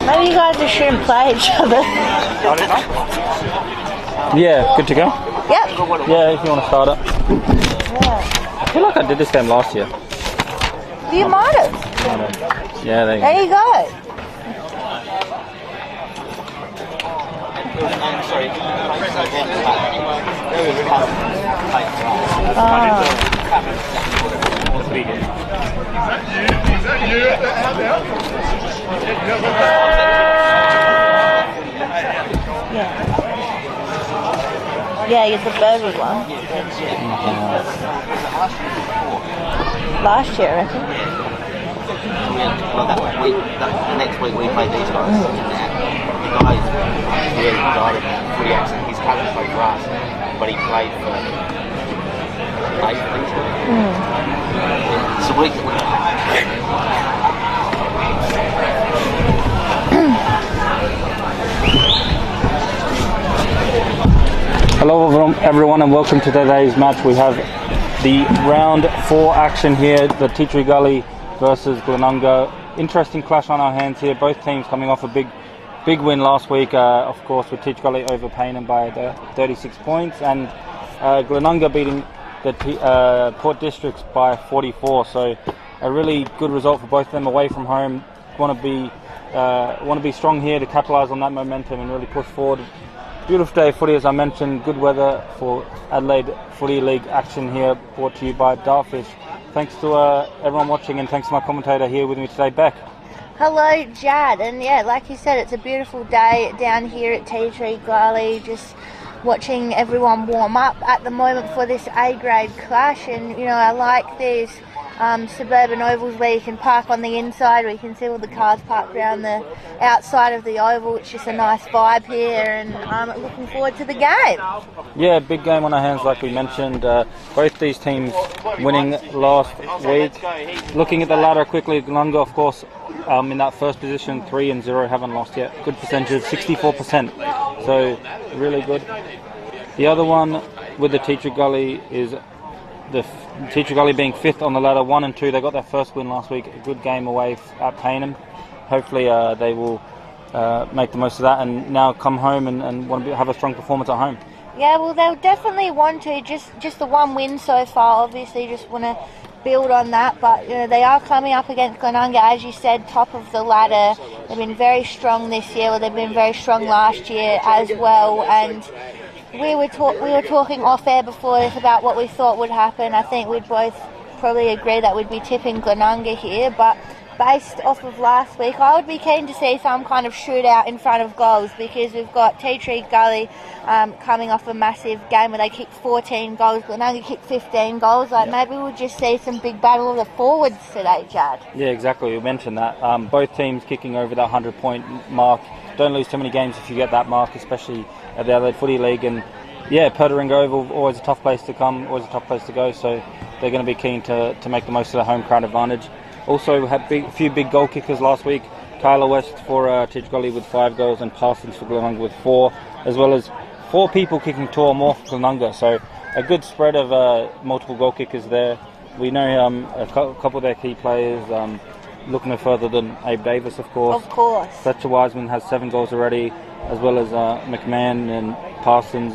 Maybe you guys just shouldn't play each other. Yeah, good to go? Yep. Yeah, if you want to start it. Yeah. I feel like I did this game last year. You might have. Yeah, there you go. Yeah, it's the burger one. Last year, I reckon. Well, the next week we played these guys. The guy really died of footy accident. His cousin played for us, but he played for these guys. So we Hello everyone and welcome to today's match. We have the round 4 action here, the Teachery Gully versus Glenunga. Interesting clash on our hands here, both teams coming off a big win last week, of course, with Teach Gully overpaying them by 36 points, and Glenunga beating the Port Districts by 44, so a really good result for both of them away from home. Want to be strong here to capitalise on that momentum and really push forward. Beautiful day of footy, as I mentioned. Good weather for Adelaide Footy League action here, brought to you by Darfish. Thanks to everyone watching, and thanks to my commentator here with me today, Beck. Hello, Jad. And yeah, like you said, it's a beautiful day down here at Teachery Gully, just watching everyone warm up at the moment for this A-grade clash. And you know, I like these suburban ovals where you can park on the inside, where you can see all the cars parked around the outside of the oval. It's just a nice vibe here, and I'm looking forward to the game. Yeah, big game on our hands, like we mentioned. Both these teams winning last week. Looking at the ladder quickly, Glenunga, of course, in that first position, 3-0, haven't lost yet. Good percentage, 64%, so really good. The other one with the Teachery Gully is the Teachery Gully being 5th on the ladder, 1 and 2. They got their first win last week, a good game away at Payneham. Hopefully they will make the most of that and now come home and want to have a strong performance at home. Yeah, well, they'll definitely want to. Just the one win so far, obviously, just want to build on that. But you know, they are coming up against Glenunga, as you said, top of the ladder. They've been very strong this year. Well, they've been very strong last year as well. And we were talking off air before this about what we thought would happen. I think we'd both probably agree that we'd be tipping Glenunga here, but based off of last week, I would be keen to see some kind of shootout in front of goals, because we've got Teachery Gully coming off a massive game where they kicked 14 goals, Glenunga kicked 15 goals. Maybe we'll just see some big battle of the forwards today, Jad. Yeah, exactly. You mentioned that. Both teams kicking over that 100-point mark. Don't lose too many games if you get that mark, especially at the Adelaide Footy League. And yeah, Pertering Oval, always a tough place to come, always a tough place to go, so they're going to be keen to make the most of the home crowd advantage. Also, we had a few big goal kickers last week. Kyla West for Teachery Gully with 5 goals, and Parsons for Glenunga with 4, as well as 4 people kicking 2 or more for Glenunga. So a good spread of multiple goal kickers there. We know a couple of their key players. Looking no further than Abe Davis, of course. Of course. Fletcher Wiseman has 7 goals already, as well as McMahon and Parsons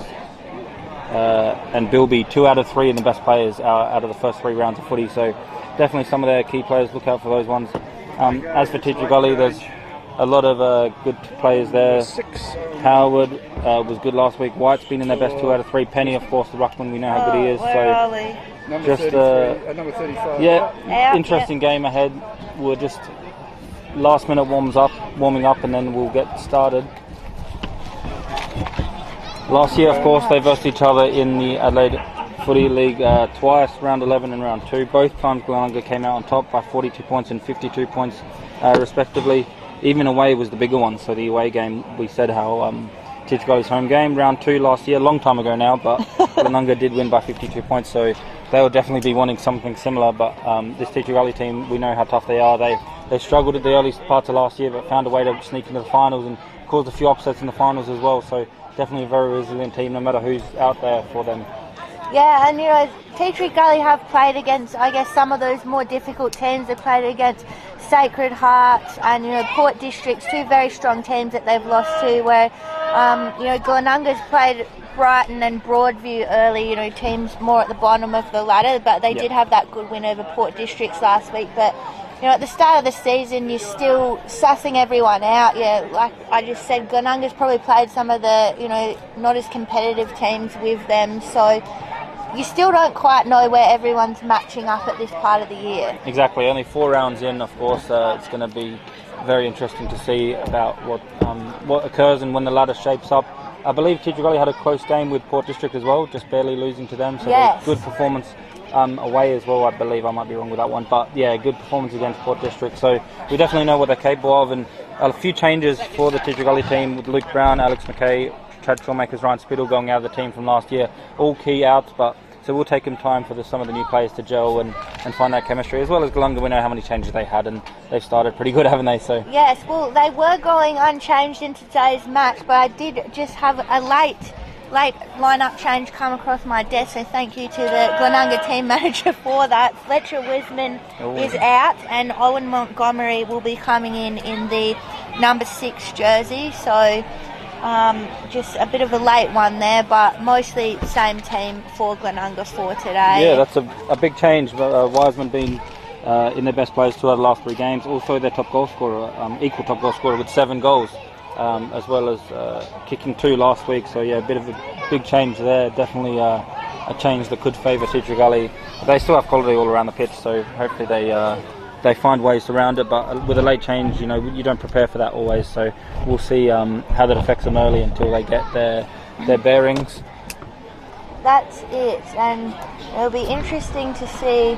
and Bilby, 2 out of 3 in the best players out of the first 3 rounds of footy. So definitely some of their key players. Look out for those ones. As for Teachery Gully, there's a lot of good players there. Howard was good last week. White's been in their best 2 out of 3. Penny, of course, the ruckman, we know how good he is. So number number 35. Yeah, interesting game ahead. We're just last minute warming up, and then we'll get started. Last year, of course, they versed each other in the Adelaide Footy League twice, round 11 and round 2. Both times Glenunga came out on top by 42 points and 52 points respectively. Even away was the bigger one, so the away game, we said how Teachery Gully's home game, round 2 last year, long time ago now, but Glenunga did win by 52 points, so they will definitely be wanting something similar. But this Teachery Gully team, we know how tough they are. They struggled at the early parts of last year, but found a way to sneak into the finals and caused a few upsets in the finals as well, so definitely a very resilient team, no matter who's out there for them. Yeah, and you know, Teachery Gully have played against, I guess, some of those more difficult teams. They played against Sacred Hearts and, you know, Port District's two very strong teams that they've lost to, where, you know, Glenunga's played Brighton and Broadview early, you know, teams more at the bottom of the ladder, but they did have that good win over Port Districts last week. But, you know, at the start of the season, you're still sussing everyone out. Yeah, like I just said, Glenunga's probably played some of the, you know, not as competitive teams with them, so you still don't quite know where everyone's matching up at this part of the year. Exactly, only 4 rounds in, of course. It's going to be very interesting to see about what occurs and when the ladder shapes up. I believe Teacher Gully had a close game with Port District as well, just barely losing to them. So good performance away as well, I believe. I might be wrong with that one. But yeah, good performance against Port District. So we definitely know what they're capable of. And a few changes for the Teacher Gully team with Luke Brown, Alex McKay, Chad Shawmakers, Ryan Spittle going out of the team from last year. All key outs, but so we'll take them time for some of the new players to gel and find that chemistry, as well as Gulunga. We know how many changes they had, and they've started pretty good, haven't they? So yes, well, they were going unchanged in today's match, but I did just have a late lineup change come across my desk, so thank you to the Glenunga team manager for that. Fletcher Wiseman is out, and Owen Montgomery will be coming in the number 6 jersey, so just a bit of a late one there, but mostly same team for Glenunga for today. Yeah, that's a big change. Wiseman being in their best players 2 out of the last 3 games. Also their top goal scorer, equal top goal scorer with 7 goals, as well as kicking 2 last week. So yeah, a bit of a big change there. Definitely a change that could favour Teacher Gully. They still have quality all around the pitch, so hopefully they find ways around it, but with a late change, you know, you don't prepare for that always, so we'll see how that affects them early until they get their bearings. That's it, and it'll be interesting to see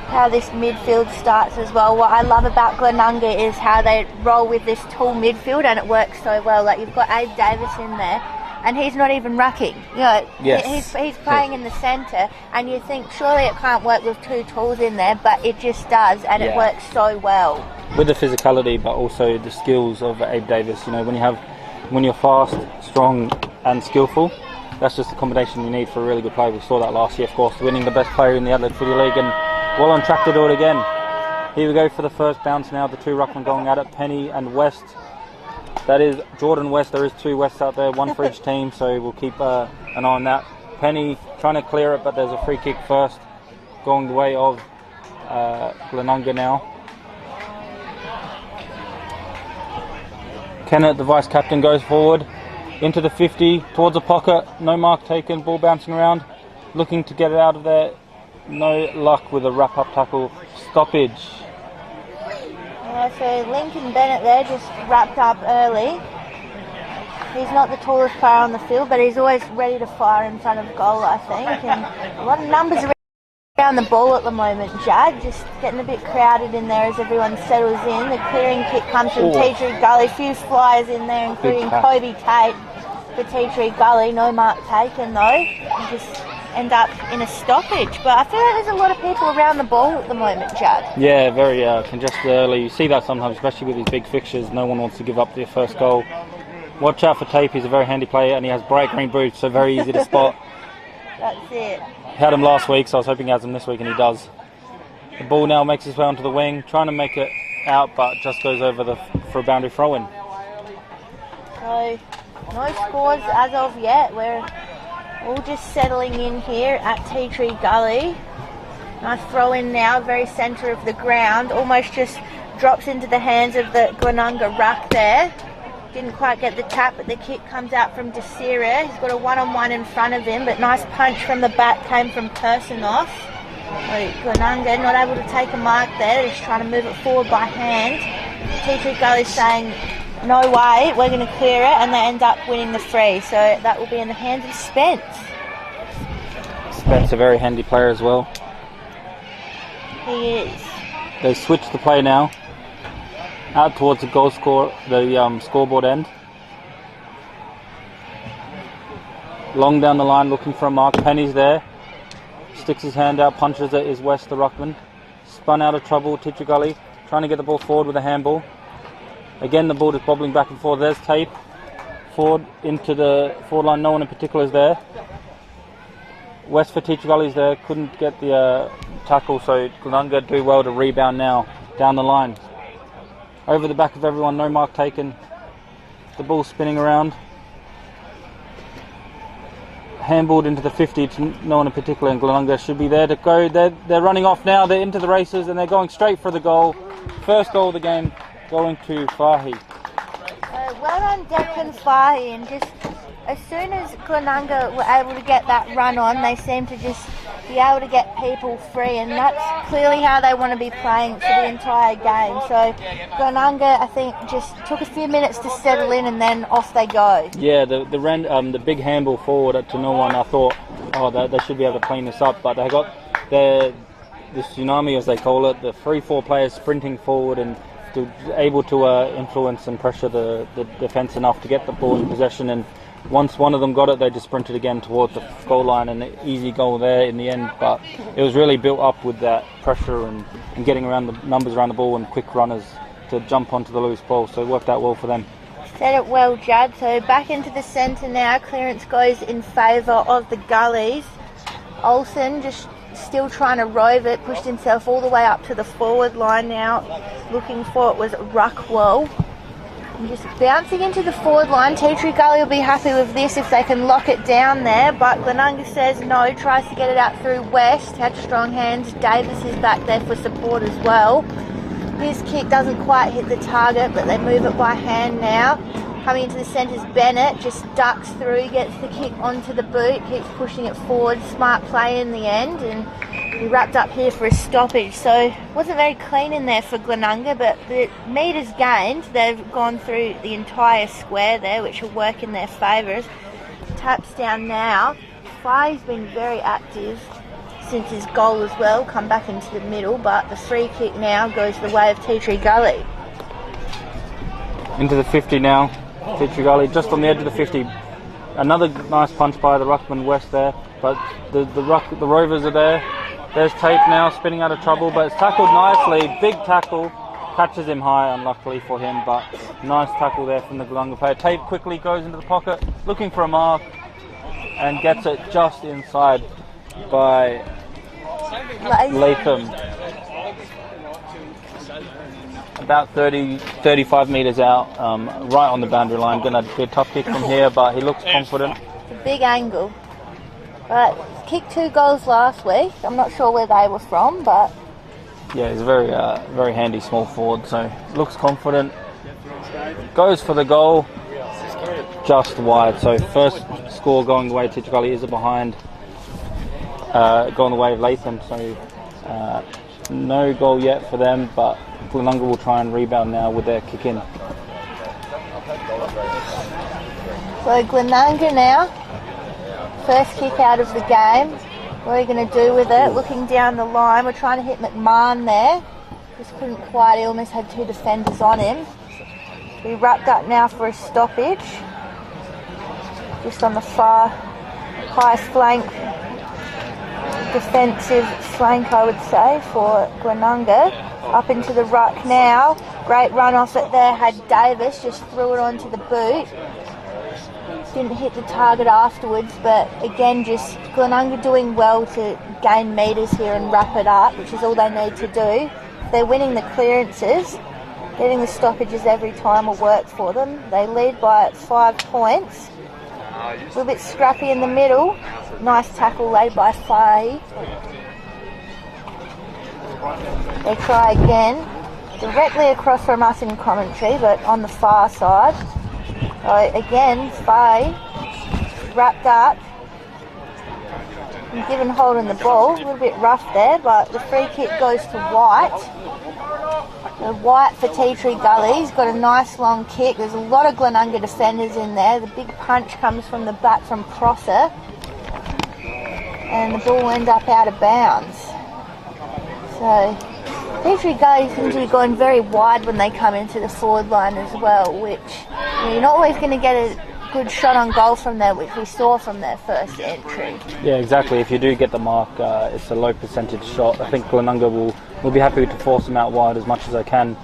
how this midfield starts as well. What I love about Glenunga is how they roll with this tall midfield, and it works so well. Like, you've got Abe Davis in there, and he's not even rucking. You know, he's playing in the centre, and you think surely it can't work with 2 talls in there, but it just does, and it works so well. With the physicality, but also the skills of Abe Davis. You know, when you're fast, strong, and skillful, that's just the combination you need for a really good player. We saw that last year, of course, winning the best player in the Adelaide Footy League, and well on track to do it again. Here we go for the first bounce now. The 2 ruckmen going at it, Penny and West. That is Jordan West. There is 2 Wests out there, 1 for each team, so we'll keep an eye on that. Penny trying to clear it, but there's a free kick first, going the way of Glenunga now. Kenneth, the vice-captain, goes forward into the 50, towards the pocket, no mark taken, ball bouncing around, looking to get it out of there. No luck with a wrap-up tackle. Stoppage. So Lincoln Bennett there just wrapped up early. He's not the tallest player on the field, but he's always ready to fire in front of goal, I think. And a lot of numbers around the ball at the moment, Jad. Just getting a bit crowded in there as everyone settles in. The clearing kick comes from Teacher Gully. A few flyers in there, including Kobe Tate for Teacher Gully. No mark taken, though. You just end up in a stoppage, but I feel like there's a lot of people around the ball at the moment, Jad. Yeah, very congested early. You see that sometimes, especially with these big fixtures. No one wants to give up their first goal. Watch out for Tape. He's a very handy player, and he has bright green boots, so very easy to spot. That's it. Had him last week, so I was hoping he has him this week, and he does. The ball now makes its way onto the wing, trying to make it out, but just goes over for a boundary throw-in. So no scores as of yet. We're all just settling in here at Tea Tree Gully. Nice throw in now, very centre of the ground. Almost just drops into the hands of the Glenunga ruck there. Didn't quite get the tap, but the kick comes out from Desira. He's got a one-on-one in front of him, but nice punch from the back came from Personoff. Glenunga not able to take a mark there. They're just trying to move it forward by hand. Tea Tree Gully saying, no way, we're going to clear it, and they end up winning the free. So that will be in the hands of Spence. Spence, a very handy player as well. He is. They switch the play now out towards the goal score, the scoreboard end. Long down the line, looking for a mark. Penny's there. Sticks his hand out, punches it. Is West the ruckman. Spun out of trouble. Teacher Gully trying to get the ball forward with a handball. Again, the ball is bobbling back and forth. There's Tape. Forward into the forward line. No one in particular is there. West for Teacher Gully's there. Couldn't get the tackle, so Glenunga do well to rebound now. Down the line. over the back of everyone, no mark taken. The ball spinning around. Handballed into the 50 to no one in particular, and Glenunga should be there to go. They're running off now, they're into the races and they're going straight for the goal. First goal of the game going to Fahy. Well done Declan Fahy, and just as soon as Glenunga were able to get that run on, they seem to just be able to get people free, and that's clearly how they want to be playing for the entire game. So Glenunga, I think, just took a few minutes to settle in and then off they go. Yeah, the big handball forward to no one, I thought, they should be able to clean this up, but they got the tsunami, as they call it, the 3-4 players sprinting forward and able to influence and pressure the defence enough to get the ball in possession, and once one of them got it, they just sprinted again towards the goal line, and an easy goal there in the end. But it was really built up with that pressure and getting around the numbers around the ball and quick runners to jump onto the loose ball, so it worked out well for them. Said it well, Judd. So back into the centre now. Clearance goes in favour of the Gullies. Olsen just still trying to rove it, pushed himself all the way up to the forward line now. Looking for it was Ruckwell. And just bouncing into the forward line. Tea Tree Gully will be happy with this if they can lock it down there, but Glenunga says no, tries to get it out through West. Had strong hands. Davis is back there for support as well. His kick doesn't quite hit the target, but they move it by hand now. Coming into the centre's Bennett, just ducks through, gets the kick onto the boot, keeps pushing it forward. Smart play in the end, and we wrapped up here for a stoppage. So wasn't very clean in there for Glenunga, but the metres gained. They've gone through the entire square there, which will work in their favour. Taps down now. Fahy's been very active since his goal as well, come back into the middle, but the free kick now goes the way of Tea Tree Gully. Into the 50 now. Tea Tree Gully just on the edge of the 50. Another nice punch by the Ruckman West there, but the Rovers are there. There's Tate now spinning out of trouble, but it's tackled nicely. Big tackle, catches him high, unluckily for him, but nice tackle there from the Glenunga player. Tate quickly goes into the pocket, looking for a mark, and gets it just inside by Latham. About 35 metres out, right on the boundary line. Going to be a tough kick from here, but he looks confident. It's a big angle. But kicked 2 goals last week. I'm not sure where they were from, but yeah, he's a very handy small forward. So looks confident. Goes for the goal, just wide. So first score going the way of Tea Tree Gully is a behind. Going the way of Latham. So no goal yet for them, but Glenunga will try and rebound now with their kick in. So Glenunga now, first kick out of the game. What are you going to do with it? Looking down the line, we're trying to hit McMahon there. Just couldn't quite, he almost had 2 defenders on him. We wrapped up now for a stoppage. Just on the far high flank, defensive flank I would say for Glenunga. Up into the ruck now. Great run off it there. Had Davis, just threw it onto the boot. Didn't hit the target afterwards, but again, just Glenunga doing well to gain metres here and wrap it up, which is all they need to do. They're winning the clearances. Getting the stoppages every time will work for them. They lead by 5 points. A little bit scrappy in the middle. Nice tackle laid by Fahy. They try again, directly across from us in commentary, but on the far side. So again, Fahy wrapped up and given hold on the ball. A little bit rough there, but the free kick goes to White. So White for Tea Tree Gully. He's got a nice long kick. There's a lot of Glenunga defenders in there. The big punch comes from the back from Prosser, and the ball ends up out of bounds. So Tea Tree Gully seems to be going very wide when they come into the forward line as well, which you're not always going to get a good shot on goal from them, which we saw from their first entry. Yeah, exactly. If you do get the mark, it's a low percentage shot. I think Glenunga will be happy to force them out wide as much as they can,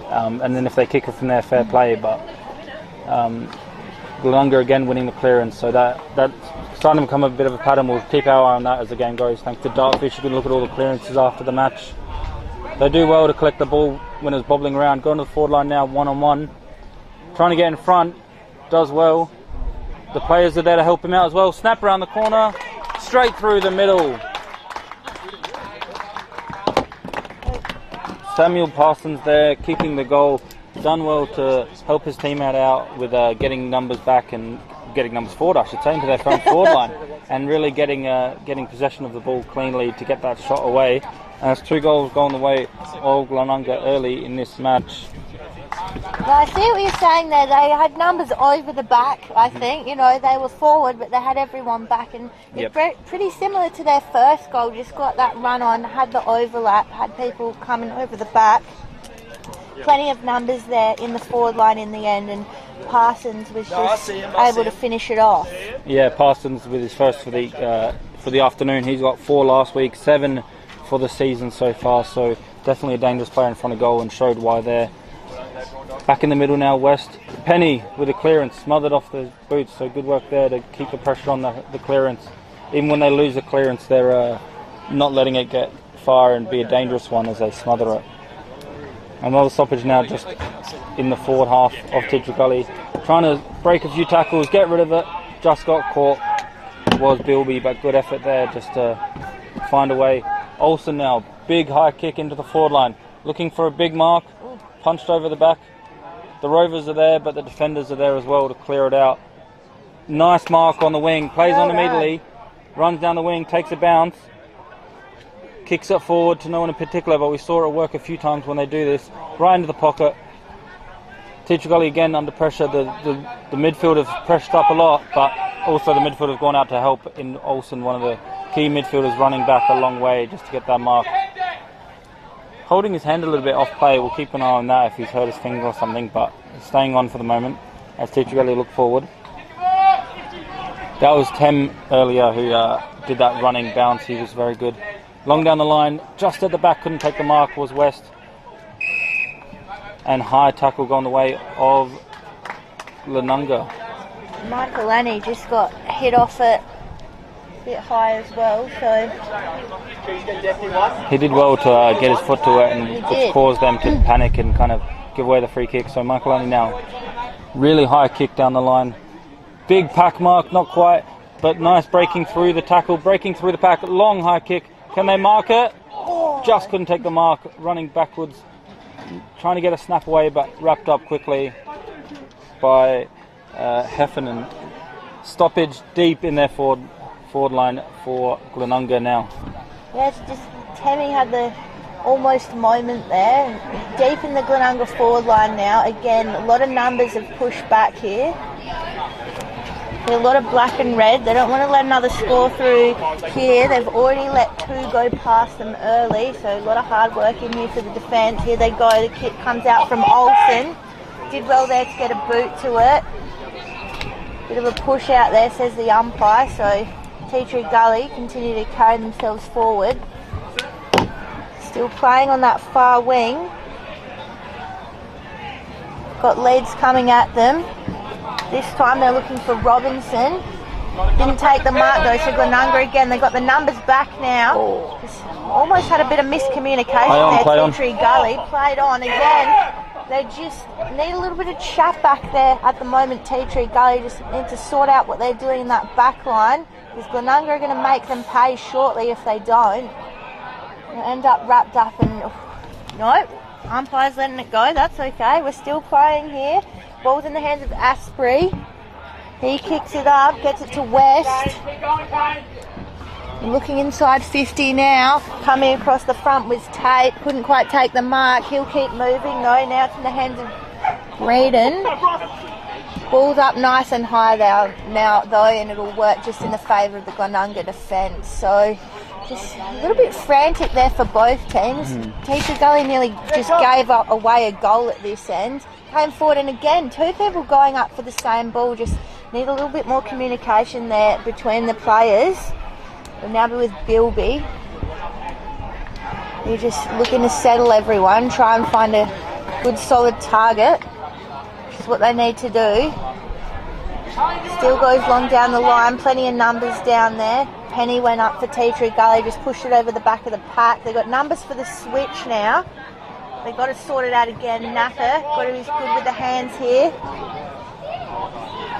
and then if they kick it from there, fair play. But Glenunga again winning the clearance, so that's starting to become a bit of a pattern. We'll keep our eye on that as the game goes. Thanks to Dartfish, you can look at all the clearances after the match. They do well to collect the ball when it's bobbling around. Going to the forward line now, one-on-one. Trying to get in front, does well. The players are there to help him out as well. Snap around the corner, straight through the middle. Samuel Parsons there, keeping the goal. Done well to help his teammate out with getting numbers back and getting numbers forward, I should say, into their front forward line, and really getting possession of the ball cleanly to get that shot away. And it's 2 goals going the way of Glenunga early in this match. No, I see what you're saying there. They had numbers over the back, I think. You know, they were forward, but they had everyone back. And it's pretty similar to their first goal. Just got that run on, had the overlap, had people coming over the back. Plenty of numbers there in the forward line in the end, and Parsons was just able to finish it off. Yeah, Parsons with his first for the afternoon. He's got 4 last week, 7 for the season so far. So definitely a dangerous player in front of goal, and showed why there. Back in the middle now, West. Penny with a clearance, smothered off the boots. So good work there to keep the pressure on the clearance. Even when they lose the clearance, they're not letting it get far and be a dangerous one as they smother it. Another stoppage now just in the forward half of Teacher Gully. Trying to break a few tackles, get rid of it. Just got caught. Was Bilby, but good effort there just to find a way. Olsen now, big high kick into the forward line. Looking for a big mark. Punched over the back. The Rovers are there, but the defenders are there as well to clear it out. Nice mark on the wing. Plays on immediately. Runs down the wing, takes a bounce. Kicks it forward to no one in particular, but we saw it work a few times when they do this. Right into the pocket. Teacher Gully again under pressure. The midfield have pressured up a lot, but also the midfield have gone out to help in Olsen, one of the key midfielders, running back a long way just to get that mark. Holding his hand a little bit off play. We'll keep an eye on that if he's hurt his finger or something, but staying on for the moment as Teacher Gully look forward. That was Tem earlier who did that running bounce. He was very good. Long down the line, just at the back, couldn't take the mark, was West. And high tackle gone the way of Glenunga. Michael Annie just got hit off it a bit high as well, so... He did well to get his foot to it, and which caused them to panic and kind of give away the free kick. So Michael Annie now, really high kick down the line. Big pack mark, not quite, but nice breaking through the tackle, breaking through the pack, long high kick. Can they mark it? Just couldn't take the mark, running backwards, trying to get a snap away, but wrapped up quickly by Heffernan. Stoppage deep in their forward line for Glenunga now. Yes, just Tammy had the almost moment there. Deep in the Glenunga forward line now. Again, a lot of numbers have pushed back here. A lot of black and red. They don't want to let another score through here. They've already let 2 go past them early, so a lot of hard work in here for the defence. Here they go. The kick comes out from Olsen. Did well there to get a boot to it. Bit of a push out there, says the umpire. So Teacher Gully continue to carry themselves forward. Still playing on that far wing. Got leads coming at them. This time they're looking for Robinson. Didn't take the mark though, so Glenunga again. They've got the numbers back now. Just almost had a bit of miscommunication there. Teacher Gully played on again. They just need a little bit of chat back there at the moment. Teacher Gully just need to sort out what they're doing in that back line, because Glenunga are going to make them pay shortly if they don't. They'll end up wrapped up and... Nope, umpire's letting it go. That's okay. We're still playing here. Ball's in the hands of Asprey. He kicks it up, gets it to West. Looking inside 50 now. Coming across the front was Tate. Couldn't quite take the mark. He'll keep moving though. Now it's in the hands of Breeden. Ball's up nice and high now though, and it'll work just in the favour of the Glenunga defence. So just a little bit frantic there for both teams. Teacher Gully nearly just gave away a goal at this end. Came forward, and again 2 people going up for the same ball. Just need a little bit more communication there between the players. We'll now be with Bilby. You're just looking to settle everyone, try and find a good solid target, which is what they need to do. Still goes long down the line, plenty of numbers down there. Penny went up for Tea Tree Gully, just pushed it over the back of the pack. They've got numbers for the switch now. They've got to sort it out again. Naka, got to be good with the hands here.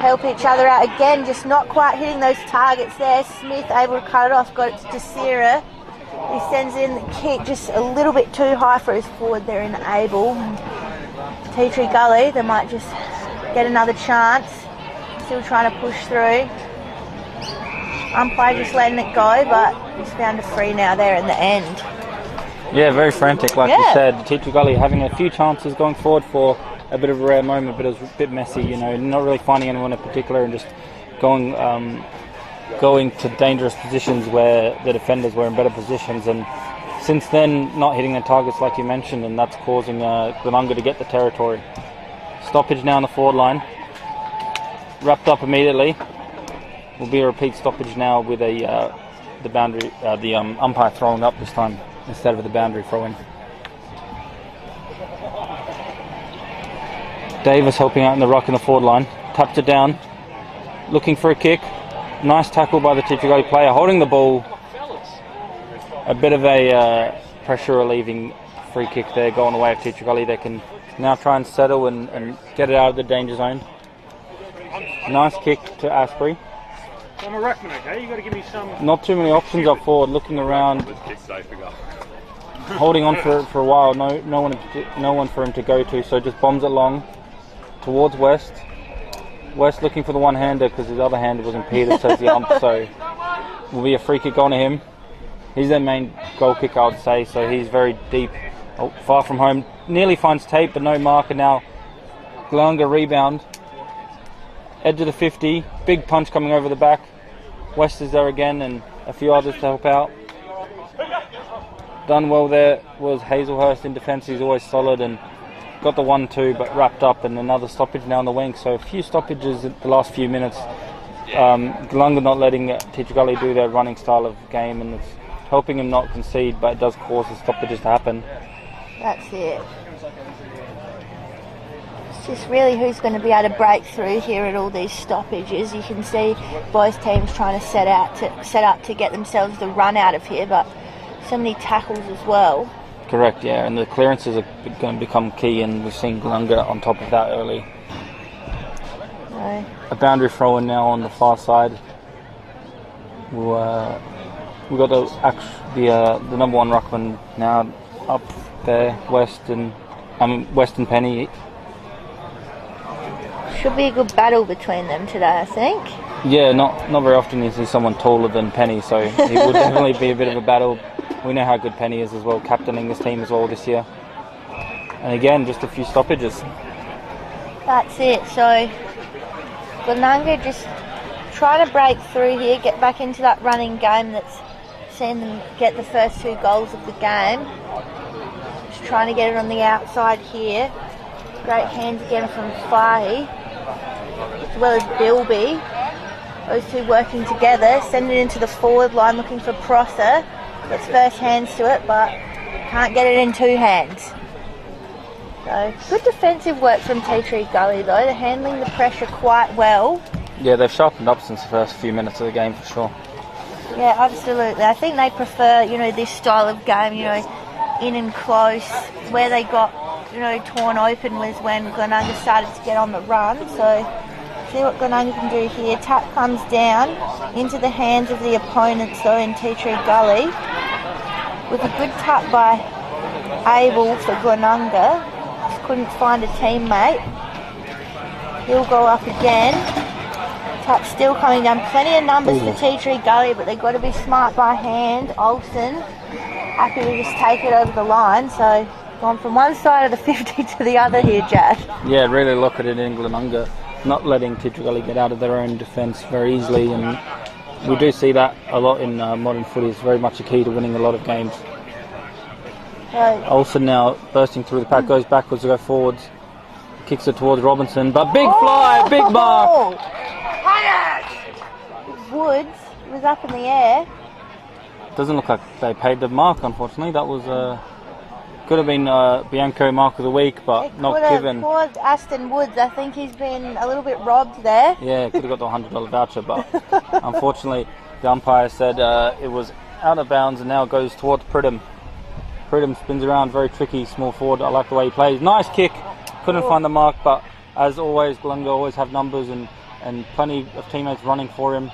Help each other out again, just not quite hitting those targets there. Smith able to cut it off, got it to Desira. He sends in the kick just a little bit too high for his forward there in Abel. Tea Tree Gully, they might just get another chance. Still trying to push through. Umpire just letting it go, but he's found a free now there in the end. Yeah, very frantic, like you said. Tea Tree Gully having a few chances going forward for a bit of a rare moment, but it was a bit messy, you know, not really finding anyone in particular and just going to dangerous positions where the defenders were in better positions, and since then not hitting their targets like you mentioned, and that's causing Glenunga to get the territory. Stoppage now on the forward line, wrapped up immediately. Will be a repeat stoppage now with the umpire throwing up this time instead of the boundary throwing. Davis helping out in the ruck in the forward line, tapped it down, looking for a kick. Nice tackle by the Tea Tree Gully player, holding the ball. A bit of a pressure relieving free kick there going away of Tea Tree Gully. They can now try and settle and get it out of the danger zone. Nice kick to Asprey. I'm a ruckman, okay? You got to give me some. Not too many options up forward, looking around, holding on for a while. No one for him to go to, so just bombs it long towards West. West looking for the one-hander because his other hand was impeded, says the ump, so will be a free kick going to him. He's their main goal kicker, I would say, so he's very deep, far from home. Nearly finds tape, but no marker now. Glenunga rebound. Edge of the 50, big punch coming over the back. West is there again and a few others to help out. Done well there was Hazelhurst in defence. He's always solid and got the 1-2, but wrapped up, and another stoppage now on the wing. So a few stoppages in the last few minutes. Glenunga not letting Tea Tree Gully do their running style of game, and it's helping him not concede, but it does cause the stoppages to happen. That's it. It's just really who's going to be able to break through here at all these stoppages. You can see both teams trying to set up to get themselves the run out of here, but so many tackles as well. Correct, yeah, and the clearances are going to become key, and we've seen Glenunga on top of that early. No. A boundary throw in now on the far side. We've got the number one ruckman now up there, West and Penny. Should be a good battle between them today, I think. Yeah, not very often you see someone taller than Penny, so it would definitely be a bit of a battle. We know how good Penny is as well, captaining this team as well this year. And again, just a few stoppages. That's it. So Glenunga just trying to break through here, get back into that running game that's seen them get the first 2 goals of the game. Just trying to get it on the outside here. Great hands again from Fahy, as well as Bilby. Those two working together, send it into the forward line looking for Prosser. Gets first hands to it, but can't get it in 2 hands. So good defensive work from Tea Tree Gully though. They're handling the pressure quite well. Yeah, they've sharpened up since the first few minutes of the game for sure. Yeah, absolutely. I think they prefer, this style of game, in and close. Where they got, torn open was when Glenunga started to get on the run. So see what Glenunga can do here. Tap comes down into the hands of the opponents though in Tea Tree Gully. With a good tap by Abel for Glenunga. Just couldn't find a teammate. He'll go up again. Tap still coming down. Plenty of numbers for Tea Tree Gully, but they've got to be smart by hand. Olsen happy to just take it over the line. So gone from one side of the 50 to the other here, Jad. Yeah, really look at it in Glenunga. Not letting Tea Tree Gully get out of their own defence very easily, and we do see that a lot in modern footy. It's very much a key to winning a lot of games. Right. Olsen now bursting through the pack, goes backwards to go forwards, kicks it towards Robinson, but big fly, big mark! Woods was up in the air. Doesn't look like they paid the mark, unfortunately. That was Could have been Bianco Mark of the Week, but not given. Poor Aston Woods, I think he's been a little bit robbed there. Yeah, could have got the $100 voucher, but unfortunately the umpire said it was out of bounds and now goes towards Pridham. Pridham spins around, very tricky, small forward. I like the way he plays. Nice kick, couldn't find the mark, but as always, Glenunga always have numbers and plenty of teammates running for him.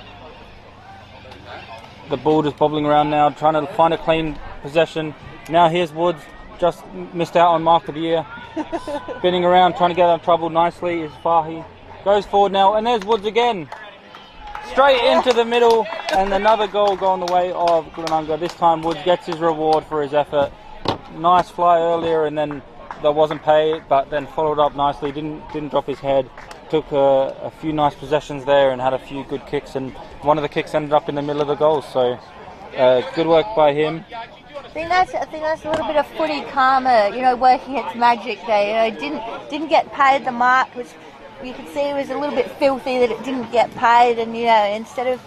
The ball just bobbling around now, trying to find a clean possession. Now here's Woods, just missed out on Mark of the Year. Spinning around, trying to get out of trouble nicely is Fahy. Goes forward now, and there's Woods again. Straight into the middle, and another goal going the way of Glenunga. This time Woods gets his reward for his effort. Nice fly earlier, and then that wasn't paid, but then followed up nicely. Didn't drop his head. Took a few nice possessions there and had a few good kicks, and one of the kicks ended up in the middle of the goal. So good work by him. I think that's a little bit of footy karma, working its magic there. Didn't get paid the mark, which you could see it was a little bit filthy that it didn't get paid, and instead of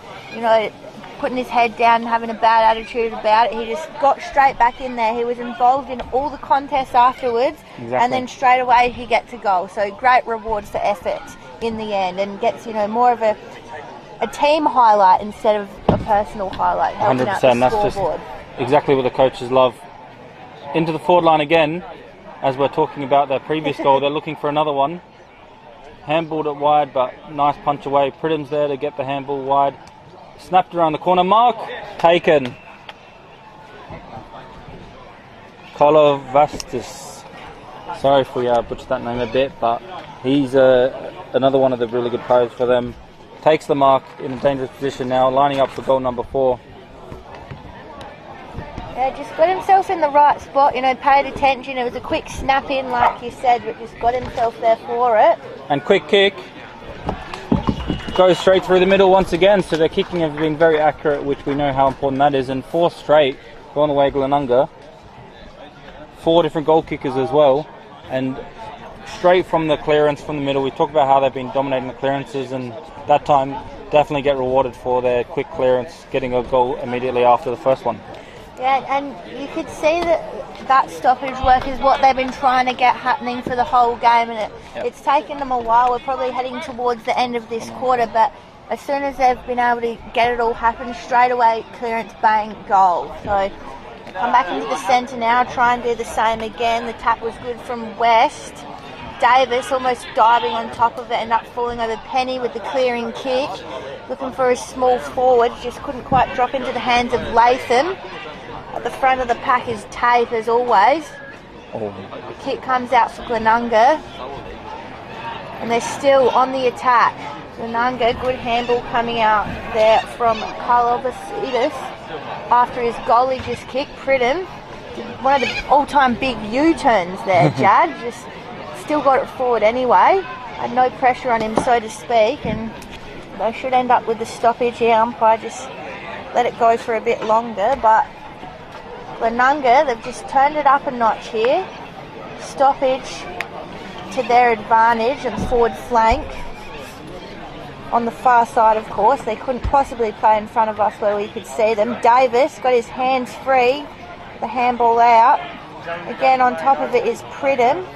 putting his head down and having a bad attitude about it, he just got straight back in there. He was involved in all the contests afterwards, exactly. And then straight away he gets a goal. So great rewards for effort in the end, and gets more of a team highlight instead of a personal highlight. 100%. That's just exactly what the coaches love. Into the forward line again, as we're talking about their previous goal. They're looking for another one. Handballed it wide, but nice punch away. Pridham's there to get the handball wide. Snapped around the corner. Mark taken. Kolovastis. Sorry if we butchered that name a bit, but he's another one of the really good players for them. Takes the mark in a dangerous position now, lining up for goal number 4. Yeah, just got himself in the right spot, paid attention. It was a quick snap in, like you said, but just got himself there for it. And quick kick. Goes straight through the middle once again, so their kicking has been very accurate, which we know how important that is. And 4 straight, going away Glenunga. 4 different goal kickers as well. And straight from the clearance from the middle. We talked about how they've been dominating the clearances, and that time definitely get rewarded for their quick clearance, getting a goal immediately after the first one. Yeah, and you could see that stoppage work is what they've been trying to get happening for the whole game, and it's taken them a while. We're probably heading towards the end of this quarter, but as soon as they've been able to get it all happen, straight away clearance, bang, goal. So come back into the centre now, try and do the same again. The tap was good from West. Davis almost diving on top of it, ended up falling over Penny with the clearing kick. Looking for a small forward, just couldn't quite drop into the hands of Latham. At the front of the pack is Tape, as always. The kick comes out for Glenunga. And they're still on the attack. Glenunga, good handball coming out there from Karlovasidis. After his Gully just kicked, Pridham did one of the all-time big U-turns there, Jad. Just still got it forward anyway. Had no pressure on him, so to speak. And they should end up with the stoppage here. Umpire just let it go for a bit longer, but Glenunga, they've just turned it up a notch here. Stoppage to their advantage and forward flank. On the far side, of course, they couldn't possibly play in front of us where we could see them. Davis got his hands free, the handball out. Again, on top of it is Pridham.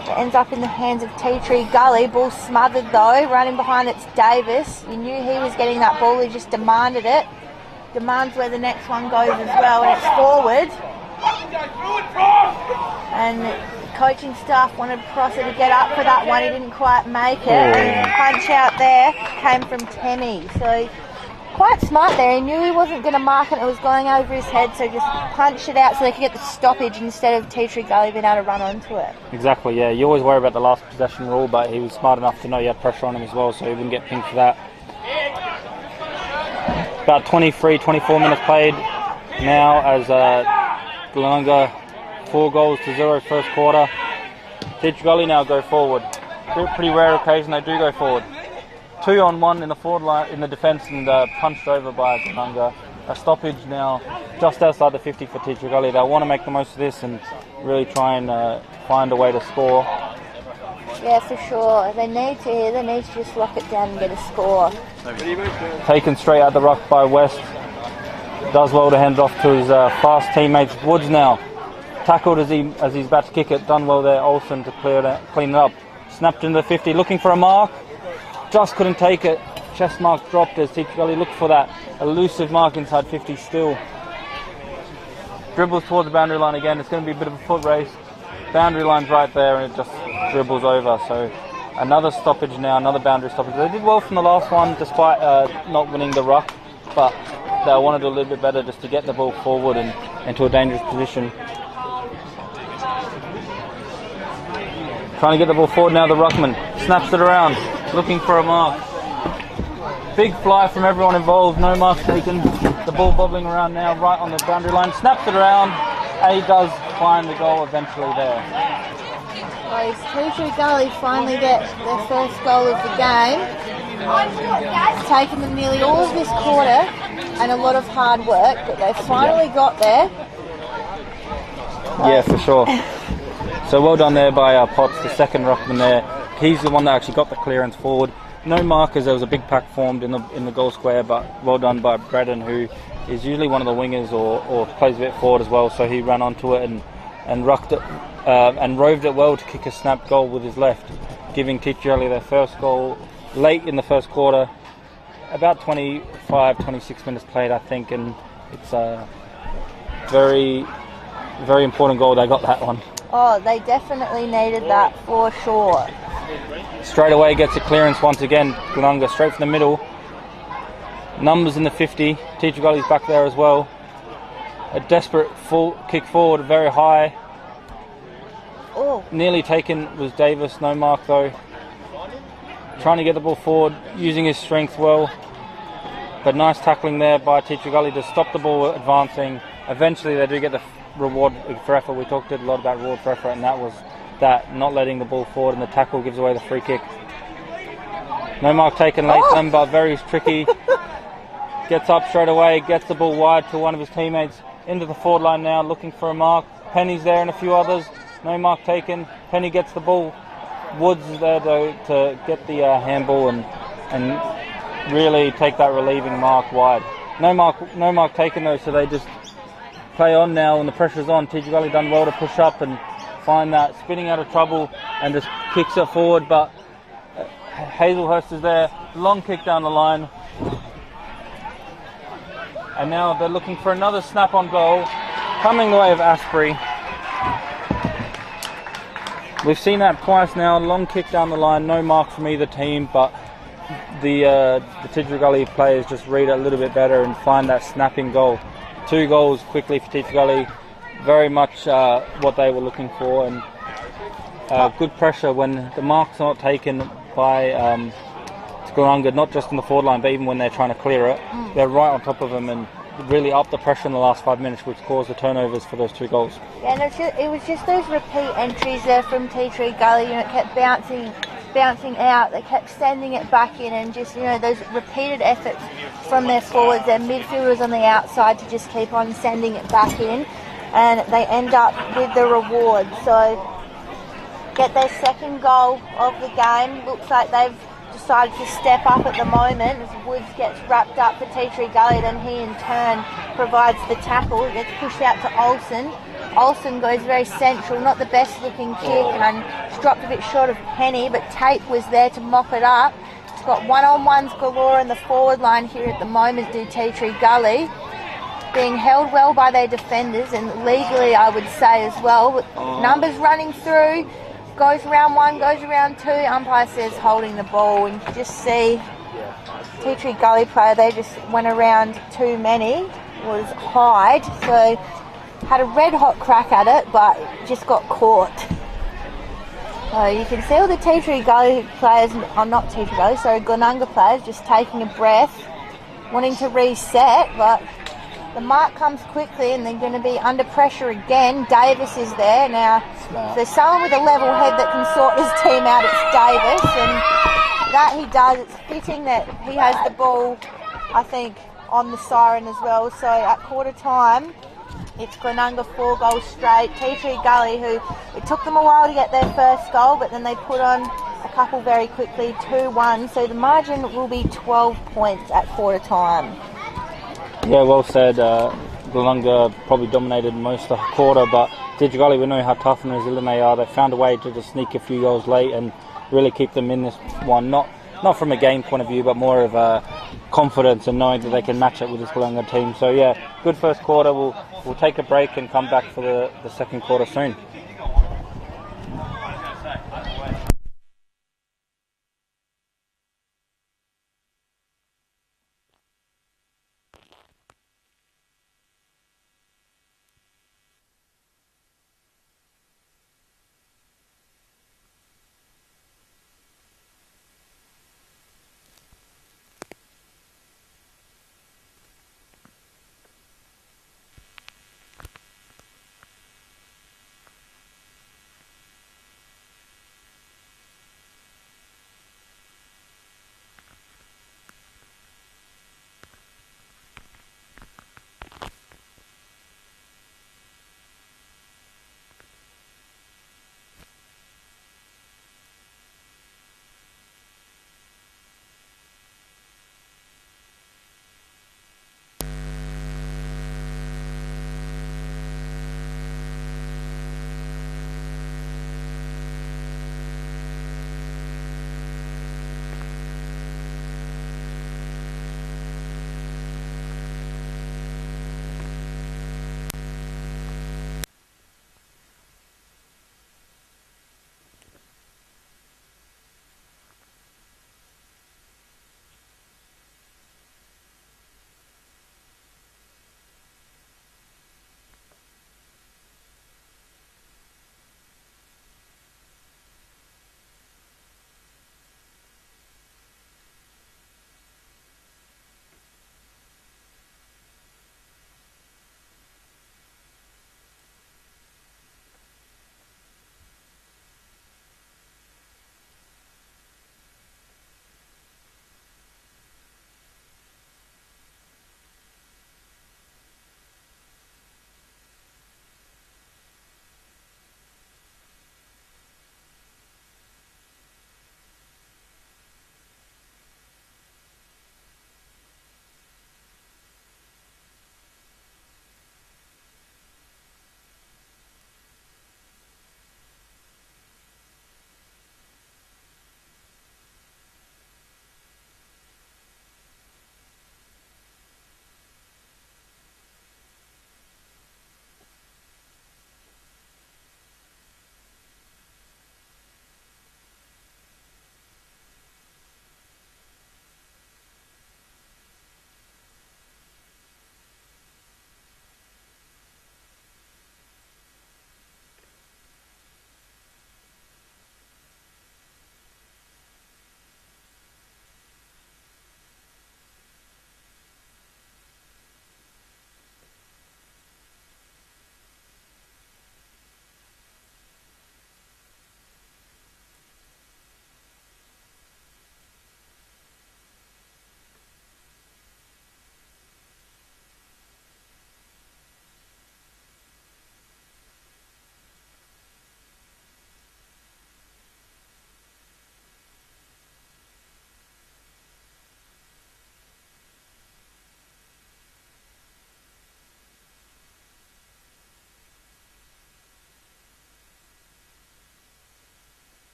It ends up in the hands of Tea-Tree Gully. Ball smothered though, running behind it's Davis. You knew he was getting that ball, he just demanded it. Demands where the next one goes as well, and it's forward. And the coaching staff wanted Prosser to get up for that one, he didn't quite make it. And the punch out there came from Temmie. So quite smart there, he knew he wasn't going to mark it, it was going over his head, so just punched it out so they could get the stoppage instead of Tea-Tree Gully being able to run onto it. Exactly, yeah, you always worry about the last possession rule, but he was smart enough to know you had pressure on him as well, so he wouldn't get pinged for that. About 23, 24 minutes played now as Glenunga 4-0 first quarter. Tea-Tree Gully now go forward. Pretty rare occasion they do go forward. 2-on-1 in the forward line, in the defence, and punched over by Glenunga. A stoppage now just outside the 50 for Tea-Tree Gully. They want to make the most of this and really try and find a way to score. Yeah, for sure. They need to just lock it down and get a score. Taken straight out the ruck by West. Does well to hand it off to his fast teammates. Woods now. Tackled as he's about to kick it. Done well there, Olsen, to clean it up. Snapped into the 50, looking for a mark. Just couldn't take it. Chest mark dropped as Teacher Gully looked for that elusive mark inside 50 still. Dribbles towards the boundary line again. It's going to be a bit of a foot race. Boundary line's right there and it just dribbles over. So another stoppage now, another boundary stoppage. They did well from the last one despite not winning the ruck, but they want to do a little bit better just to get the ball forward and into a dangerous position. Trying to get the ball forward now, the ruckman snaps it around, looking for a mark. Big fly from everyone involved, no mark taken. The ball bobbling around now, right on the boundary line, snaps it around. A does find the goal eventually there. Guys, Teacher Gully finally get their first goal of the game. It's taken them nearly all of this quarter and a lot of hard work, but they finally got there. Yeah, for sure. So well done there by Potts, the second ruckman there. He's the one that actually got the clearance forward. No markers, there was a big pack formed in the goal square, but well done by Braddon, who is usually one of the wingers or plays a bit forward as well, so he ran onto it and rucked it and roved it well to kick a snap goal with his left, giving Teacher Gully their first goal late in the first quarter, about 26 minutes played I think, and it's a very, very important goal. They got that one. Oh, they definitely needed that for sure. Straight away gets a clearance once again, Glenunga straight from the middle. Numbers in the 50, Teacher Gully's back there as well. A desperate full kick forward, very high. Oh. Nearly taken was Davis, no mark though. Trying to get the ball forward, using his strength well. But nice tackling there by Teacher Gully to stop the ball advancing. Eventually they do get the reward for effort. We talked a lot about reward for effort, and that was that, not letting the ball forward, and the tackle gives away the free kick. No mark taken late them, but very tricky. Gets up straight away, gets the ball wide to one of his teammates. Into the forward line now, looking for a mark. Penny's there and a few others. No mark taken. Penny gets the ball. Woods is there though to get the handball and really take that relieving mark wide. No mark taken though, so they just play on now and the pressure's on. Teacher Gully done well to push up and find that, spinning out of trouble and just kicks it forward, but Hazelhurst is there, long kick down the line, and now they're looking for another snap on goal, coming the way of Asprey. We've seen that twice now, long kick down the line, no mark from either team, but the Teacher Gully players just read it a little bit better and find that snapping goal. 2 goals quickly for Teacher Gully. Very much what they were looking for, and good pressure when the mark's not taken by Glenunga, not just on the forward line but even when they're trying to clear it. They're right on top of them and really up the pressure in the last 5 minutes, which caused the turnovers for those 2 goals. Yeah, and it was just those repeat entries there from Teacher Gully. It kept bouncing out, they kept sending it back in, and just those repeated efforts from their forwards, their midfielders on the outside to just keep on sending it back in. And they end up with the reward. So get their second goal of the game. Looks like they've decided to step up at the moment as Woods gets wrapped up for Teacher Gully, then he in turn provides the tackle. It gets pushed out to Olsen. Olsen goes very central, not the best looking kick, and it's dropped a bit short of Penny, but Tate was there to mop it up. It's got one-on-ones galore in the forward line here at the moment, do Teacher Gully. Being held well by their defenders, and legally I would say as well, with numbers running through, goes around 1, goes around 2, umpire says holding the ball, and you just see Teacher Gully player, they just went around too many, was Hyde, so had a red hot crack at it but just got caught. So you can see all the Teacher Gully players, not Teacher Gully, sorry, Glenunga players just taking a breath, wanting to reset, but the mark comes quickly and they're going to be under pressure again. Davis is there. Now, if there's someone with a level head that can sort his team out, it's Davis. And that he does. It's fitting that he has the ball, I think, on the siren as well. So at quarter time, it's Glenunga 4 goals straight. Teacher Gully, who it took them a while to get their first goal, but then they put on a couple very quickly, 2-1. So the margin will be 12 points at quarter time. Yeah, well said. Glenunga probably dominated most of the quarter, but Gully, we know how tough and resilient they are. They found a way to just sneak a few goals late and really keep them in this one. Not from a game point of view, but more of a confidence and knowing that they can match it with this Glenunga team. So yeah, good first quarter. We'll take a break and come back for the second quarter soon.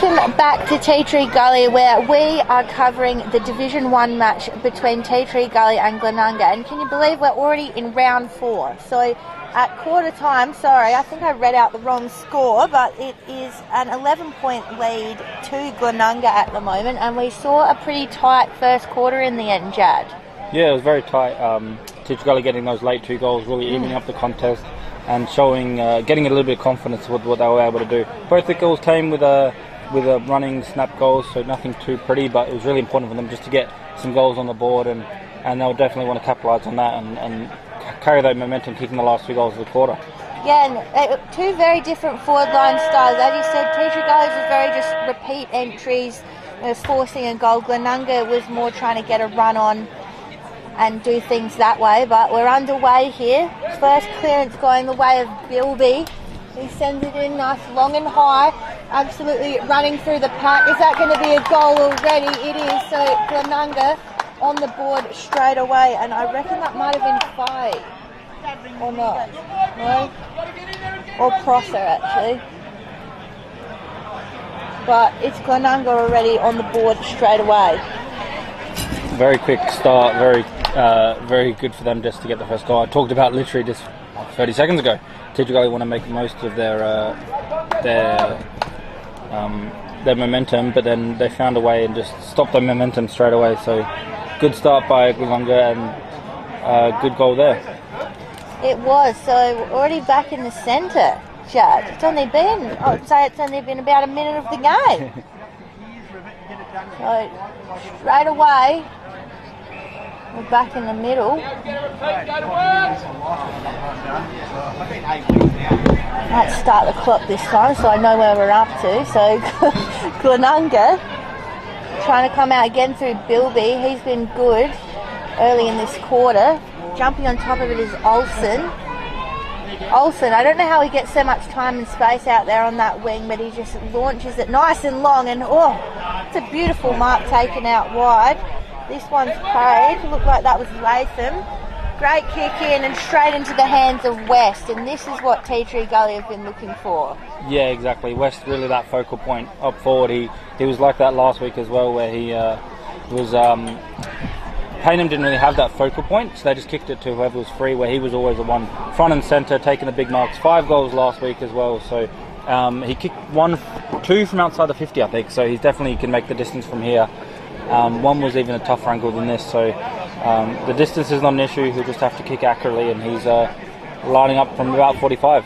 Welcome back to Tea Tree Gully, where we are covering the Division 1 match between Tea Tree Gully and Glenunga. And can you believe we're already in round 4? So at quarter time, sorry, I think I read out the wrong score, but it is an 11-point lead to Glenunga at the moment, and we saw a pretty tight first quarter in the end, Jad. Yeah, it was very tight. Tea Tree Gully getting those late 2 goals, really evening up the contest and showing, getting a little bit of confidence with what they were able to do. Both the goals came with a running snap goals, so nothing too pretty, but it was really important for them just to get some goals on the board, and they'll definitely want to capitalise on that and carry that momentum, kicking the last 2 goals of the quarter. Yeah, and 2 very different forward line styles. As you said, Tea Tree Gully was very just repeat entries, forcing a goal. Glenunga was more trying to get a run on and do things that way, but we're underway here. First clearance going the way of Bilby. He sends it in nice, long and high, absolutely running through the pack. Is that going to be a goal already? It is. So Glenunga on the board straight away, and I reckon that might have been Faye, or not? No? Or Prosser, actually. But it's Glenunga already on the board straight away. Very quick start, very good for them just to get the first goal. I talked about literally just 30 seconds ago. Tea Tree Gully want to make the most of their momentum, but then they found a way and just stopped their momentum straight away. So good start by Gulunga and good goal there. It was. So we're already back in the centre, Jad. It's only been, I'd say it's only been about a minute of the game. So straight away, we're back in the middle. Let's start the clock this time so I know where we're up to. So Glenunga trying to come out again through Bilby. He's been good early in this quarter. Jumping on top of it is Olsen. I don't know how he gets so much time and space out there on that wing, but he just launches it nice and long, and it's a beautiful mark taken out wide. This one's paid. Looked like that was Latham. Great kick in and straight into the hands of West, and this is what Tea Tree Gully have been looking for. Yeah, exactly. West really that focal point up forward. He was like that last week as well, where he was. Paynham didn't really have that focal point, so they just kicked it to whoever was free, where he was always the one front and centre, taking the big marks. 5 goals last week as well, so he kicked 2 from outside the 50, I think, so he definitely can make the distance from here. One was even a tougher angle than this, so the distance is not an issue. He'll just have to kick accurately, and he's lining up from about 45.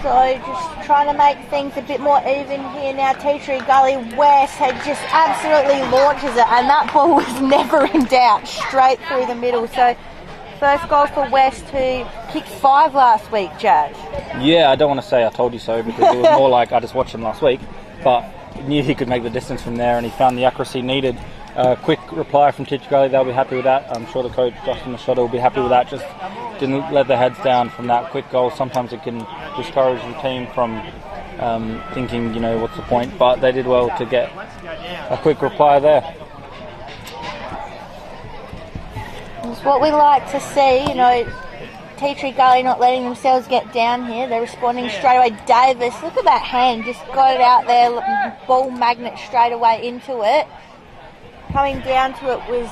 So just trying to make things a bit more even here now. Tea Tree Gully, West had just absolutely launches it, and that ball was never in doubt, straight through the middle. So first goal for West, who kicked 5 last week, Jad. Yeah, I don't want to say I told you so, because it was more like I just watched him last week, but knew he could make the distance from there, and he found the accuracy needed. Quick reply from Tea Tree Gully, they'll be happy with that. I'm sure the coach, Justin Machado, will be happy with that. Just didn't let their heads down from that quick goal. Sometimes it can discourage the team from thinking, what's the point? But they did well to get a quick reply there. It's what we like to see, Tea Tree Gully not letting themselves get down here. They're responding straight away. Davis, look at that hand, just got it out there, ball magnet straight away into it. Coming down to it was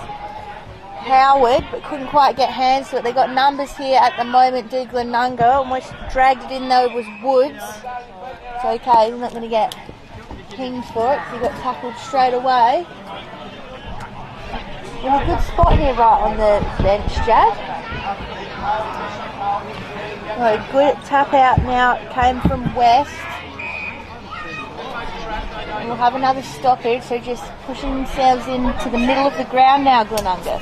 Howard, but couldn't quite get hands to it. They got numbers here at the moment, do Glenunga. Almost dragged it in though, it was Woods. It's okay, he's not going to get pinged for it, so he got tackled straight away. In a good spot here right on the bench, Jad. Good tap out now, it came from West. We'll have another stoppage, so just pushing themselves into the middle of the ground now, Glenunga.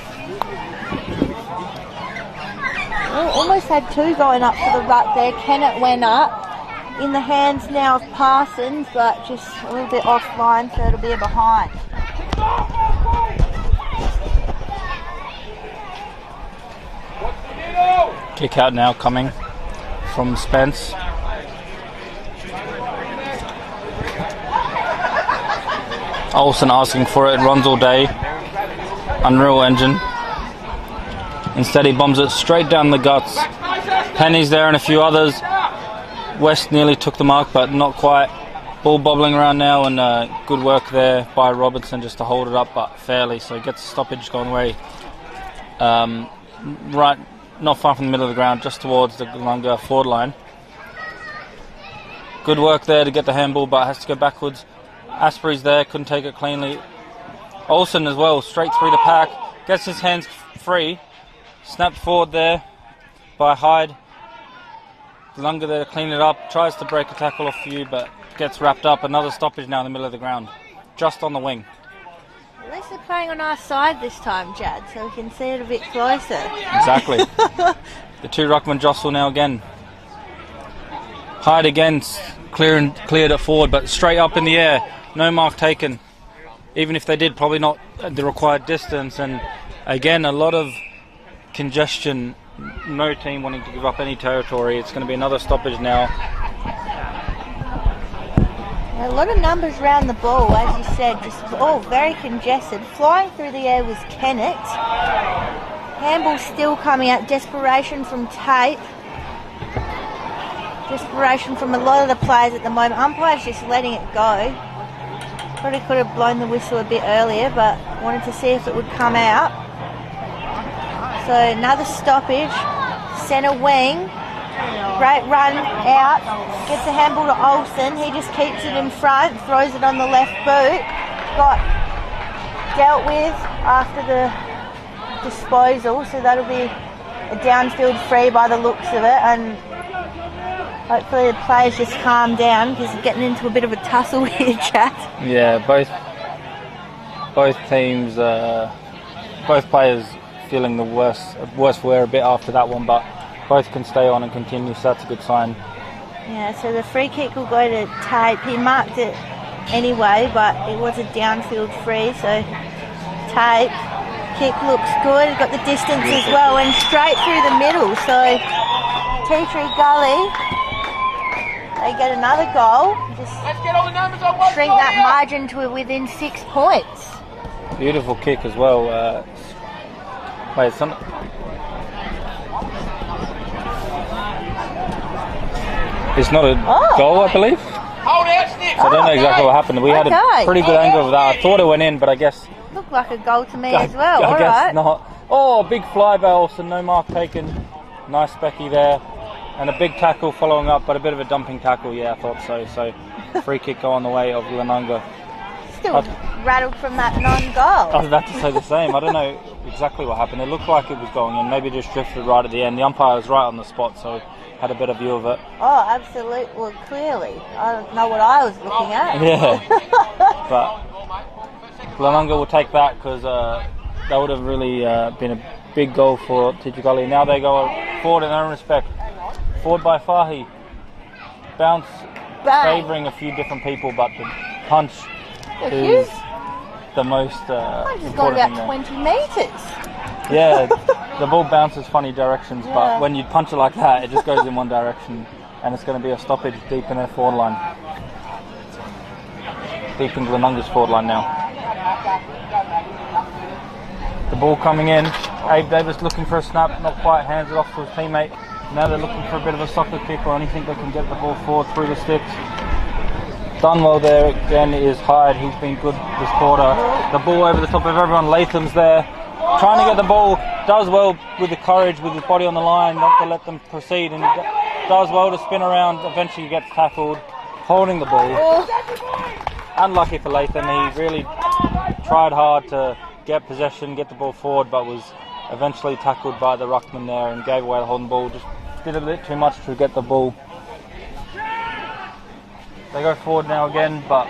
Almost had 2 going up for the ruck there. Kennett went up. In the hands now of Parsons, but just a little bit offline, so it'll be a behind. Kick out now coming from Spence. Olsen asking for it, runs all day. Unreal engine. Instead he bombs it straight down the guts. Penny's there and a few others. West nearly took the mark, but not quite. Ball bobbling around now, and good work there by Robertson just to hold it up, but fairly. So he gets a stoppage going away. Right, not far from the middle of the ground, just towards the Gulunga forward line. Good work there to get the handball, but has to go backwards. Asprey's there, couldn't take it cleanly. Olsen as well, straight through the pack, gets his hands free. Snapped forward there by Hyde. Glenunga there to clean it up, tries to break a tackle off you, but gets wrapped up. Another stoppage now in the middle of the ground, just on the wing. At least they're playing on our side this time, Jad, so we can see it a bit closer. Exactly. The two ruckmen jostle now again. Hyde again, cleared it forward, but straight up in the air. No mark taken. Even if they did, probably not the required distance. And again, a lot of congestion. No team wanting to give up any territory. It's going to be another stoppage now. A lot of numbers around the ball, as you said, just all very congested. Flying through the air was Kennett. Handball still coming out. Desperation from Tate. Desperation from a lot of the players at the moment. Umpire's just letting it go. Probably could have blown the whistle a bit earlier, but wanted to see if it would come out. So another stoppage. Centre wing. Great run out. Gets the handball to Olsen. He just keeps it in front. Throws it on the left boot. Got dealt with after the disposal. So that'll be a downfield free by the looks of it. And hopefully the players just calm down because they're getting into a bit of a tussle here, chat. Yeah, both teams, both players feeling the worst wear a bit after that one, but both can stay on and continue, so that's a good sign. Yeah, so the free kick will go to Tate. He marked it anyway, but it was a downfield free, so Tate, kick looks good, got the distance as well, and straight through the middle, so Tea Tree Gully, they get another goal, just shrink that margin to within 6 points. Beautiful kick as well. Wait, it's not a goal, I believe. So I don't know exactly what happened. We had a pretty good angle of that. I thought it went in, but I guess... Looked like a goal to me as well. I guess not. Oh, big fly by Olsen, no mark taken. Nice Becky there. And a big tackle following up, but a bit of a dumping tackle. Yeah, I thought so. So free kick go on the way of Glenunga. Still rattled from that non-goal. I was about to say the same. I don't know exactly what happened. It looked like it was going in. Maybe just drifted right at the end. The umpire was right on the spot, so had a better view of it. Oh, absolutely. Well, clearly. I don't know what I was looking at. Yeah. But Glenunga will take that because that would have really been a big goal for Tea Gully. Now they go forward in their own respect. Forward by Fahy. Bounce favouring a few different people, but the punch is the most important thing there. 20 metres. Yeah, the ball bounces funny directions, but when you punch it like that, it just goes in one direction, and it's going to be a stoppage deep in their forward line. Deep in Glenunga's forward line now. The ball coming in. Abe Davis looking for a snap, not quite, hands it off to his teammate. Now they're looking for a bit of a soccer kick or anything that can get the ball forward through the sticks. Done well there again is Hyde. He's been good this quarter. The ball over the top of everyone. Latham's there, trying to get the ball. Does well with the courage, with his body on the line, not to let them proceed, and he does well to spin around. Eventually gets tackled, holding the ball. Unlucky for Latham. He really tried hard to get possession, get the ball forward, but was eventually tackled by the ruckman there and gave away the holding ball. Just did a bit too much to get the ball. They go forward now again, but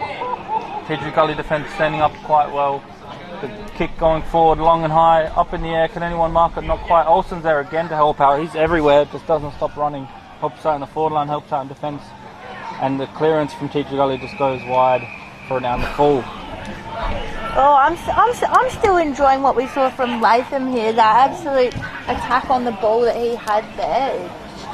Tea Tree Gully defence standing up quite well. The kick going forward, long and high, up in the air. Can anyone mark it? Not quite. Olsen's there again to help out. He's everywhere, just doesn't stop running. Helps out in the forward line, helps out in defence. And the clearance from Tea Tree Gully just goes wide for an down the full. Oh, I'm still enjoying what we saw from Latham here. That absolute attack on the ball that he had there.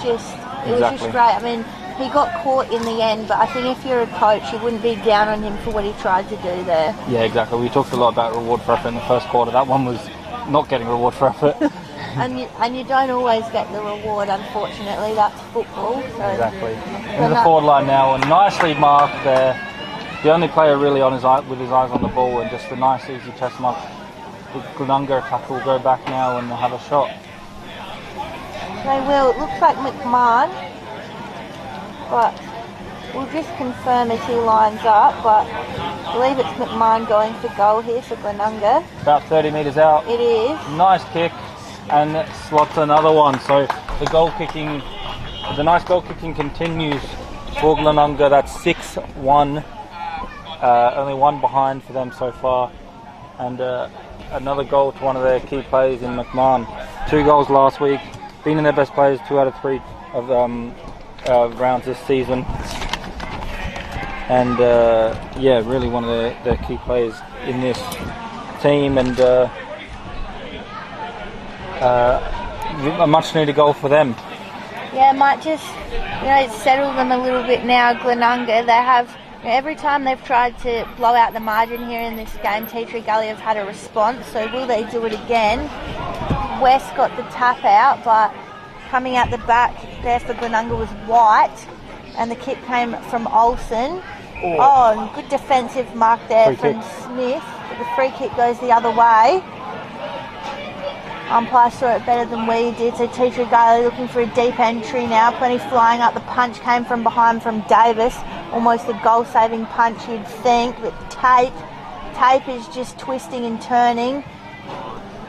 It was just great. I mean, he got caught in the end, but I think if you're a coach, you wouldn't be down on him for what he tried to do there. Yeah, exactly. We talked a lot about reward for effort in the first quarter. That one was not getting reward for effort. and you don't always get the reward, unfortunately. That's football. So Exactly. In the forward line now, and nicely marked there. The only player really on his with his eyes on the ball, and just a nice easy chest mark. The Glenunga attacker will go back now and have a shot. They will. It looks like McMahon, but we'll just confirm as he lines up. But I believe it's McMahon going for goal here for Glenunga. About 30 metres out. It is. Nice kick, and it slots another one. So the nice goal kicking continues for Glenunga. That's 6-1. Only one behind for them so far, and another goal to one of their key players in McMahon. 2 goals last week, been in their best players 2 out of 3 of rounds this season, and yeah, really one of their key players in this team, and a much needed goal for them. Yeah, might just settle them a little bit now. Glenunga, they have. Every time they've tried to blow out the margin here in this game, Tea Tree Gully have had a response, so will they do it again? West got the tap out, but coming out the back there for Glenunga was White, and the kick came from Olsen. Oh, and good defensive mark there from Smith, but the free kick goes the other way. Umpire saw it better than we did, so Tea Tree Gully looking for a deep entry now. Plenty flying up. The punch came from behind from Davis. Almost a goal-saving punch, you'd think, but Tape is just twisting and turning.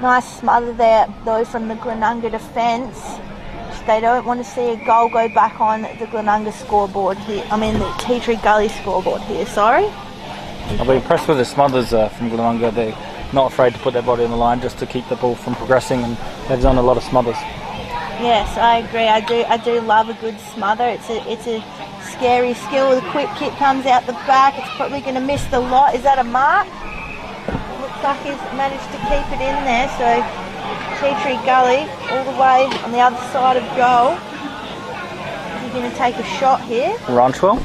Nice smother there, though, from the Glenunga defence. They don't want to see a goal go back on the Glenunga scoreboard here. I mean, the Tea Tree Gully scoreboard here, sorry. I'll be impressed with the smothers from Glenunga. They're not afraid to put their body on the line just to keep the ball from progressing, and they've done a lot of smothers. Yes, I agree. I do love a good smother. It's a scary skill. The quick kick comes out the back. It's probably going to miss the lot. Is that a mark? Looks like he's managed to keep it in there. So Tea Tree Gully all the way on the other side of goal. He's going to take a shot here. Ranchwell?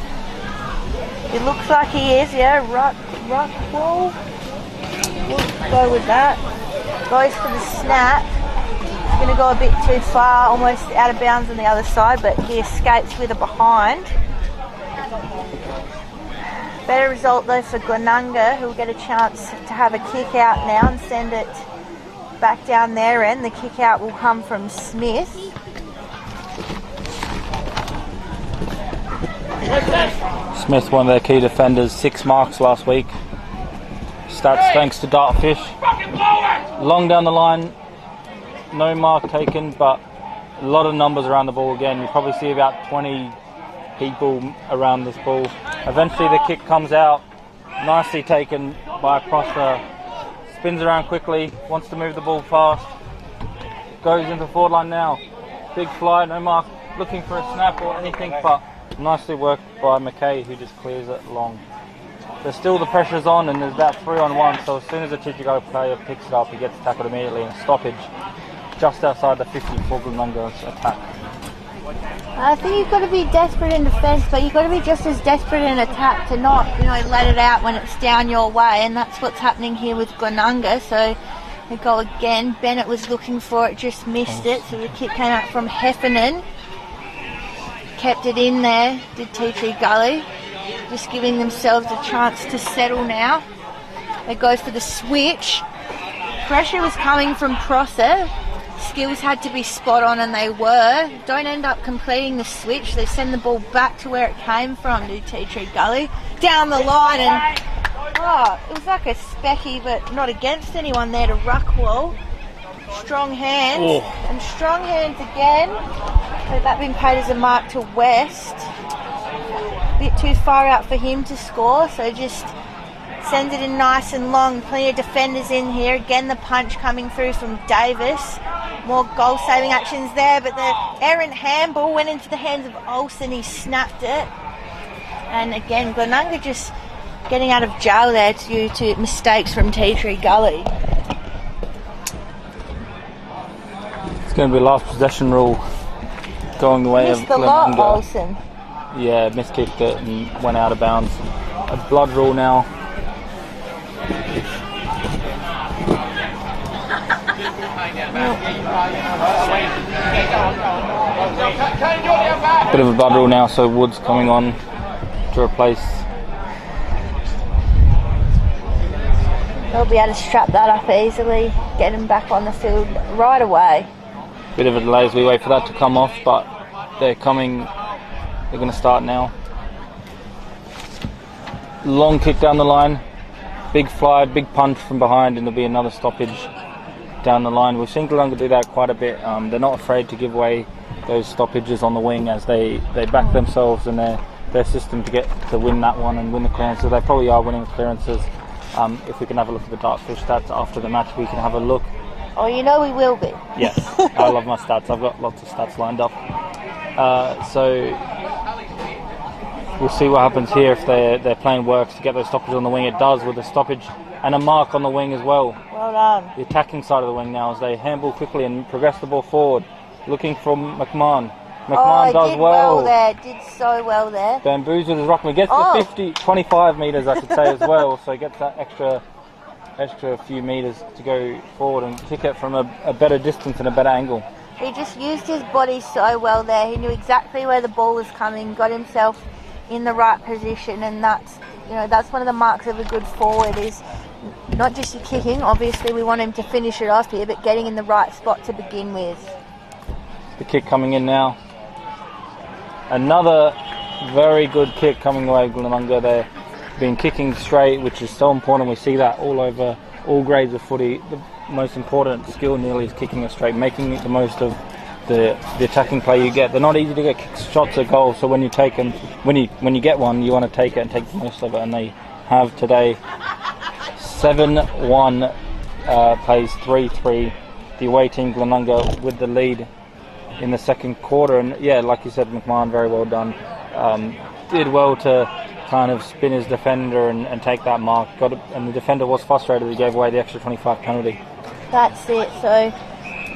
It looks like he is, yeah. Ruckwell. We'll go with that. Goes for the snap. He's going to go a bit too far, almost out of bounds on the other side, but he escapes with a behind. Better result though for Glenunga, who will get a chance to have a kick out now and send it back down their end. The kick out will come from Smith. Smith, one of their key defenders, 6 marks last week. Stats thanks to Dartfish. Long down the line, no mark taken, but a lot of numbers around the ball again. You probably see about 20 people around this ball. Eventually the kick comes out, nicely taken by Prosper. Spins around quickly, wants to move the ball fast. Goes into the forward line now. Big fly, no mark, looking for a snap or anything, but nicely worked by McKay, who just clears it long. There's still the pressure's on, and there's about 3-on-1, so as soon as the Tea Tree Gully player picks it up, he gets tackled immediately, and stoppage just outside the 50 for Glenunga's attack. I think you've got to be desperate in defence, but you've got to be just as desperate in attack to not, let it out when it's down your way, and that's what's happening here with Glenunga. So they go again. Bennett was looking for it, just missed it, so the kick came out from Heffernan. Kept it in there, did Tea Tree Gully. Just giving themselves a chance to settle now. They go for the switch. Pressure was coming from Prosser. Skills had to be spot on, and they were. Don't end up completing the switch. They send the ball back to where it came from to Tea Tree Gully. Down the line, and it was like a specky, but not against anyone there to Ruckwell. Strong hands, and strong hands again. So that been paid as a mark to West. A bit too far out for him to score, so just sends it in nice and long. Plenty of defenders in here. Again, the punch coming through from Davis. More goal-saving actions there, but the errant handball went into the hands of Olsen. He snapped it. And again, Glenunga just getting out of jail there due to mistakes from Tea Tree Gully. It's going to be last possession rule going the way of Glenunga. Missed the lot, Olsen. Yeah, miskicked it and went out of bounds. A blood rule now. Bit of a blood rule now, so Wood's coming on to replace. They'll be able to strap that up easily, get him back on the field right away. Bit of a delay as we wait for that to come off, but they're coming. They're going to start now. Long kick down the line, big fly, big punch from behind, and there'll be another stoppage down the line. We've seen Glenunga do that quite a bit. They're not afraid to give away those stoppages on the wing as they back themselves and their system to get to win that one and win the clearances. They probably are winning the clearances. If we can have a look at the Dartfish stats after the match, we can have a look. Oh, you know we will be. Yes, I love my stats. I've got lots of stats lined up. So we'll see what happens here if their plan works to get those stoppages on the wing. It does, with a stoppage and a mark on the wing as well. Well done. The attacking side of the wing now as they handball quickly and progress the ball forward, looking from McMahon. McMahon does did well. There, did so well there. Bamboozles his ruckman, gets the 25 metres I should say as well, so he gets that extra few metres to go forward and kick it from a better distance and a better angle. He just used his body so well there. He knew exactly where the ball was coming, got himself in the right position, and that's one of the marks of a good forward, is not just your kicking. Obviously we want him to finish it off here, but getting in the right spot to begin with. The kick coming in now. Another very good kick coming away with Glenunga. They've been kicking straight, which is so important. We see that all over all grades of footy. The most important skill nearly is kicking it straight, making the most of the attacking play you get. They're not easy to get shots at goal, so when you take them, when you get one, you want to take it and take the most of it, and they have today. 7-1 plays 3-3. The away team Glenunga with the lead in the second quarter, and yeah, like you said, McMahon, very well done. Did well to kind of spin his defender and take that mark. And the defender was frustrated. He gave away the extra 25 penalty. That's it. So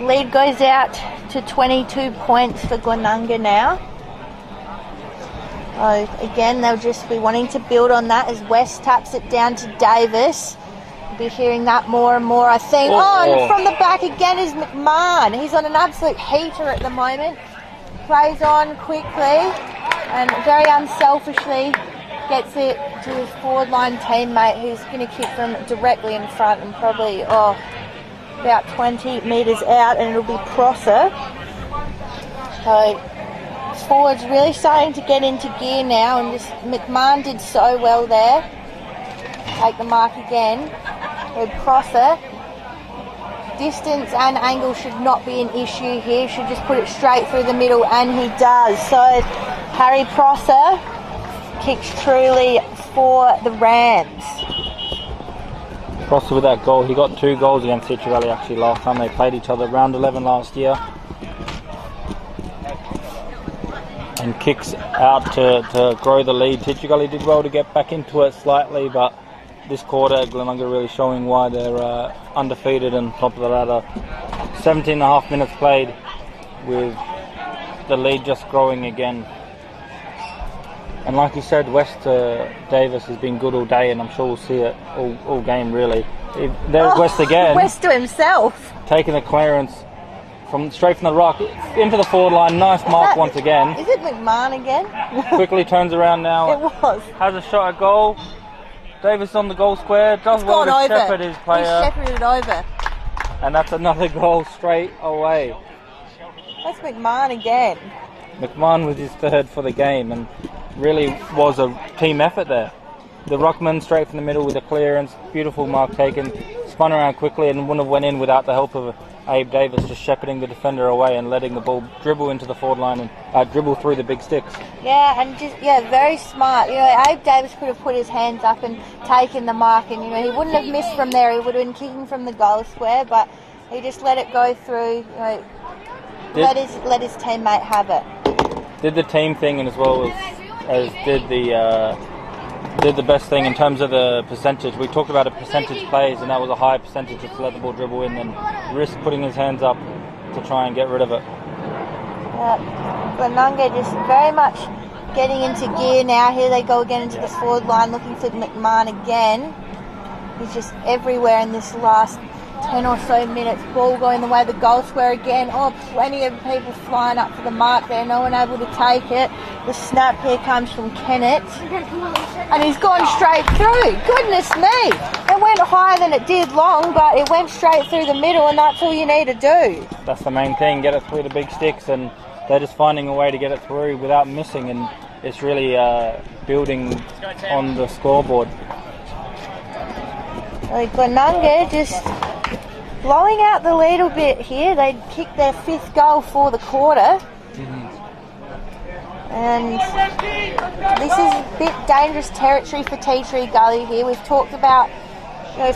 lead goes out to 22 points for Glenunga now. Again, they'll just be wanting to build on that as West taps it down to Davis. We'll be hearing that more and more, I think. And from the back again is McMahon. He's on an absolute heater at the moment. Plays on quickly and very unselfishly gets it to his forward line teammate, who's going to kick from directly in front and probably about 20 metres out, and it'll be Prosser. So forwards really starting to get into gear now, and just McMahon did so well there. Take the mark again with Prosser. Distance and angle should not be an issue here. Should just put it straight through the middle, and he does. So Harry Prosser kicks truly for the Rams. Prosser with that goal. He got 2 goals against Teacher Gully actually last time they played each other, round 11 last year. And kicks out to grow the lead. Teacher Gully did well to get back into it slightly, but this quarter Glenunga really showing why they're undefeated and top of the ladder. 17.5 minutes played with the lead just growing again. And like you said, West Davis has been good all day, and I'm sure we'll see it all game really. There's West again. West to himself. Taking the clearance straight from the ruck into the forward line. Nice mark once again. Is it McMahon again? Quickly turns around now. It was. Has a shot at goal. Davis on the goal square. Does well to shepherd his player. He shepherded over. And that's another goal straight away. That's McMahon again. McMahon was his 3rd for the game, and really was a team effort there. The ruckman straight from the middle with a clearance, beautiful mark taken, spun around quickly and wouldn't have went in without the help of Abe Davis, just shepherding the defender away and letting the ball dribble into the forward line and dribble through the big sticks. Yeah, and very smart. Abe Davis could have put his hands up and taken the mark, and he wouldn't have missed from there. He would have been kicking from the goal square, but he just let it go through. Let his teammate have it. Did the team thing, and as well as did the best thing in terms of the percentage. We talked about a percentage plays, and that was a high percentage to let the ball dribble in and risk putting his hands up to try and get rid of it. Glenunga just very much getting into gear now. Here they go again into the forward line, looking for McMahon again. He's just everywhere in this last 10 or so minutes, ball going the way of the goal square again. Oh, plenty of people flying up for the mark there, no one able to take it. The snap here comes from Kennett, and he's gone straight through. Goodness me! It went higher than it did long, but it went straight through the middle, and that's all you need to do. That's the main thing, get it through the big sticks, and they're just finding a way to get it through without missing, and it's really building on the scoreboard. Glenunga just blowing out the lead a bit here. They kicked their 5th goal for the quarter. And this is a bit dangerous territory for Tea Tree Gully here. We've talked about,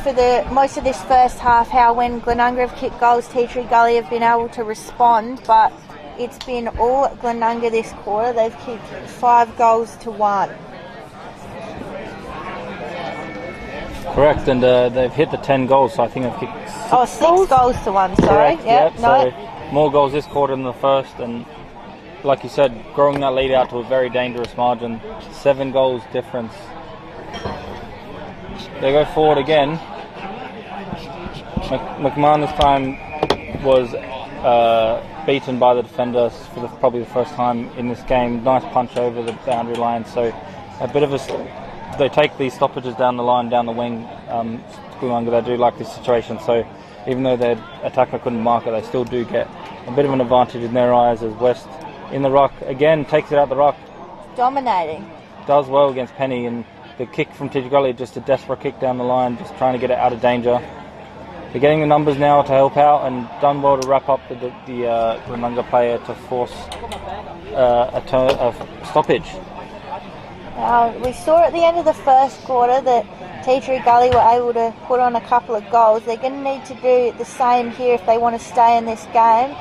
for the most of this first half, how when Glenunga have kicked goals, Tea Tree Gully have been able to respond, but it's been all Glenunga this quarter. They've kicked 5 goals to 1. Correct, and they've hit the 10 goals, so I think they've kicked 6 goals to 1, sorry. Correct, yep. So more goals this quarter than the first, and like you said, growing that lead out to a very dangerous margin. 7 goals difference. They go forward again. McMahon this time was beaten by the defenders for probably the first time in this game. Nice punch over the boundary line, so a bit of they take these stoppages down the line, down the wing. Gulunga, they do like this situation, so even though their attacker couldn't mark it, they still do get a bit of an advantage in their eyes, as West in the ruck again takes it out the ruck. Dominating. Does well against Penny, and the kick from Gully, just a desperate kick down the line, just trying to get it out of danger. They're getting the numbers now to help out, and done well to wrap up the Glenunga player to force a stoppage. We saw at the end of the first quarter that Tea Tree Gully were able to put on a couple of goals. They're going to need to do the same here if they want to stay in this game.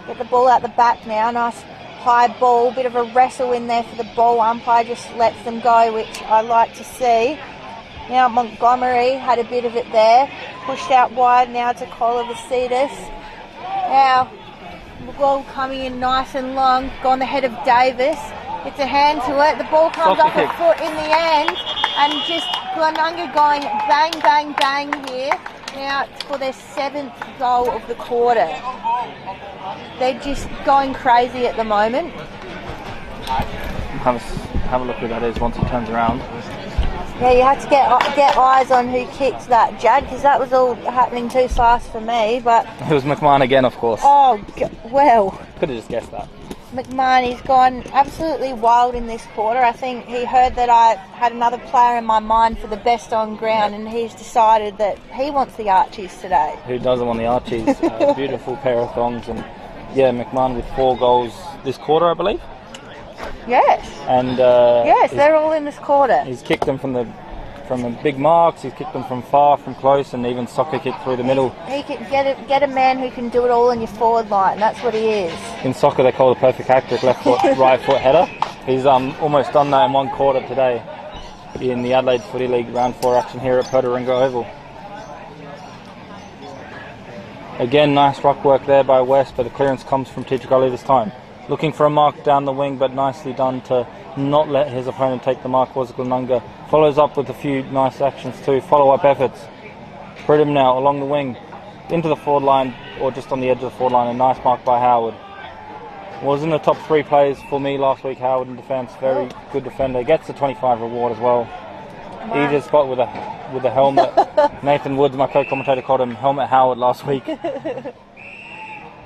Get the ball out the back now. Nice high ball, bit of a wrestle in there for the ball. Umpire just lets them go, which I like to see. Now Montgomery had a bit of it there. Pushed out wide now to Colavasitas. Now the ball coming in nice and long. Gone the head of Davis. It's a hand to it. The ball comes off a foot in the end, and just Glenunga going bang, bang, bang here. Now it's for their 7th goal of the quarter. They're just going crazy at the moment. Have a look who that is once he turns around. Yeah, you had to get eyes on who kicked that, Jad, because that was all happening too fast for me. But it was McMahon again, of course. Oh, well. Could have just guessed that. McMahon, he's gone absolutely wild in this quarter. I think he heard that I had another player in my mind for the best on ground, and he's decided that he wants the Archies today. Who doesn't want the Archies? Beautiful pair of thongs, and yeah, McMahon with 4 goals this quarter, I believe. Yes. And yes, they're all in this quarter. He's kicked them from the big marks. He's kicked them from far, from close, and even soccer kick through the middle. He can get a man who can do it all in your forward line. That's what he is. In soccer, they call it a perfect hat-trick, left foot, right foot header. He's almost done that in 1 quarter today in the Adelaide Footy League round 4 action here at Potaringa Oval. Again, nice ruck work there by West, but the clearance comes from Tea Tree Gully this time. Looking for a mark down the wing, but nicely done to not let his opponent take the mark was Glenunga. Follows up with a few nice actions too, follow-up efforts. Pridham now along the wing, into the forward line, or just on the edge of the forward line. A nice mark by Howard. Was in the top 3 players for me last week, Howard in defence. Very good defender. Gets the 25 reward as well. Easiest spot with a helmet. Nathan Woods, my co-commentator, called him Helmet Howard last week.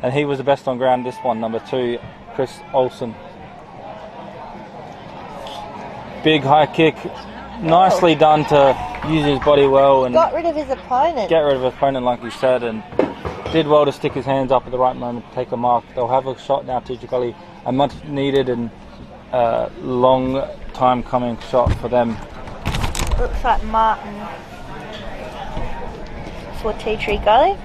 And he was the best on ground this one, number 2, Chris Olsen. Big high kick, nicely done to use his body well and got rid of his opponent. Get rid of his opponent, like you said, and did well to stick his hands up at the right moment to take a mark. They'll have a shot now, Tea Tree Gully, a much needed and long time coming shot for them. Looks like Martin for Tea Tree Gully.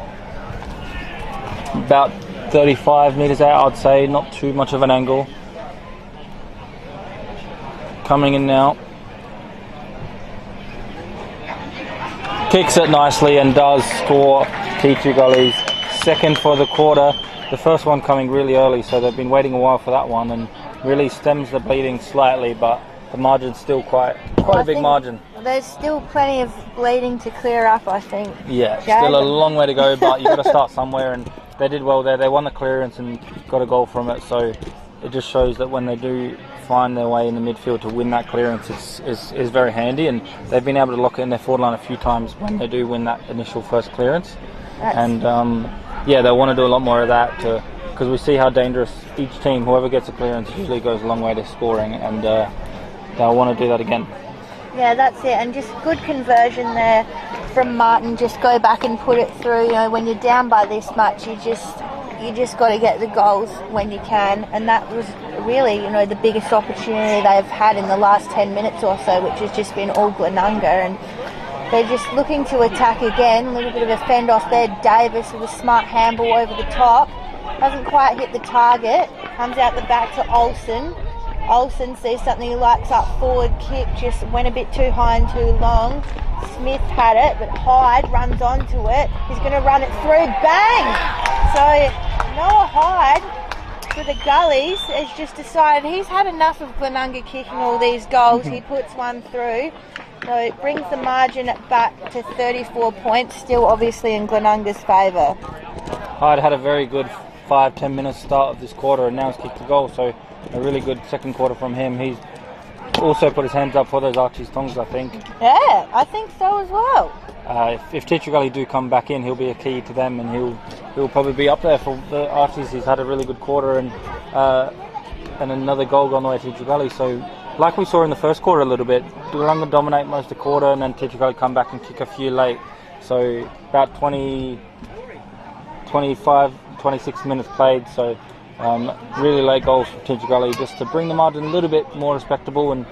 About 35 metres out, I'd say, not too much of an angle. Coming in now. Kicks it nicely and does score Tea Tree Gully's 2nd for the quarter. The first one coming really early, so they've been waiting a while for that one, and really stems the bleeding slightly, but the margin's still quite a big margin. There's still plenty of bleeding to clear up, I think. Yeah, Jade? still a long way to go, but you've got to start somewhere, and they did well there. They won the clearance and got a goal from it, so it just shows that when they do find their way in the midfield to win that clearance, is very handy, and they've been able to lock it in their forward line a few times when they do win that initial first clearance. And yeah, they want to do a lot more of that because we see how dangerous each team, whoever gets a clearance, usually goes a long way to scoring, and they'll want to do that again. Yeah, that's it, and just good conversion there from Martin. Just go back and put it through. You know, when you're down by this much, you just got to get the goals when you can, and that was really, you know, the biggest opportunity they've had in the last 10 minutes or so, which has just been all Glenunga, and they're just looking to attack again. A little bit of a fend off there. Davis with a smart handball over the top, doesn't quite hit the target, comes out the back to Olsen. Olsen sees something he likes up forward, kick just went a bit too high and too long. Smith had it, but Hyde runs onto it. He's going to run it through, bang! So Noah Hyde for the Gullies has just decided he's had enough of Glenunga kicking all these goals. He puts one through. So it brings the margin back to 34 points, still obviously in Glenunga's favour. Hyde had a very good 5-10 minute start of this quarter, and now he's kicked a goal, so a really good second quarter from him. He's also put his hands up for those Archie's tongs, I think. Yeah, I think so as well. If Teacher Gully do come back in, he'll be a key to them, and he'll probably be up there for the Archies. He's had a really good quarter, and another goal on the way to Teacher Gully. So, like we saw in the first quarter a little bit, Glenunga dominate most of the quarter, and then Teacher Gully come back and kick a few late. So about 25, 26 minutes played. So really late goals from Teacher Gully, just to bring the margin a little bit more respectable, and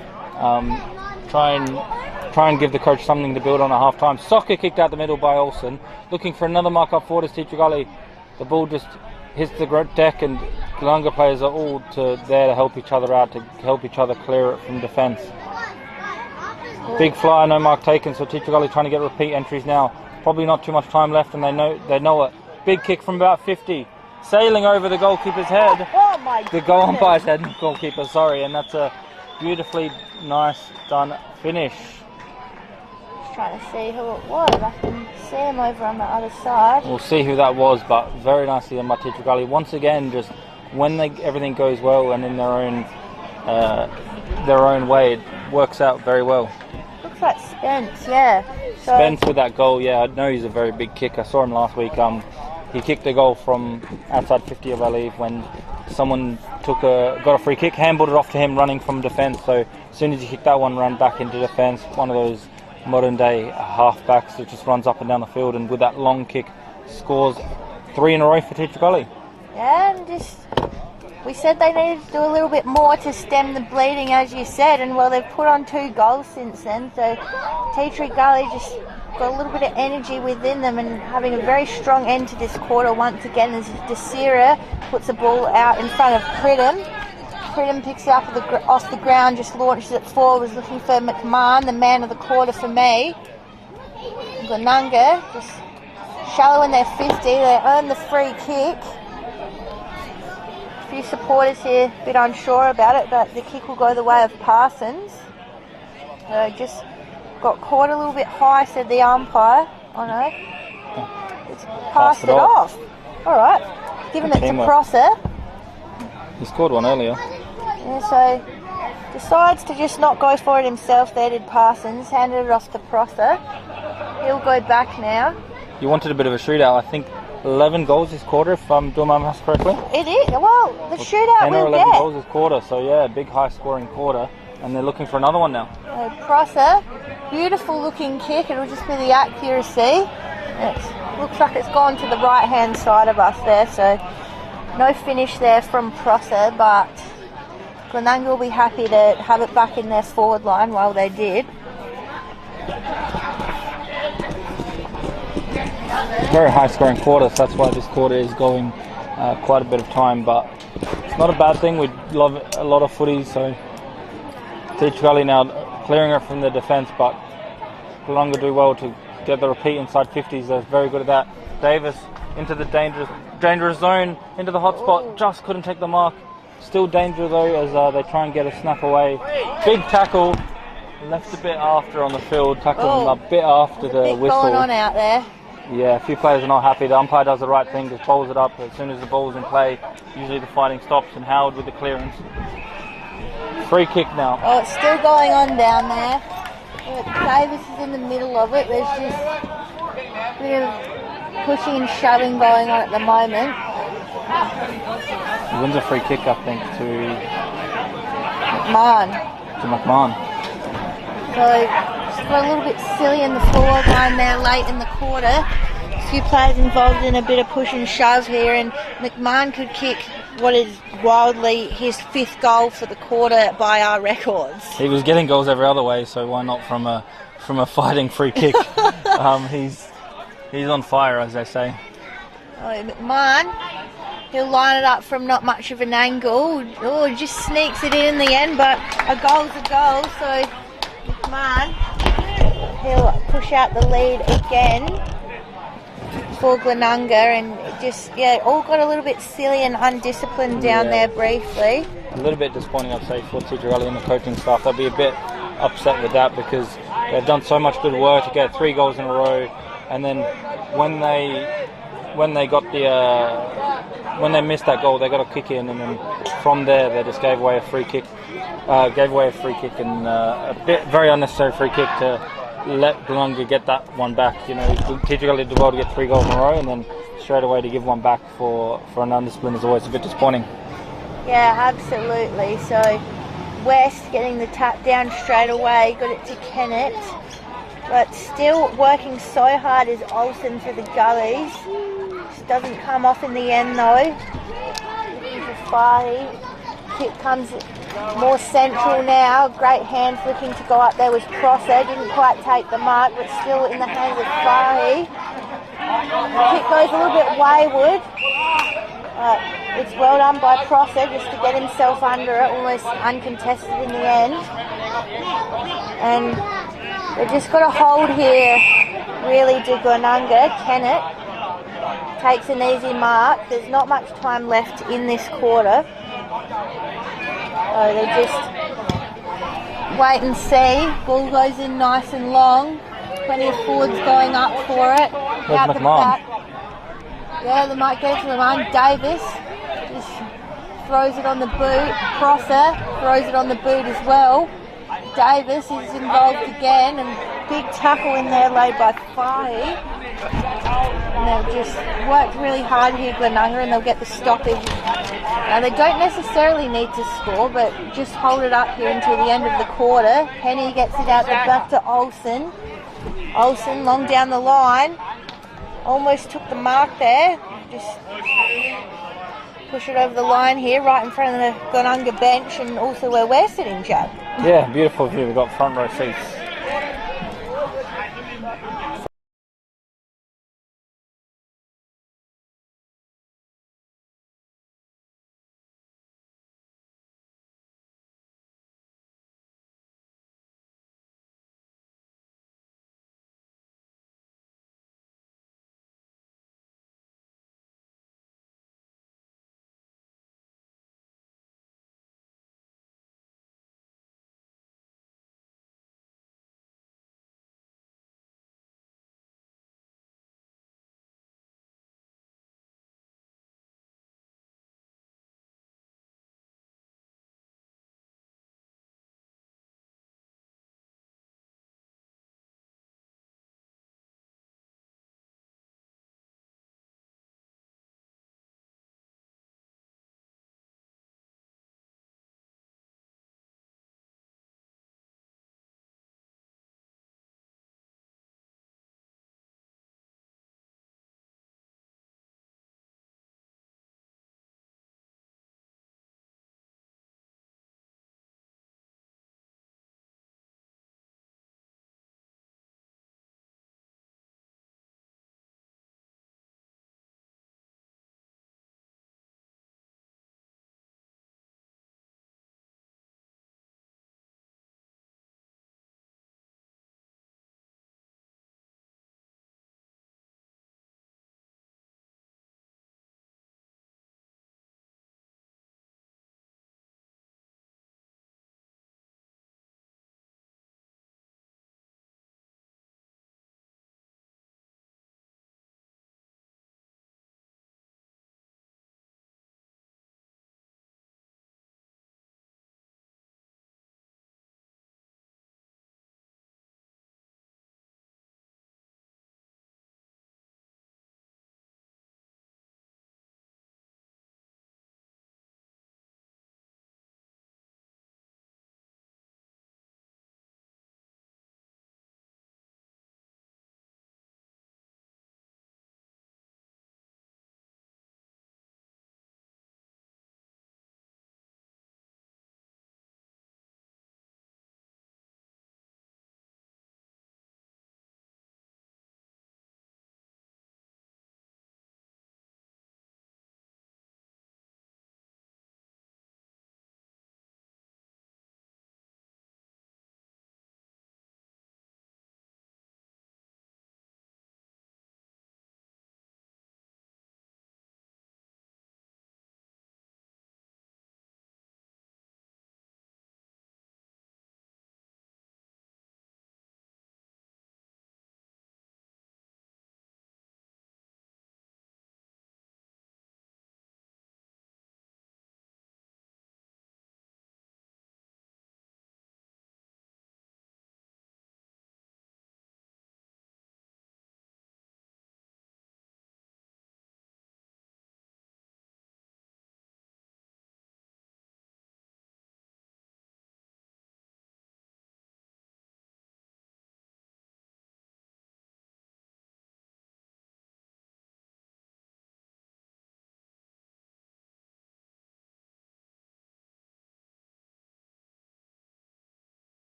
try and give the coach something to build on at half time. Soccer kicked out the middle by Olsen, looking for another mark up forward as Teacher Gully. The ball just hits the deck, and Glenunga players are all there to help each other out, to help each other clear it from defence. Big fly, no mark taken, so Teacher Gully trying to get repeat entries now. Probably not too much time left, and they know it. Big kick from about 50. Sailing over the goalkeeper's head. Oh my The goal umpire's head, goalkeeper, sorry, and that's a beautifully nice done finish. Just trying to see who it was. I can see him over on the other side. We'll see who that was, but very nicely done by Teacher Gully. Once again, just when everything goes well and in their own way, it works out very well. Looks like Spence, yeah. So Spence with that goal, yeah, I know he's a very big kicker. I saw him last week. He kicked a goal from outside 50, I believe, when someone got a free kick, handballed it off to him running from defence. So as soon as he kicked that one, ran back into defence. One of those modern day half-backs that just runs up and down the field, and with that long kick scores 3 in a row for Teacher Gully. yeah, and just we said they needed to do a little bit more to stem the bleeding, as you said, and well, they've put on 2 goals since then. So Teacher Gully just got a little bit of energy within them, and having a very strong end to this quarter once again as Desira puts the ball out in front of Pridham. Pridham picks it up off the ground, just launches it forward, was looking for McMahon, the man of the quarter for me. Glenunga just shallow in their 50, they earn the free kick. A few supporters here a bit unsure about it, but the kick will go the way of Parsons. Just got caught a little bit high, said the umpire. Oh no, it's passed it off. Alright, giving it to Prosser. He scored one earlier. Yeah, so decides to just not go for it himself there, did Parsons, handed it off to Prosser. He'll go back now. You wanted a bit of a shootout. I think 11 goals this quarter, if I'm doing my maths correctly. It is, well, the shootout 10 or will 11 get. goals this quarter, so yeah, big high scoring quarter, and they're looking for another one now. Prosser, beautiful looking kick, it'll just be the accuracy. It looks like it's gone to the right hand side of us there, so no finish there from Prosser, but Glenunga will be happy to have it back in their forward line while they did. Very high scoring quarter, so that's why this quarter is going quite a bit of time, but it's not a bad thing. We love a lot of footy, so Teacher Gully now clearing it from the defence, but Glenunga do well to get the repeat inside 50s. They're very good at that. Davis into the dangerous zone, into the hot spot, just couldn't take the mark. Still danger though, as they try and get a snap away. Big tackle left a bit after on the field, tackled him a bit after the Bit whistle. going on out there. Yeah, a few players are not happy. The umpire does the right thing, just bowls it up as soon as the ball's in play. Usually the fighting stops, and Howard with the clearance. Free kick now. Oh, it's still going on down there. Davis is in the middle of it. There's just a bit of pushing and shoving going on at the moment. He wins a free kick, I think, to McMahon. So just got a little bit silly in the forward line there late in the quarter. A few players involved in a bit of push and shove here, and McMahon could kick what is wildly his 5th goal for the quarter by our records. He was getting goals every other way, so why not from a fighting free kick? He's on fire, as they say. Oh, McMahon, he'll line it up from not much of an angle. Oh, just sneaks it in the end, but a goal's a goal, so McMahon, he'll push out the lead again for Glenunga, and just, all got a little bit silly and undisciplined down there briefly. A little bit disappointing, I'd say, for Teacher Gully and the coaching staff. They'll be a bit upset with that because they've done so much good work to get 3 goals in a row, and then when they got when they missed that goal, they got a kick in, and then from there they just gave away a free kick, and a very unnecessary free kick to let Glenunga get that one back. Teacher Gully did well to get 3 goals in a row, and then straight away to give one back for an undiscipline is always a bit disappointing. Yeah, absolutely. So West getting the tap down straight away, got it to Kennett. But still working so hard is Olsen for the Gullies. Just doesn't come off in the end though. Looking for Fahy. Kick comes more central now. Great hand flicking to go up there was Prosser. Didn't quite take the mark, but still in the hands of Fahy. Kick goes a little bit wayward. It's well done by Prosser just to get himself under it, almost uncontested in the end. And they've just got a hold here, really, to Glenunga. Kennett takes an easy mark. There's not much time left in this quarter. So they just wait and see. Ball goes in nice and long. Plenty of forwards going up for it. Out the back. Yeah, they might get it to McMahon. Davis just throws it on the boot. Prosser throws it on the boot as well. Davis is involved again, and big tackle in there laid by Fahy. And they've just worked really hard here, Glenunga, and they'll get the stoppage. Now they don't necessarily need to score, but just hold it up here until the end of the quarter. Penny gets it out the back to Olsen. Olsen long down the line. Almost took the mark there. Just push it over the line here, right in front of the Glenunga bench, and also where we're sitting, Judd. Yeah, beautiful view. We've got front row seats.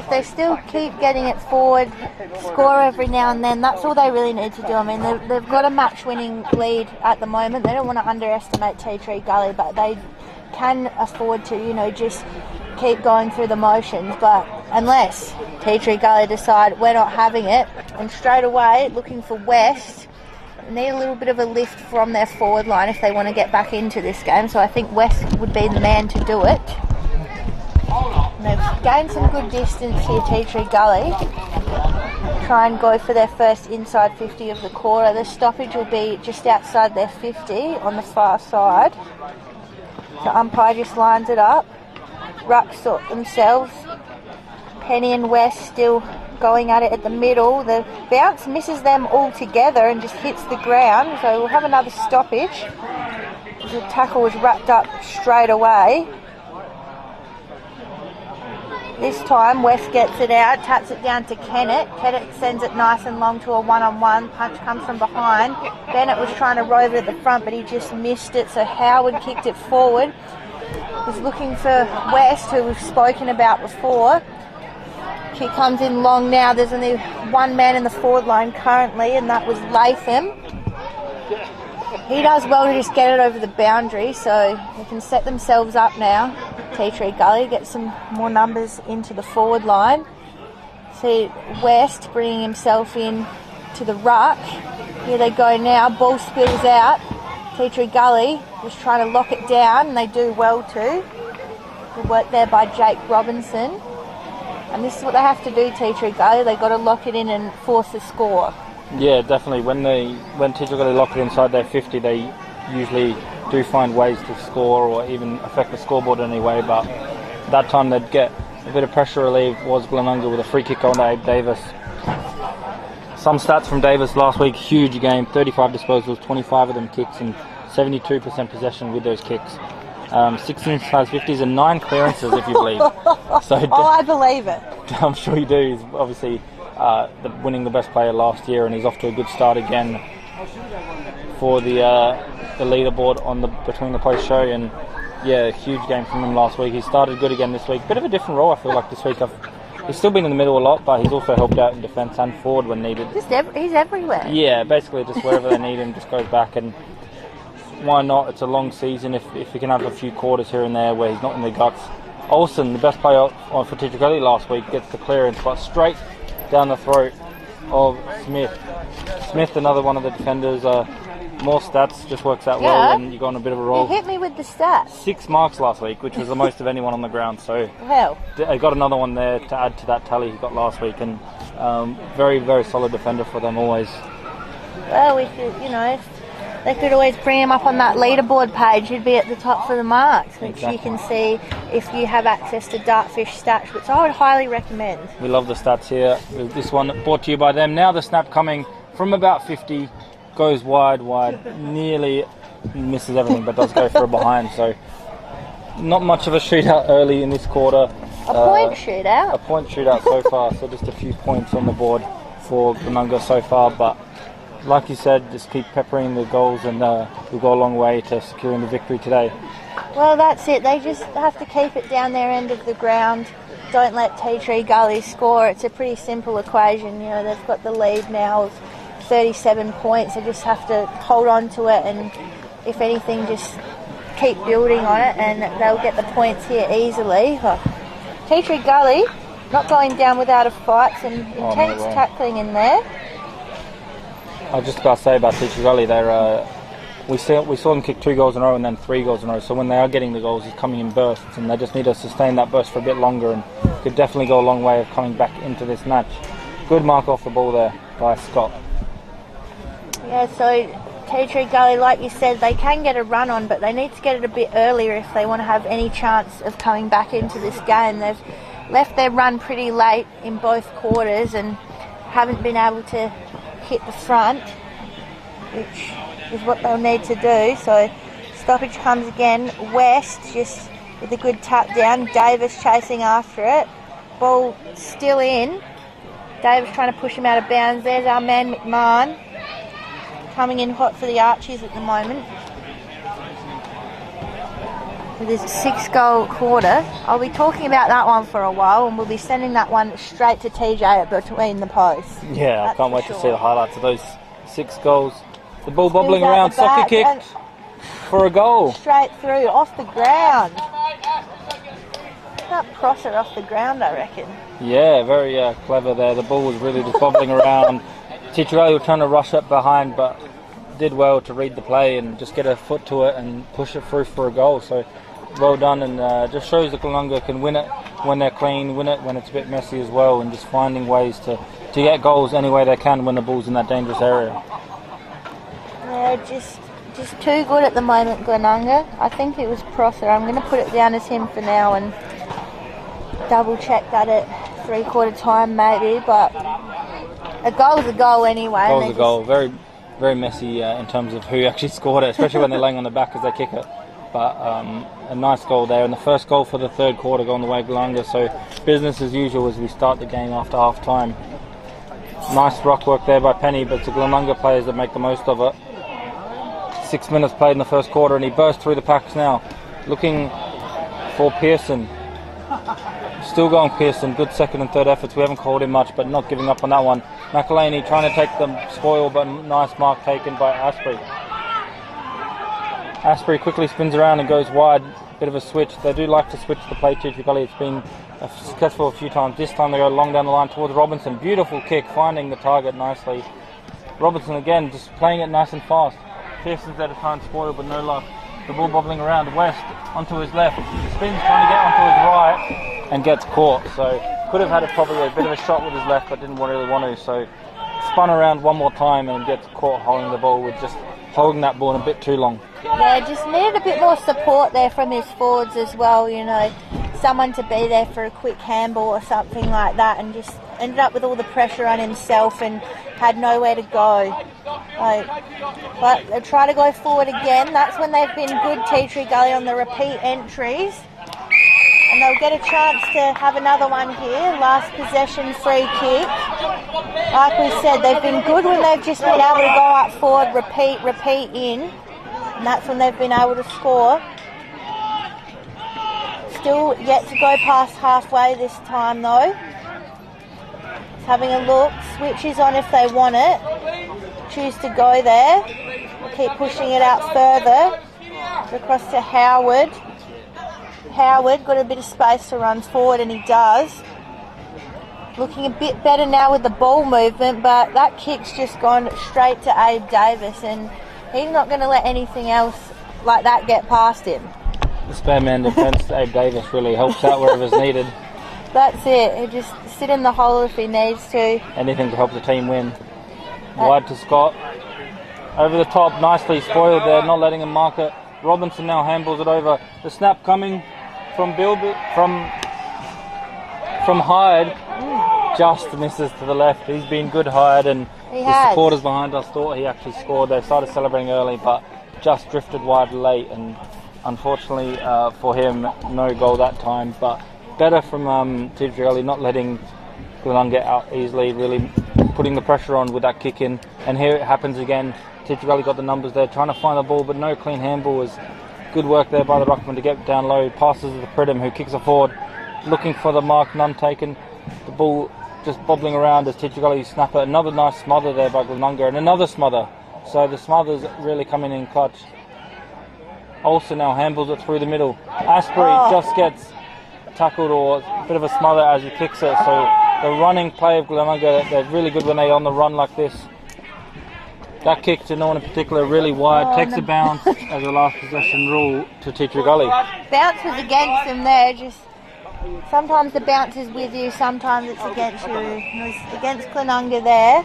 they still keep getting it forward, score every now and then, that's all they really need to do. I mean, they've got a match-winning lead at the moment. They don't want to underestimate Tea Tree Gully, but they can afford to, you know, just keep going through the motions. But unless Tea Tree Gully decide we're not having it, and straight away looking for West, need a little bit of a lift from their forward line if they want to get back into this game. So I think West would be the man to do it. And they've gained some good distance here, Tea Tree Gully. Try and go for their first inside 50 of the quarter. The stoppage will be just outside their 50 on the far side. So umpire just lines it up. Ruck sort themselves. Penny and West still going at it at the middle. The bounce misses them all together and just hits the ground. So we'll have another stoppage. The tackle was wrapped up straight away. This time West gets it out, taps it down to Kennett. Kennett sends it nice and long to a one-on-one. Punch comes from behind. Bennett was trying to rove it at the front, but he just missed it. So Howard kicked it forward. Was looking for West, who we've spoken about before. He comes in long now. There's only one man in the forward line currently, and that was Latham. He does well to just get it over the boundary, so they can set themselves up now. Tea Tree Gully, get some more numbers into the forward line. See West bringing himself in to the ruck. Here they go now. Ball spills out. Tea Tree Gully just trying to lock it down, and they do well too. Good work there by Jake Robinson. And this is what they have to do, Tea Tree Gully. They've got to lock it in and force a score. Yeah, definitely. When Tea Tree Gully lock it inside their 50, they usually do find ways to score or even affect the scoreboard in any way. But that time they'd get a bit of pressure relief was Glenunga with a free kick on to Abe Davis. Some stats from Davis last week, huge game, 35 disposals, 25 of them kicks and 72% possession with those kicks. 16 size 50s and 9 clearances, if you believe. So I believe it. I'm sure you do. He's obviously winning the best player last year, and he's off to a good start again for the leaderboard on the Between the Post show. And yeah, huge game from him last week. He started good again this week. Bit of a different role, I feel like, this week. He's still been in the middle a lot, but he's also helped out in defence and forward when needed. He's everywhere. Yeah, basically just wherever they need him, just goes back. And why not? It's a long season. If he can have a few quarters here and there where he's not in the guts. Olsen, the best player for Tea Tree Gully last week, gets the clearance, but straight down the throat of Smith. Smith, another one of the defenders. More stats, just works out well, and you go on a bit of a roll. You hit me with the stats. 6 marks last week, which was the most of anyone on the ground. So I got another one there to add to that tally he got last week, and very, very solid defender for them always. Well, we could, they could always bring him up on that leaderboard page. He'd be at the top for the marks, which exactly. You can see if you have access to Dartfish stats, which I would highly recommend. We love the stats here. This one brought to you by them. Now the snap coming from about 50, goes wide, nearly misses everything, but does go for a behind. So not much of a shootout early in this quarter. A point shootout so far. So just a few points on the board for Glenunga so far, but like you said, just keep peppering the goals, and we'll go a long way to securing the victory today. Well, that's it. They just have to keep it down their end of the ground. Don't let Tea Tree Gully score. It's a pretty simple equation. They've got the lead now of 37 points. They just have to hold on to it, and if anything, just keep building on it, and they'll get the points here easily. Tea Tree Gully not going down without a fight. Some intense tackling in there. I was just about to say about Tea Tree Gully, we saw them kick 2 goals in a row and then 3 goals in a row. So when they are getting the goals, it's coming in bursts, and they just need to sustain that burst for a bit longer, and could definitely go a long way of coming back into this match. Good mark off the ball there by Scott. Yeah, so Tea Tree Gully, like you said, they can get a run on, but they need to get it a bit earlier if they want to have any chance of coming back into this game. They've left their run pretty late in both quarters and haven't been able to hit the front, which is what they'll need to do. So stoppage comes again. West just with a good tap down. Davis chasing after it. Ball still in. Davis trying to push him out of bounds. There's our man McMahon coming in hot for the Archies at the moment. with his 6-goal quarter. I'll be talking about that one for a while, and we'll be sending that one straight to TJ between the posts. Yeah, I can't wait to see the highlights of those 6 goals. The ball Spills bobbling out around, the soccer back kick and for a goal. straight through, off the ground. That crosser off the ground, I reckon. Yeah, very clever there. The ball was really just bobbling around. Ticciarelli was trying to rush up behind, but did well to read the play and just get a foot to it and push it through for a goal. So well done, and just shows that Glenunga can win it when they're clean, win it when it's a bit messy as well, and just finding ways to get goals any way they can when the ball's in that dangerous area. Yeah, just too good at the moment, Glenunga. I think it was Prosser. I'm going to put it down as him for now and double check that at 3/4 time maybe, but a goal's a goal anyway. Goal's a goal. Very, very messy in terms of who actually scored it, especially when they're laying on the back as they kick it. But a nice goal there, and the first goal for the 3rd quarter going the way of Glenunga, so business as usual as we start the game after half time. Nice rock work there by Penny, but it's the Glenunga players that make the most of it. 6 minutes played in the first quarter, and he burst through the packs now, looking for Pearson. Still going Pearson, good 2nd and 3rd efforts. We haven't called him much, but not giving up on that one. McElhaney trying to take the spoil, but nice mark taken by Asprey. Asprey quickly spins around and goes wide, bit of a switch. They do like to switch the play to Gully. It's been successful a few times. This time they go long down the line towards Robinson. Beautiful kick, finding the target nicely. Robinson again, just playing it nice and fast. Pearson's there to try and spoil, but no luck. The ball bobbling around, West onto his left, spins trying to get onto his right and gets caught. So could have had probably a bit of a shot with his left, but didn't really want to. So spun around one more time and gets caught holding the ball with just holding that ball a bit too long. Yeah, just needed a bit more support there from his forwards as well, you know, someone to be there for a quick handball or something like that, and just ended up with all the pressure on himself and had nowhere to go. But they'll try to go forward again. That's when they've been good, Tea Tree Gully, on the repeat entries. And they'll get a chance to have another one here. Last possession free kick. Like we said, they've been good when they've just been able to go up forward, repeat in. And that's when they've been able to score. Still yet to go past halfway this time though. Just having a look. Switches on if they want it. Choose to go there. We'll keep pushing it out further. Across to Howard. Howard got a bit of space to run forward, and he does. Looking a bit better now with the ball movement, but that kick's just gone straight to Abe Davis, and he's not going to let anything else like that get past him. The spare man defence, Abe Davis really helps out wherever's needed. That's it. He'll just sit in the hole if he needs to. Anything to help the team win. Wide to Scott. Over the top, nicely spoiled there, not letting him mark it. Robinson now handballs it over. The snap coming from Hyde. Just misses to the left. He's been good, Hyde, and the supporters behind us thought he actually scored. They started celebrating early, but just drifted wide late, and unfortunately for him, no goal that time. But better from Ticciarelli, not letting Glenunga out easily, really putting the pressure on with that kick in. And here it happens again. Ticciarelli got the numbers there, trying to find the ball, but no clean handball. Was good work there by the ruckman to get down low. Passes to Pridham, who kicks it forward, looking for the mark, none taken. The ball just bobbling around as Ticciarelli snap it. Another nice smother there by Glenunga, and another smother. So the smothers really coming in clutch. Olsen now handballs it through the middle. Asprey just gets tackled, or a bit of a smother as he kicks it. So the running play of Glenunga, they're really good when they're on the run like this. That kick to no one in particular, really wide, takes a bounce as a last possession rule to Tea Tree Gully. Bounce was against him there, just sometimes the bounce is with you, sometimes it's against you. It was against Glenunga there.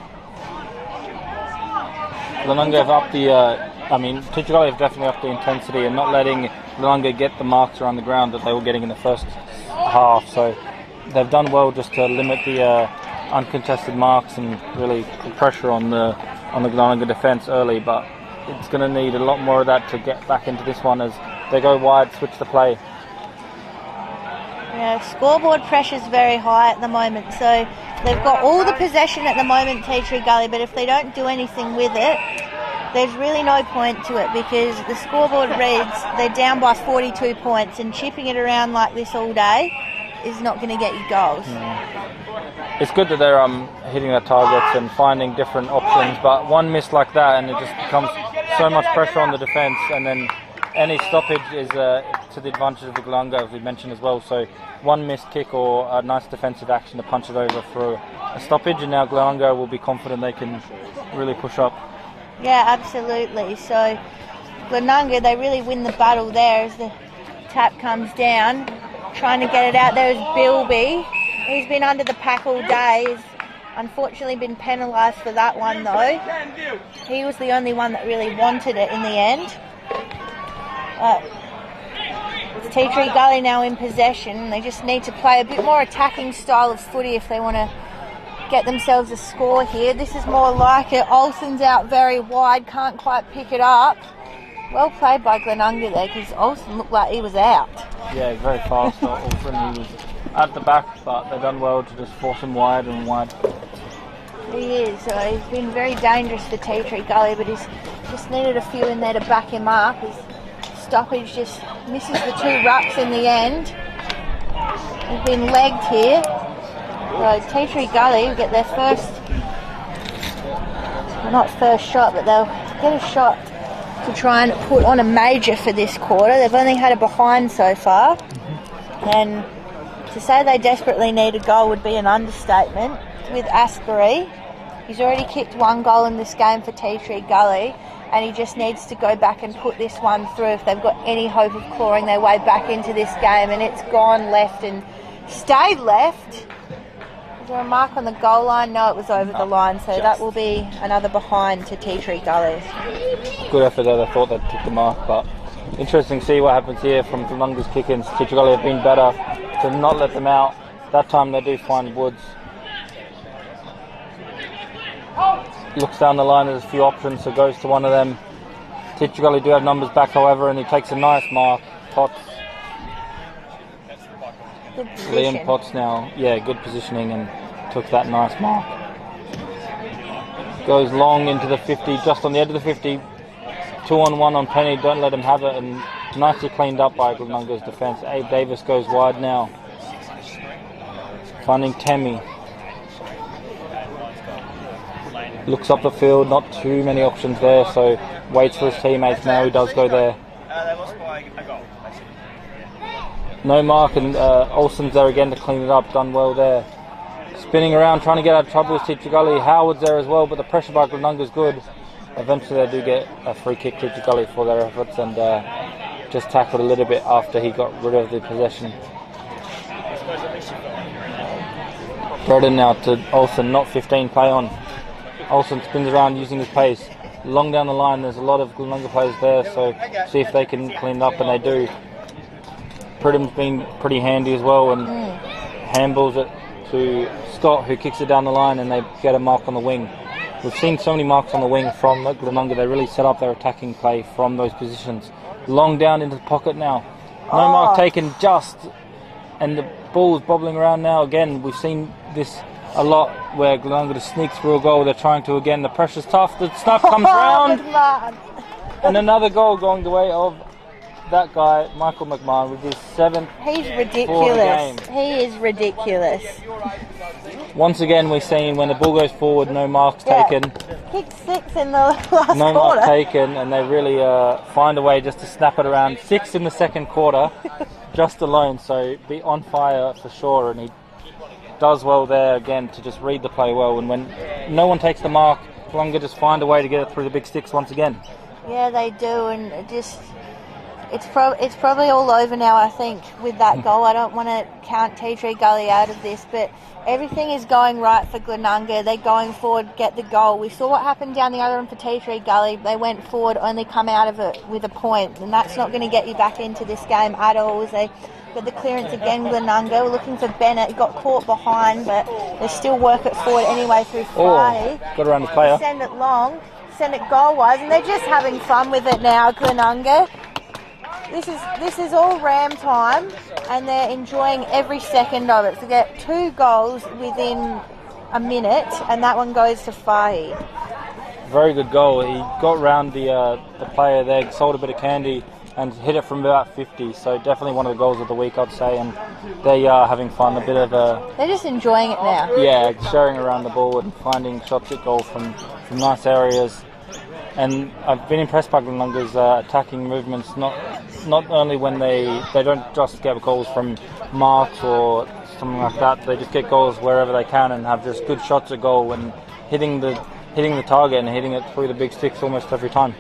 Glenunga have upped the, Tea Tree Gully have definitely upped the intensity and not letting Glenunga get the marks around the ground that they were getting in the first half. So they've done well just to limit the uncontested marks and really put pressure on the Glenunga defence early, but it's going to need a lot more of that to get back into this one as they go wide, switch the play. Yeah, scoreboard pressure's very high at the moment, so they've got all the possession at the moment, Tea Tree Gully, but if they don't do anything with it, there's really no point to it because the scoreboard reads they're down by 42 points, and chipping it around like this all day is not going to get you goals. It's good that they're hitting their targets and finding different options, but one miss like that and it just becomes so much pressure on the defence, and then any stoppage is to the advantage of the Glenunga, as we mentioned as well. So one missed kick or a nice defensive action to punch it over for a stoppage, and now Glenunga will be confident they can really push up. Yeah, absolutely. So Glenunga, they really win the battle there as the tap comes down. Trying to get it out there is Bilby. He's been under the pack all day. He's unfortunately been penalised for that one though. He was the only one that really wanted it in the end. It's Tea Tree Gully now in possession. They just need to play a bit more attacking style of footy if they want to get themselves a score here. This is more like it. Olsen's out very wide, can't quite pick it up. Well played by Glenunga there because Olsen looked like he was out. Yeah, very fast. Olsen, he was at the back, but they've done well to just force him wide and wide. He is. He's been very dangerous for Tea Tree Gully, but he's just needed a few in there to back him up. His stoppage just misses the two rucks in the end. He's been legged here. So Tea Tree Gully will get their first, well, not first shot, but they'll get a shot to try and put on a major for this quarter. They've only had a behind so far, and to say they desperately need a goal would be an understatement. With Asbury, he's already kicked one goal in this game for Tea Tree Gully, and he just needs to go back and put this one through if they've got any hope of clawing their way back into this game. And it's gone left and stayed left. Is there a mark on the goal line? No, it was over the line, so that will be another behind to Tea Tree Gully. Good effort there. They thought they'd took the mark, but interesting to see what happens here from Glenunga's kick-ins. Tea Tree Gully have been better to not let them out. That time they do find Woods. Looks down the line, there's a few options, so goes to one of them. Tea Tree Gully do have numbers back, however, and he takes a nice mark. Potts. Liam Potts now, yeah, good positioning and took that nice mark. Goes long into the 50, just on the edge of the 50. 2-on-1 on Penny, don't let him have it, and nicely cleaned up by Glenunga's defence. Abe Davis goes wide now. Finding Temmie. Looks up the field, not too many options there, so waits for his teammates. Now he does go there. No mark, and Olsen's there again to clean it up. Done well there. Spinning around, trying to get out of trouble with Tea Tree Gully. Howard's there as well, but the pressure by Glenunga's good. Eventually they do get a free kick, Tea Tree Gully, for their efforts, and just tackled a little bit after he got rid of the possession. Broden now to Olsen, not 15, play on. Olsen spins around using his pace. Long down the line, there's a lot of Glenunga players there, so see if they can clean it up, and they do. Pridham's been pretty handy as well, and handballs it to Scott, who kicks it down the line, and they get a mark on the wing. We've seen so many marks on the wing from Glenunga. They really set up their attacking play from those positions. Long down into the pocket now. No mark taken, just, and the ball's bobbling around now again. We've seen this a lot where Glenunga just sneaks through a goal. They're trying to again. The pressure's tough. The stuff comes round, and another goal going the way of that guy, Michael McMahon, with his 7th. He's ridiculous. He is ridiculous. Once again, we've seen when the ball goes forward, no marks taken. Kick 6 in the last quarter. No mark taken, and they really find a way just to snap it around. 6 in the second quarter, just alone. So be on fire for sure, and he does well there again to just read the play well. And when no one takes the mark, Glenunga just find a way to get it through the big sticks once again. Yeah, they do, and it just. It's probably all over now, I think, with that goal. I don't want to count Tea Tree Gully out of this, but everything is going right for Glenunga. They're going forward, get the goal. We saw what happened down the other end for Tea Tree Gully. They went forward, only come out of it with a point, and that's not going to get you back into this game at all. As they got the clearance again, Glenunga. We're looking for Bennett. He got caught behind, but they still work it forward anyway through Fahy. Got around the player. Send it long, send it goal-wise, and they're just having fun with it now, Glenunga. This is all Ram time, and they're enjoying every second of it. To get 2 goals within a minute, and that one goes to Fahy. very good goal. He got round the player there, sold a bit of candy, and hit it from about 50. So definitely one of the goals of the week, I'd say. And they are having fun. A bit of they're just enjoying it now. Yeah, sharing around the ball and finding shots at goal from nice areas. And I've been impressed by Glenunga's attacking movements. Not only when they don't just get goals from marks or something like that. They just get goals wherever they can and have just good shots at goal and hitting the target and hitting it through the big sticks almost every time.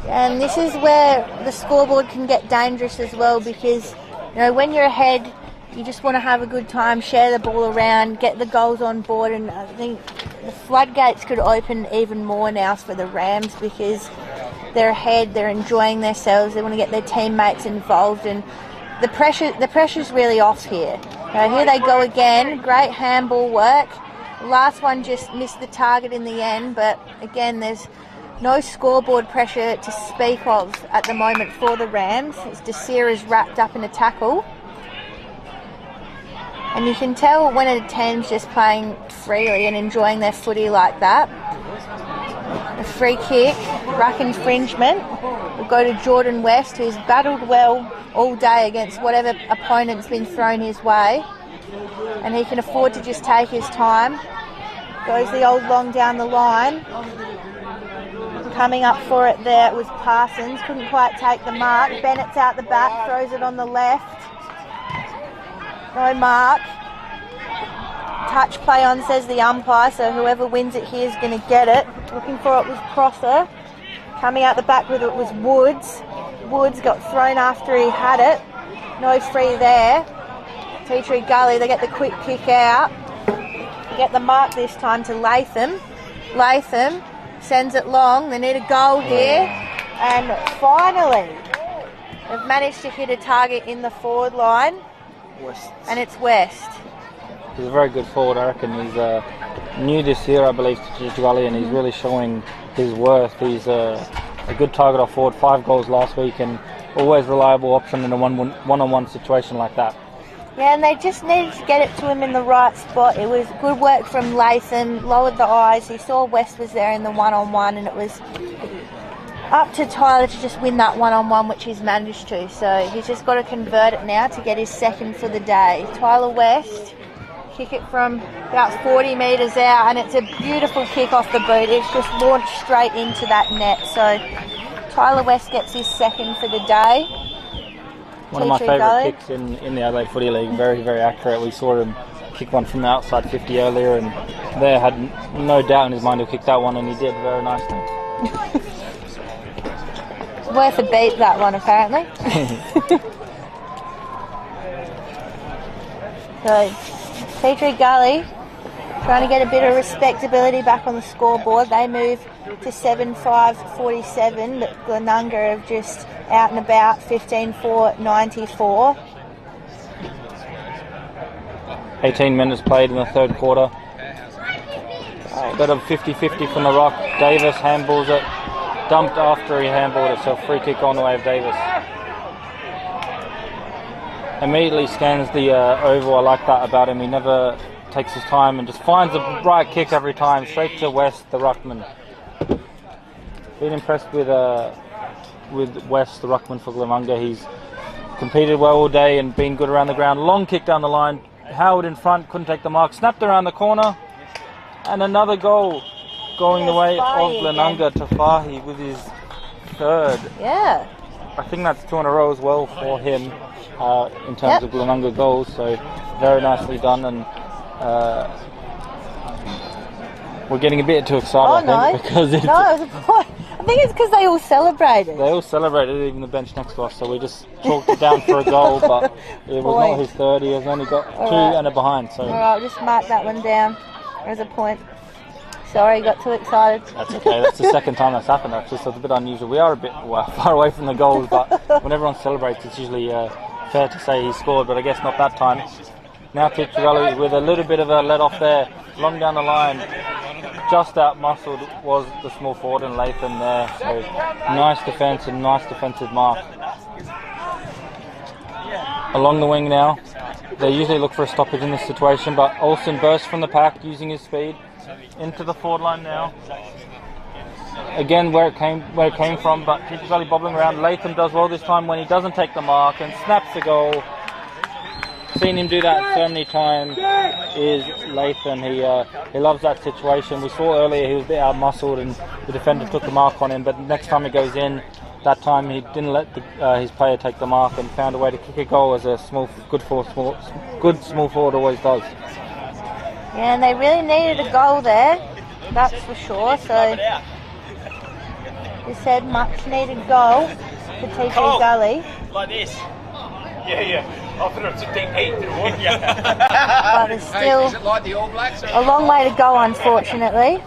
And this is where the scoreboard can get dangerous as well, because when you're ahead, you just want to have a good time, share the ball around, get the goals on board, and I think the floodgates could open even more now for the Rams because they're ahead, they're enjoying themselves, they want to get their teammates involved, and the pressure's really off here. Here they go again, great handball work. The last one just missed the target in the end, but again there's no scoreboard pressure to speak of at the moment for the Rams. As Desir is wrapped up in a tackle. And you can tell when a team's just playing freely and enjoying their footy like that. A free kick, ruck infringement. We'll go to Jordan West, who's battled well all day against whatever opponent's been thrown his way. And he can afford to just take his time. Goes the old long down the line. Coming up for it there was Parsons. Couldn't quite take the mark. Bennett's out the back, throws it on the left. No mark. Touch play on, says the umpire, so whoever wins it here is going to get it. Looking for it was Prosser. Coming out the back with it was Woods. Woods got thrown after he had it. No free there. Tea Tree Gully, they get the quick kick out. Get the mark this time to Latham. Latham sends it long. They need a goal here. And finally, they've managed to hit a target in the forward line. West. And it's West. He's a very good forward, I reckon. He's new this year, I believe, to Gully, and he's really showing his worth. He's a good target off forward, 5 goals last week, and always reliable option in a one-on-one situation like that. Yeah, and they just needed to get it to him in the right spot. It was good work from Latham, lowered the eyes. He saw West was there in the one-on-one, and it was up to Tyler to just win that one-on-one, which he's managed to. So he's just got to convert it now to get his second for the day. Tyler West, kick it from about 40 metres out, and it's a beautiful kick off the boot. It's just launched straight into that net. So Tyler West gets his second for the day. One of my favourite kicks in the Adelaide Footy League. Very, very accurate. We saw him kick one from the outside 50 earlier, and there had no doubt in his mind he'll kick that one, and he did very nicely. Worth a beat, that one, apparently. So, Tea Tree Gully trying to get a bit of respectability back on the scoreboard. They move to 7-5-47, but Glenunga have just out and about 15-4-94. 18 minutes played in the third quarter. Bit of 50-50 from the rock. Davis handballs it. Dumped after he handballed it, so free kick on the way of Davis. Immediately scans the oval. I like that about him. He never takes his time and just finds the right kick every time, straight to West, the ruckman. Been impressed with West, the ruckman for Glenunga. He's competed well all day and been good around the ground. Long kick down the line. Howard in front, couldn't take the mark. Snapped around the corner, and another goal going the way of Glenunga to Fahy with his third. Yeah. I think that's 2 in a row as well for him in terms of Glenunga goals. So very nicely done, and we're getting a bit too excited. I think, because it was a point. I think it's because they all celebrated. They all celebrated, even the bench next to us. So we just chalked it down for a goal, but it was not his third. He has only got 2 and a behind. So all right, just mark that one down as a point. Sorry, got too excited. That's okay. That's the second time that's happened. That's just a bit unusual. We are a bit far away from the goals, but when everyone celebrates, it's usually fair to say he scored, but I guess not that time. Now Tea Tree Gully with a little bit of a let off there, long down the line. Just out-muscled was the small forward and Latham there. So nice defence and nice defensive mark. Along the wing now. They usually look for a stoppage in this situation, but Olsen bursts from the pack using his speed. into the forward line now. Again, where it came from, but Teacher Gully bobbling around. Latham does well this time when he doesn't take the mark and snaps the goal. Seen him do that so many times is Latham. He loves that situation. We saw earlier he was a bit out-muscled and the defender took the mark on him, but next time he goes in, that time he didn't let his player take the mark and found a way to kick a goal as a good small forward always does. Yeah, and they really needed a goal there, that's for sure. So they said much needed goal for TG Gully. Like this. Yeah. After it's a deep 8 to 1. But there's still a long way to go, unfortunately.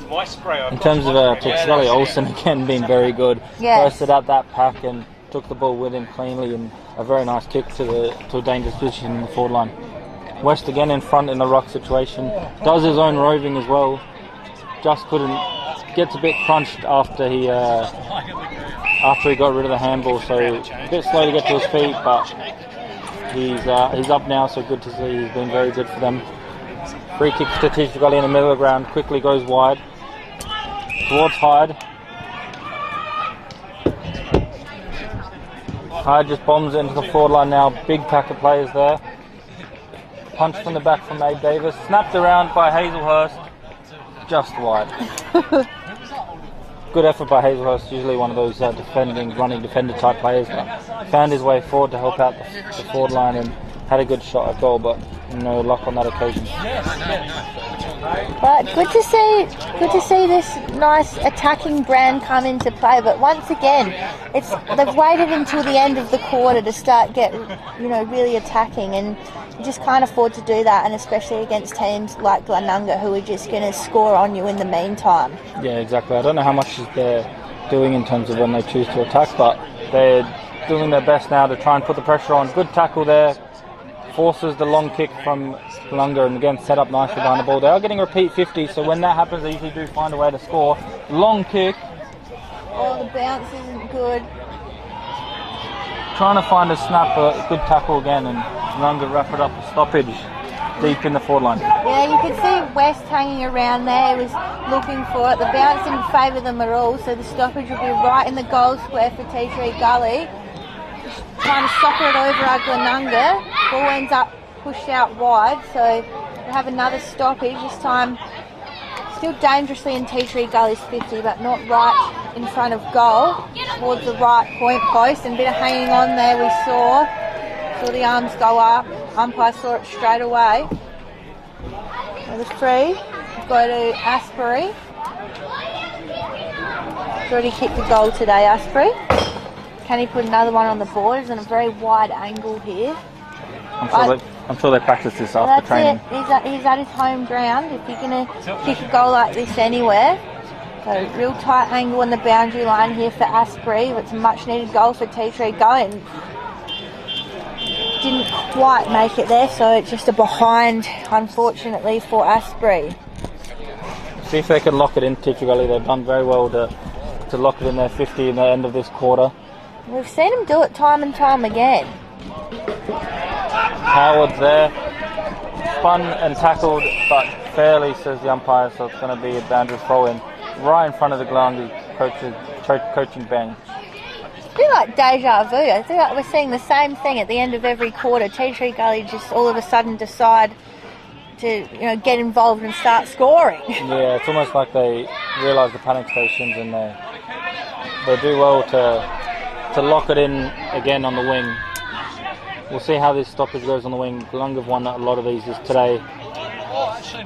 My spray. In terms of Teacher Gully, Olsen again being very good. Yes. Bursted out that pack and took the ball with him cleanly, and a very nice kick to a dangerous position in the forward line. West again in front in the ruck situation. Does his own roving as well. Just couldn't. Gets a bit crunched after he got rid of the handball, so a bit slow to get to his feet, but he's up now, so good to see. He's been very good for them. Free kick to Teacher Gully in the middle of the ground, quickly goes wide towards Hyde. Hyde just bombs it into the forward line now. Big pack of players there. Punched from the back from Abe Davis, snapped around by Hazelhurst, just wide. Good effort by Hazelhurst, usually one of those running defender type players, but found his way forward to help out the forward line and had a good shot at goal, but no luck on that occasion. But good to see this nice attacking brand come into play. But once again, they've waited until the end of the quarter to start really attacking, and you just can't afford to do that, and especially against teams like Glenunga who are just going to score on you in the meantime. Yeah, exactly. I don't know how much they're doing in terms of when they choose to attack, but they're doing their best now to try and put the pressure on. Good tackle there. Forces the long kick from Glenunga and again set up nicely behind the ball. They are getting repeat 50, so when that happens they usually do find a way to score. Long kick. Oh, the bounce isn't good. Trying to find a snap, but good tackle again, and Glenunga wrap it up a stoppage deep in the forward line. Yeah, you could see West hanging around there, was looking for it. The bounce didn't favour them at all, so the stoppage will be right in the goal square for T3 Gully. Trying to soccer it over our Glenunga. Ball ends up pushed out wide, so we have another stoppage. This time still dangerously in T3 Gully's 50, but not right in front of goal, towards the right point post, and a bit of hanging on there we saw the arms go up. Umpire saw it straight away. So the free go to Asprey. He's already kicked a goal today, Asprey. Can he put another one on the board? It's in a very wide angle here. I'm sure they practice this after training. That's it. He's at his home ground. If you're going to kick a goal like this anywhere. So real tight angle on the boundary line here for Asprey. It's a much needed goal for T3 going. Didn't quite make it there, so it's just a behind, unfortunately, for Asprey. See if they can lock it in, Teacher Gully. They've done very well to lock it in their 50 in the end of this quarter. We've seen him do it time and time again. Howard's there, spun and tackled, but fairly, says the umpire, so it's going to be a dangerous throw-in right in front of the Glenunga coaching bench. It's a bit like deja vu. I feel like we're seeing the same thing at the end of every quarter. T3 Gully just all of a sudden decide to get involved and start scoring. Yeah, it's almost like they realise the panic stations and they do well to lock it in again on the wing. We'll see how this stoppage goes on the wing. Glenunga have won a lot of these today.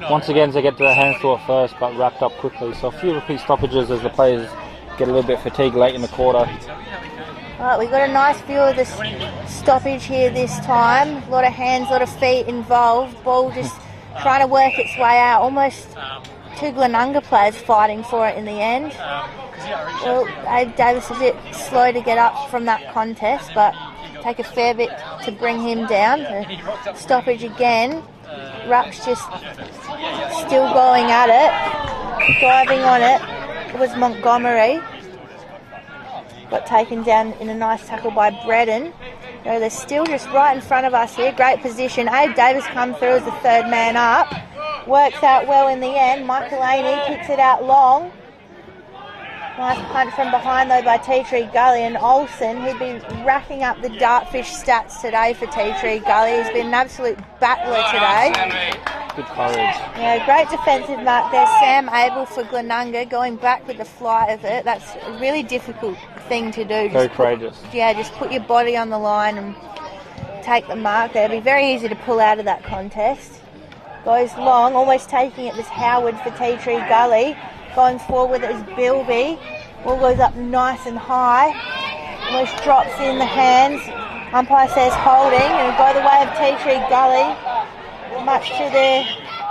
Once again, they get to their hands to it first, but wrapped up quickly. So a few repeat stoppages as the players get a little bit fatigued late in the quarter. Right, we've got a nice view of this stoppage here this time. A lot of hands, a lot of feet involved. Ball just trying to work its way out. Almost two Glenunga players fighting for it in the end. Well, Abe Davis a bit slow to get up from that contest, but take a fair bit to bring him down. The stoppage again. Ruck's just still going at it, driving on it. It was Montgomery. Got taken down in a nice tackle by Bredden. So they're still just right in front of us here. Great position. Abe Davis come through as the third man up. works out well in the end. Michaelini kicks it out long. Nice punch from behind though by Tea Tree Gully, and Olsen, he'd be racking up the dartfish stats today for Tea Tree Gully. He's been an absolute battler today. Good courage. Yeah, great defensive mark there. Sam Abel for Glenunga, going back with the fly of it. That's a really difficult thing to do. Very courageous. Just put your body on the line and take the mark there. It'd be very easy to pull out of that contest. Goes long, almost taking it was Howard for Tea Tree Gully. Going forward with it is Bilby. Ball goes up nice and high. Almost drops in the hands. Umpire says holding, and it'll go the way of Tea Tree Gully. Much to the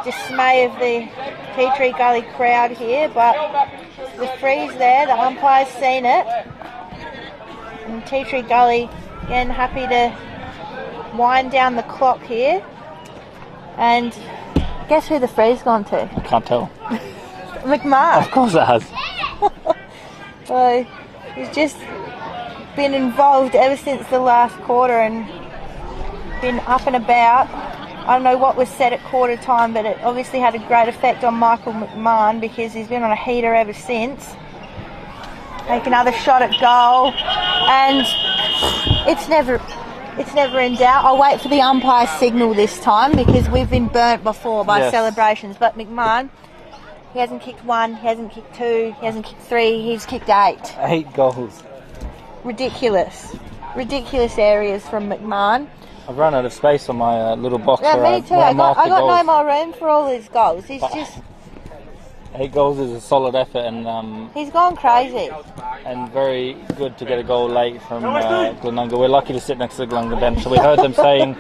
dismay of the Tea Tree Gully crowd here, but the freeze there, the umpire's seen it. And Tea Tree Gully again happy to wind down the clock here. And guess who the free's gone to? I can't tell. McMahon. Of course it has. So he's just been involved ever since the last quarter and been up and about. I don't know what was said at quarter time, but it obviously had a great effect on Michael McMahon because he's been on a heater ever since. Take another shot at goal, and it's never in doubt. I'll wait for the umpire signal this time because we've been burnt before by celebrations. But McMahon, he hasn't kicked one, he hasn't kicked two, he hasn't kicked three, he's kicked 8. 8 goals. Ridiculous areas from McMahon. I've run out of space on my little box. Yeah, me too. I got no more room for all his goals. He's just 8 goals is a solid effort, and he's gone crazy. And very good to get a goal late from Glenunga. We're lucky to sit next to the Glenunga bench. So we heard them saying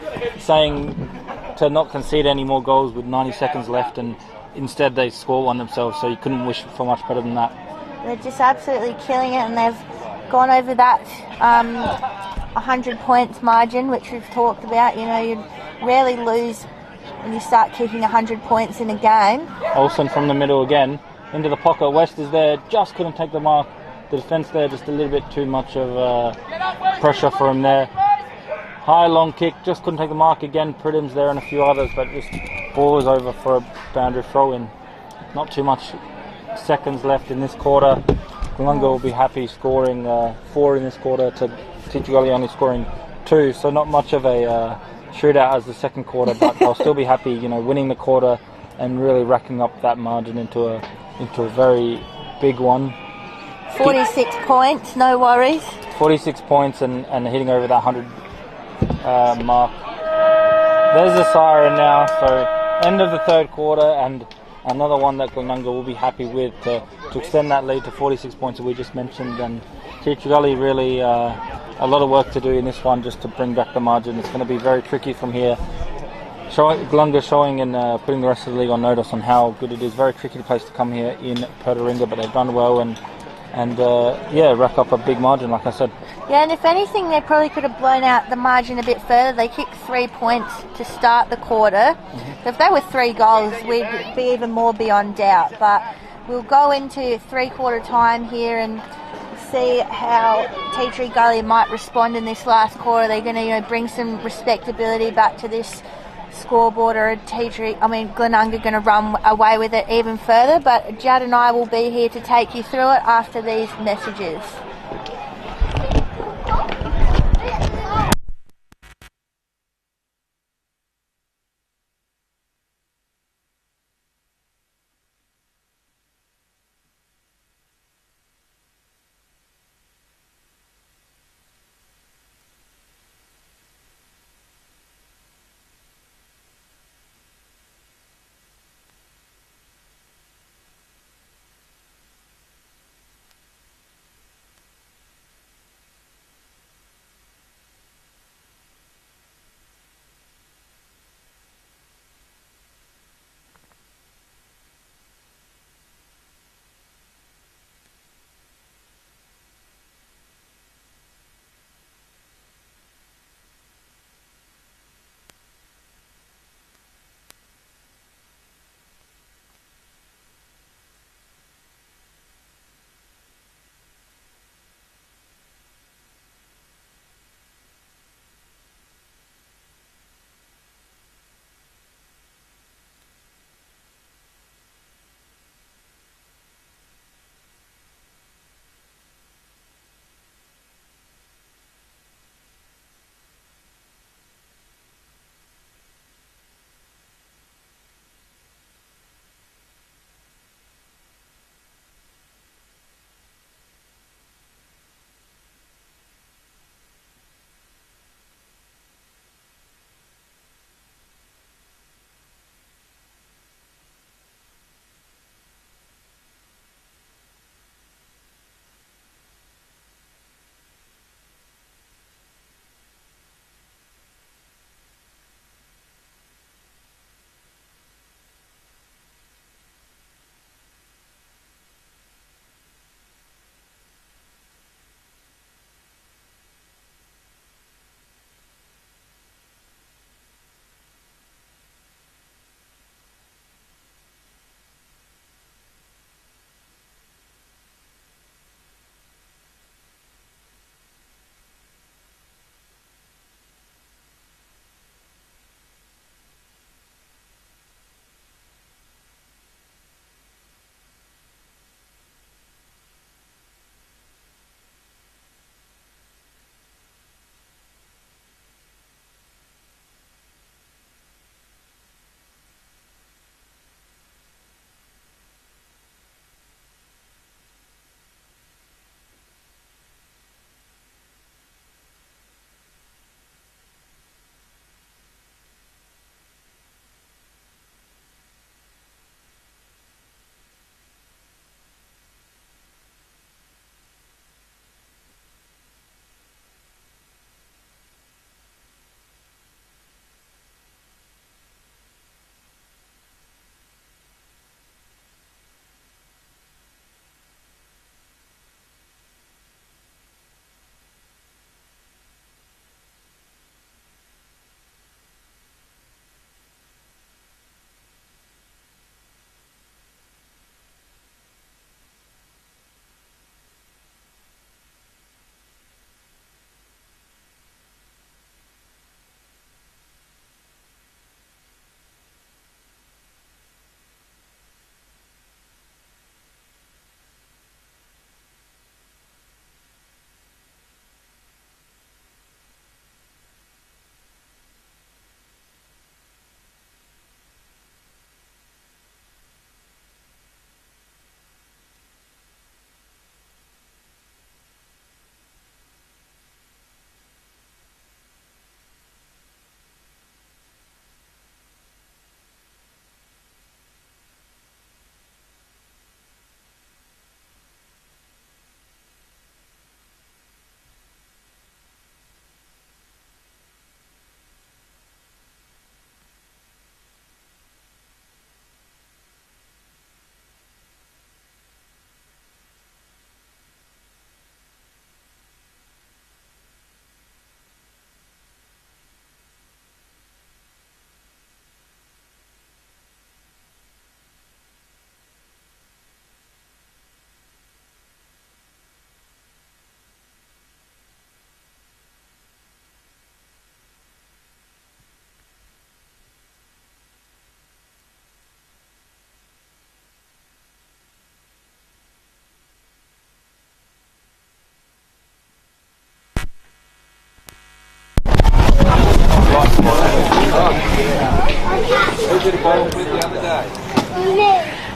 to not concede any more goals with 90 seconds left, and instead they score one themselves. So you couldn't wish for much better than that. They're just absolutely killing it, and they've gone over that 100 points margin, which we've talked about. You know, you rarely lose when you start kicking 100 points in a game. Olsen from the middle again, into the pocket. West is there, just couldn't take the mark. The defence there, just a little bit too much of pressure for him there. High long kick, just couldn't take the mark again. Pridham's there and a few others, but just ball was over for a boundary throw in. Not too much seconds left in this quarter. Glenunga will be happy scoring 4 in this quarter to Tea Tree Gully only scoring 2, so not much of a shootout as the second quarter, but they'll still be happy, you know, winning the quarter and really racking up that margin into a very big one. 46 points, no worries. 46 points and hitting over that 100 mark. There's the siren now, so end of the third quarter, and another one that Glenunga will be happy with to extend that lead to 46 points that we just mentioned. And Tea Tree Gully really a lot of work to do in this one just to bring back the margin. It's going to be very tricky from here. Glenunga showing and putting the rest of the league on notice on how good it is. Very tricky place to come here in Pertaringa, but they've done well and rack up a big margin, like I said. Yeah, and if anything, they probably could have blown out the margin a bit further. They kicked 3 points to start the quarter. So if they were 3 goals, we'd be even more beyond doubt. But we'll go into 3-quarter time here and see how Tea Tree Gully might respond in this last quarter. They're going to bring some respectability back to this scoreboard, or Glenunga going to run away with it even further. But Judd and I will be here to take you through it after these messages.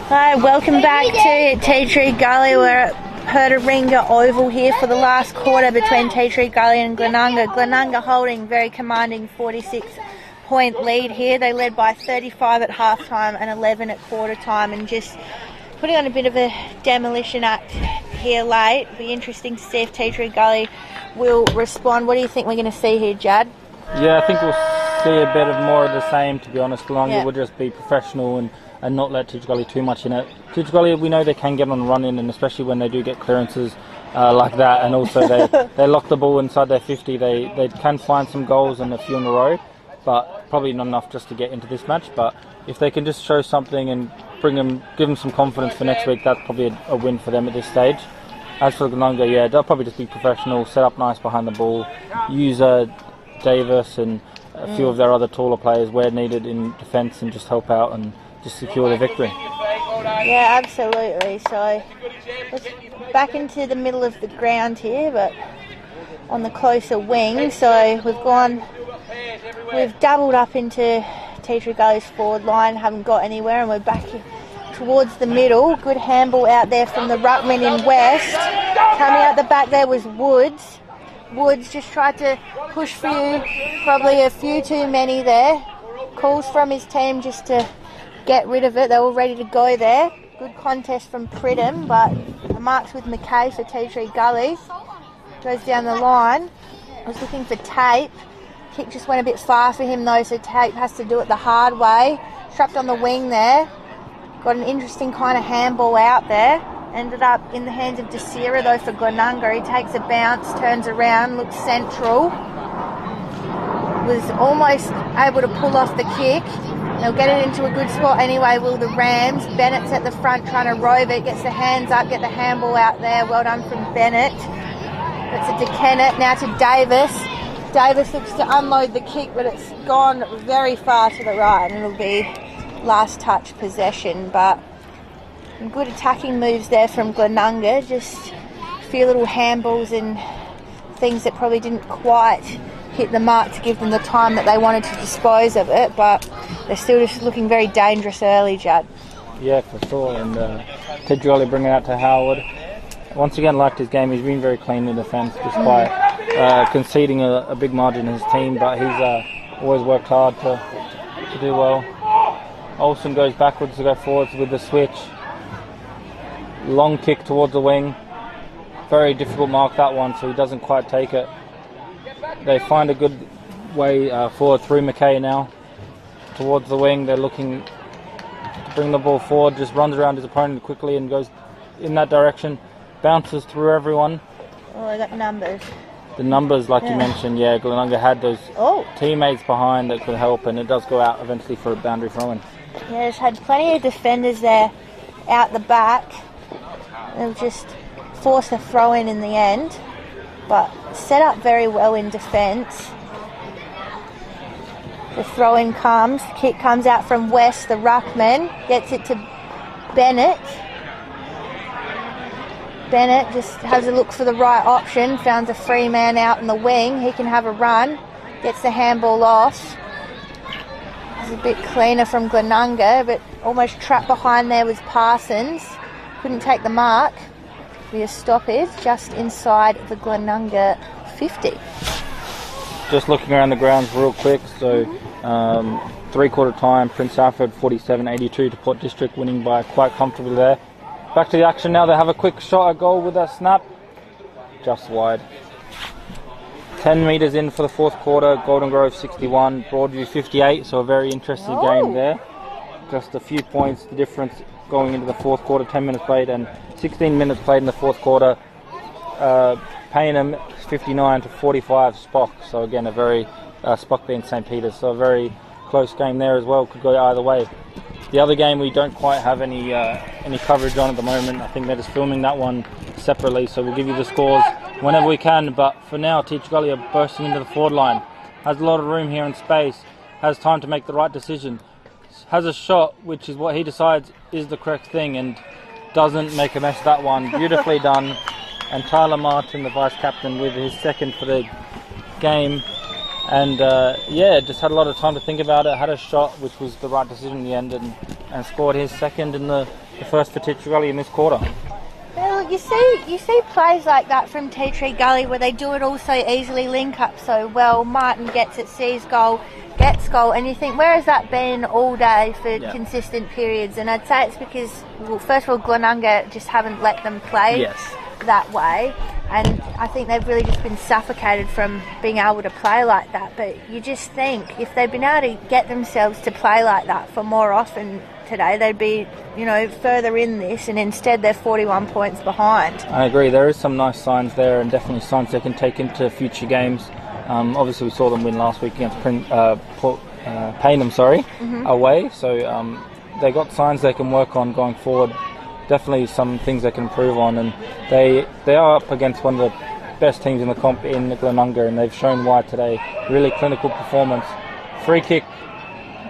Hi, welcome back to Tea Tree Gully. We're at Pertaringa Oval here for the last quarter between Tea Tree Gully and Glenunga. Glenunga holding very commanding 46-point lead here. They led by 35 at half-time and 11 at quarter-time, and just putting on a bit of a demolition act here late. It'll be interesting to see if Tea Tree Gully will respond. What do you think we're going to see here, Jad? Yeah, I think we'll see a bit of more of the same, to be honest. Glenunga will just be professional and not let Tea Tree Gully too much in it. Tea Tree Gully, we know they can get on a run in, and especially when they do get clearances like that, and also they lock the ball inside their 50. They can find some goals and a few in a row, but probably not enough just to get into this match. But if they can just show something and give them some confidence for next week, that's probably a win for them at this stage. As for Glenunga, yeah, they'll probably just be professional, set up nice behind the ball, use Davis and a few of their other taller players where needed in defence, and just help out and just secure the victory. Yeah, absolutely. So let's back into the middle of the ground here, but on the closer wing. So we've doubled up into Tea Tree Gully's forward line, haven't got anywhere, and we're back towards the middle. Good handball out there from the ruckman in West. Coming out the back there was Woods. Woods just tried to push for you, probably a few too many there. Calls from his team just to get rid of it. They were ready to go there. Good contest from Pridham, but the marks with McKay for Tea Tree Gully. Goes down the line. I was looking for Tape. Kick just went a bit far for him though, so Tape has to do it the hard way. Trapped on the wing there. Got an interesting kind of handball out there. Ended up in the hands of Desira though for Glenunga. He takes a bounce, turns around, looks central. Was almost able to pull off the kick. They'll get it into a good spot anyway, will the Rams. Bennett's at the front trying to rove it, gets the hands up, get the handball out there. Well done from Bennett. That's a DeKennett, now to Davis. Davis looks to unload the kick, but it's gone very far to the right, and it'll be last touch possession. But some good attacking moves there from Glenunga. Just a few little handballs and things that probably didn't quite hit the mark to give them the time that they wanted to dispose of it, but they're still just looking very dangerous early, Judd. Yeah, for sure. And Ted Jolly bringing it out to Howard. Once again, liked his game. He's been very clean in defence, despite conceding a big margin in his team, but he's always worked hard to do well. Olsen goes backwards to go forwards with the switch. Long kick towards the wing. Very difficult mark, that one, so he doesn't quite take it. They find a good way forward through McKay now towards the wing. They're looking to bring the ball forward, just runs around his opponent quickly and goes in that direction, bounces through everyone. Oh, they got numbers. The numbers, like you mentioned, yeah, Glenunga had those teammates behind that could help, and it does go out eventually for a boundary throw-in. Yeah, it's had plenty of defenders there out the back. They'll just force a throw-in the end, but set up very well in defence. The throw-in comes, kick comes out from West, the ruckman, gets it to Bennett. Bennett just has a look for the right option, found a free man out in the wing. He can have a run, gets the handball off. It's a bit cleaner from Glenunga, but almost trapped behind there was Parsons. Couldn't take the mark. Be a stoppage just inside the Glenunga 50. Just looking around the grounds real quick, so three-quarter time, Prince Alfred 47-82 to Port District, winning by quite comfortably there. Back to the action now. They have a quick shot at goal with a snap, just wide. 10 metres in for the fourth quarter, Golden Grove 61, Broadview 58, so a very interesting game there. Just a few points, the difference going into the fourth quarter, 10 minutes played and 16 minutes played in the fourth quarter. Payneham 59 to 45 Spock, so again a very Spock being St. Peter's, so a very close game there as well, could go either way. The other game we don't quite have any coverage on at the moment. I think they're just filming that one separately, so we'll give you the scores whenever we can, but for now Tea Tree Gully are bursting into the forward line, has a lot of room here in space, has time to make the right decision, has a shot which is what he decides is the correct thing and doesn't make a mess of that one. Beautifully done. And Tyler Martin, the vice captain, with his second for the game, And yeah, just had a lot of time to think about it. Had a shot, which was the right decision in the end, and scored his second in the first for Tea Tree Gully in this quarter. Well, you see plays like that from Tea Tree Gully where they do it all so easily, link up so well. Martin gets it, sees goal, gets goal, and you think, where has that been all day for consistent periods? And I'd say it's because, well, first of all, Glenunga just haven't let them play that way, and I think they've really just been suffocated from being able to play like that. But you just think if they'd been able to get themselves to play like that for more often today, they'd be, you know, further in this, and instead they're 41 points behind. I agree. There is some nice signs there, and definitely signs they can take into future games. Obviously, we saw them win last week against Payneham, away. So they got signs they can work on going forward. Definitely some things they can improve on, and they are up against one of the best teams in the comp in Glenunga, and they've shown why today. Really clinical performance. Free kick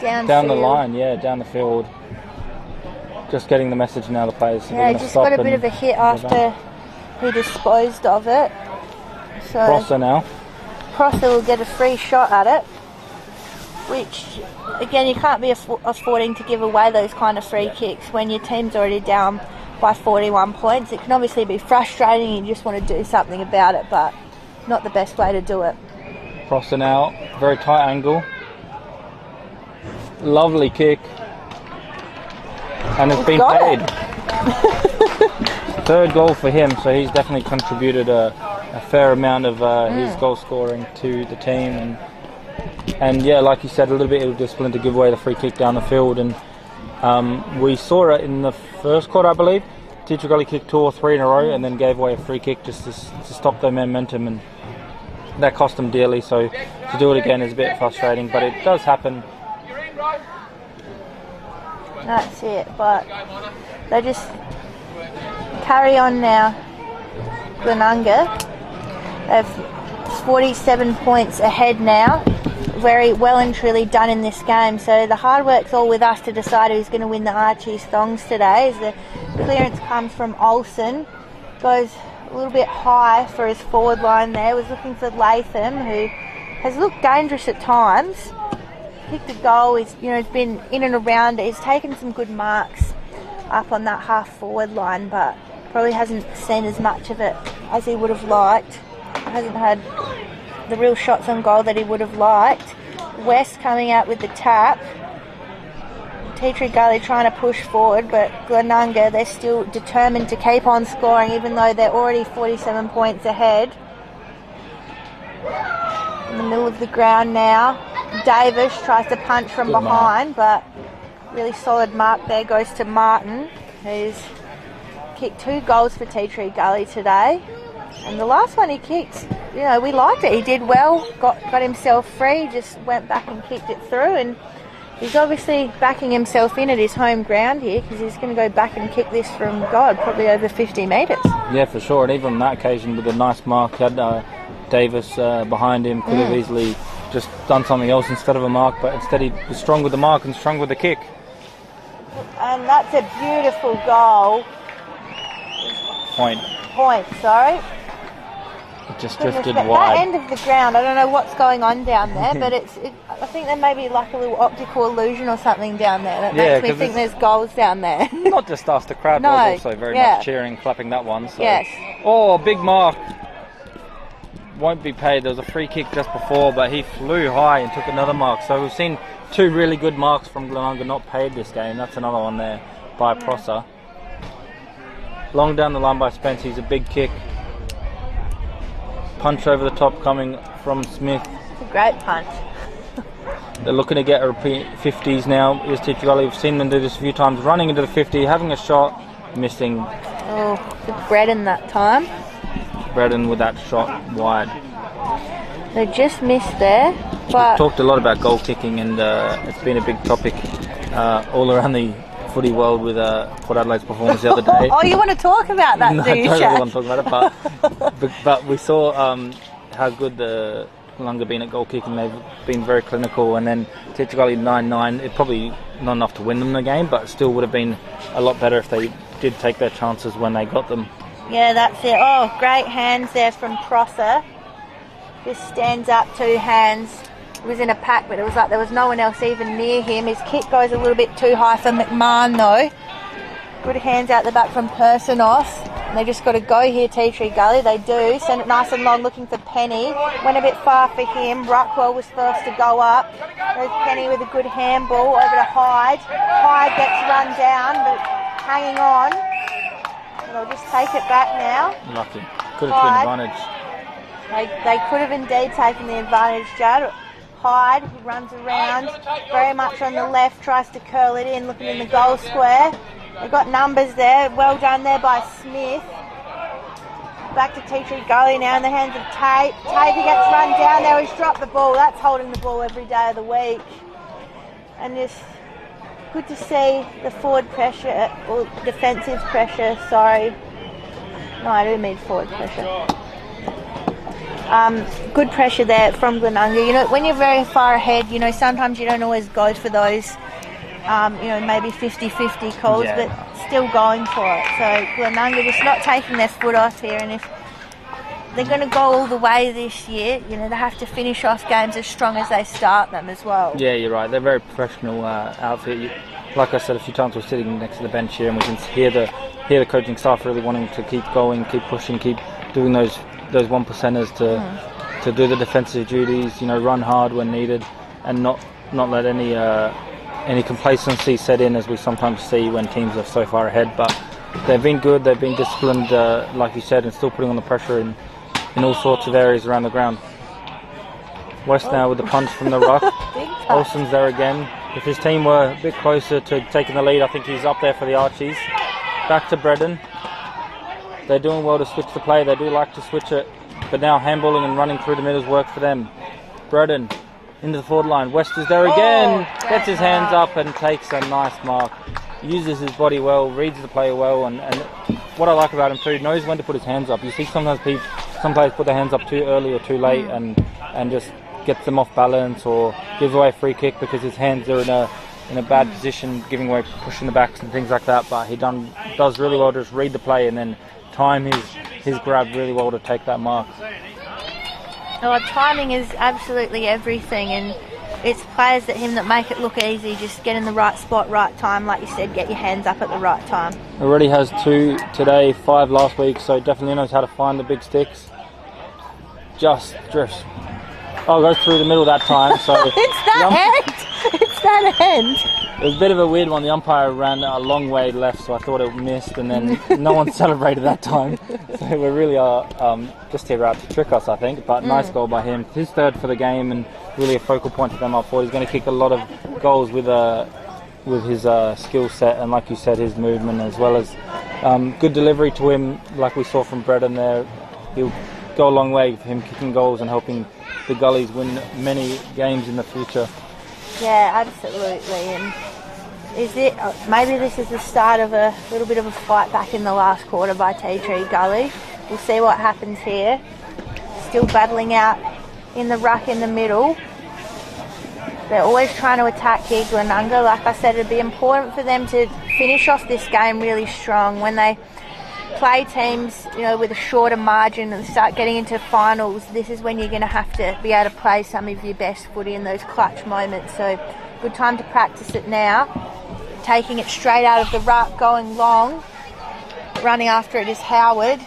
down the line, down the field. Just getting the message now, the players. Yeah, just got a bit of a hit after he disposed of it. So Prosser will get a free shot at it, which, again, you can't be affording to give away those kind of free kicks when your team's already down by 41 points. It can obviously be frustrating, you just want to do something about it, but not the best way to do it. Prosser now, very tight angle. Lovely kick. And it's been paid. Third goal for him, so he's definitely contributed a fair amount of his goal scoring to the team. And yeah, like you said, a little bit of discipline to give away the free kick down the field. And we saw it in the first quarter, I believe. Tea Tree Gully kicked 2 or 3 in a row and then gave away a free kick just to stop their momentum, and that cost them dearly. So to do it again is a bit frustrating, but it does happen. That's it, but they just carry on now. Glenunga, they've 47 points ahead now, very well and truly done in this game. So the hard work's all with us to decide who's going to win the Archie's Thongs today. As the clearance comes from Olsen, goes a little bit high for his forward line there, was looking for Latham, who has looked dangerous at times. Kicked a goal, he's been in and around it. He's taken some good marks up on that half forward line, but probably hasn't seen as much of it as he would have liked. Hasn't had the real shots on goal that he would have liked. West coming out with the tap. Tea Tree Gully trying to push forward, but Glenunga, they're still determined to keep on scoring even though they're already 47 points ahead. In the middle of the ground now. Davis tries to punch from behind, but really solid mark there goes to Martin, who's kicked 2 goals for Tea Tree Gully today. And the last one he kicked, we liked it. He did well, got himself free, just went back and kicked it through, and he's obviously backing himself in at his home ground here because he's going to go back and kick this from, probably over 50 metres. Yeah, for sure, and even on that occasion with a nice mark, had Davis behind him, could have easily just done something else instead of a mark, but instead he was strong with the mark and strong with the kick. And that's a beautiful goal. Point, sorry. It just drifted wide. That end of the ground, I don't know what's going on down there, but I think there may be like a little optical illusion or something down there that makes me think there's goals down there. Not just us, the crowd was also very much cheering, clapping that one. So. Yes. Oh, big mark. Won't be paid. There was a free kick just before, but he flew high and took another mark. So we've seen 2 really good marks from Glenunga not paid this game. That's another one there by Prosser. Long down the line by Spence. He's a big kick. Punch over the top coming from Smith. It's a great punch. They're looking to get a repeat 50s now. Here's Tea Tree Gully. We've seen them do this a few times. Running into the 50, having a shot, missing. Oh, good Braden that time. Braden with that shot wide. They just missed there. But we've talked a lot about goal kicking, and it's been a big topic all around the footy world with Port Adelaide's performance the other day. Oh, you want to talk about that, do you, I don't really want to talk about it, but we saw how good the Gully been at goal kicking. They've been very clinical, and then Tea Tree Gully 9-9. It probably not enough to win them the game, but still would have been a lot better if they did take their chances when they got them. Yeah, that's it. Oh, great hands there from Prosser. just stands up, two hands. He was in a pack, but it was like there was no one else even near him. His kick goes a little bit too high for McMahon though. Good hands out the back from Personos. And they just got to go here, Tea Tree Gully. They do. Send it nice and long, looking for Penny. Went a bit far for him. Ruckwell was first to go up. There's Penny with a good handball over to Hyde. Hyde gets run down, but hanging on. They'll just take it back now. Lucky. Could have taken advantage. They could have indeed taken the advantage, Judd. Hyde, who runs around very much on the left, tries to curl it in, looking in the goal square. They've got numbers there. Well done there by Smith. Back to Tea Tree Gully now in the hands of Tate. Tate, who gets run down there. He's dropped the ball. That's holding the ball every day of the week. And just good to see the forward pressure, or defensive pressure, sorry. No, I do mean forward pressure. Good pressure there from Glenunga. You know, when you're very far ahead, you know, sometimes you don't always go for those, you know, maybe 50-50 calls, but still going for it. So Glenunga just not taking their foot off here, and if they're going to go all the way this year, you know, they have to finish off games as strong as they start them as well. Yeah, you're right. They're a very professional outfit. Like I said a few times, we're sitting next to the bench here, and we can hear the coaching staff really wanting to keep going, keep pushing, keep doing those one percenters to do the defensive duties, you know, run hard when needed, and not let any complacency set in, as we sometimes see when teams are so far ahead. But they've been good, they've been disciplined, like you said, and still putting on the pressure in all sorts of areas around the ground. West now with the punch from the ruck. Olsen's there again. If his team were a bit closer to taking the lead, I think he's up there for the Archies. Back to Bredden. They're doing well to switch the play. They do like to switch it, but now handballing and running through the middles work for them. Bredden into the forward line. West is there again. Gets his hands up and takes a nice mark. Uses his body well, reads the play well, and what I like about him too, knows when to put his hands up. You see sometimes some players put their hands up too early or too late, and just gets them off balance or gives away a free kick because his hands are in a bad position, giving away, pushing the backs and things like that. But he does really well to just read the play and then time his grab really well to take that mark. Well, timing is absolutely everything, and it's players that make it look easy. Just get in the right spot, right time, like you said, get your hands up at the right time. Already has 2 today, 5 last week, so definitely knows how to find the big sticks. Just drifts. Oh, goes through the middle that time. So it's that end. It was a bit of a weird one. The umpire ran a long way left, so I thought it missed, and then no one celebrated that time. So we really are just here out to trick us, I think. But nice goal by him. His third for the game, and really a focal point for them up forward. He's going to kick a lot of goals with his skill set, and like you said, his movement, as well as good delivery to him, like we saw from Bredden there. He'll go a long way for him kicking goals and helping the Gullies win many games in the future. Yeah, absolutely. And is it maybe this is the start of a little bit of a fight back in the last quarter by Tea Tree Gully. We'll see what happens here. Still battling out in the ruck in the middle. They're always trying to attack here, Glenunga. Like I said, it'd be important for them to finish off this game really strong. When they play teams, you know, with a shorter margin and start getting into finals, this is when you're going to have to be able to play some of your best footy in those clutch moments. So good time to practice it now. Taking it straight out of the ruck, going long. Running after it is Howard.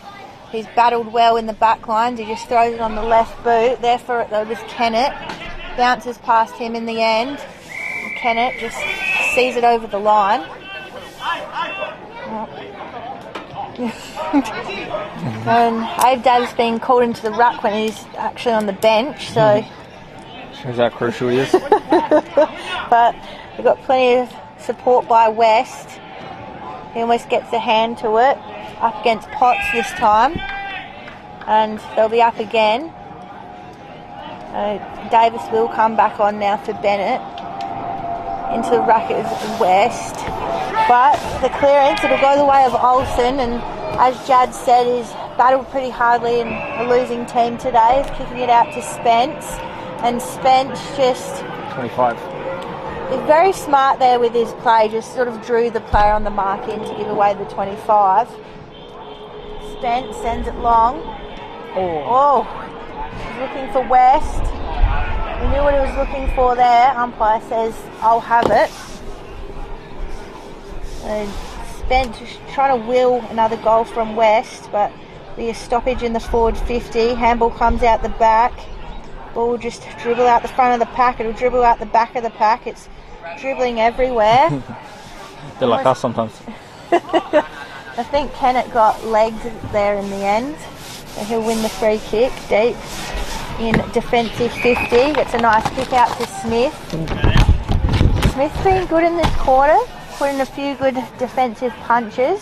He's battled well in the back lines. He just throws it on the left boot. There for it though was Kennett. Bounces past him in the end. And Kennett just sees it over the line. And Abe Davis being called into the ruck when he's actually on the bench, so shows how crucial he is. But we've got plenty of support by West. He almost gets a hand to it, up against Potts this time, and they'll be up again. Davis will come back on now for Bennett. Into the ruck is West, but the clearance, it'll go the way of Olsen, and as Jad said, he's battled pretty hardly in a losing team today. He's kicking it out to Spence, and Spence just 25. He's very smart there with his play, just sort of drew the player on the mark in to give away the 25. Spence sends it long. Oh. looking for West. He knew what he was looking for there. Umpire says, I'll have it. And Spence trying to will another goal from West, but be a stoppage in the forward 50. Handball comes out the back. Ball will just dribble out the front of the pack. It'll dribble out the back of the pack. It's dribbling everywhere. They're like us sometimes. I think Kennett got legged there in the end. So he'll win the free kick deep in defensive 50. Gets a nice kick out to Smith. Smith's been good in this quarter. Put in a few good defensive punches.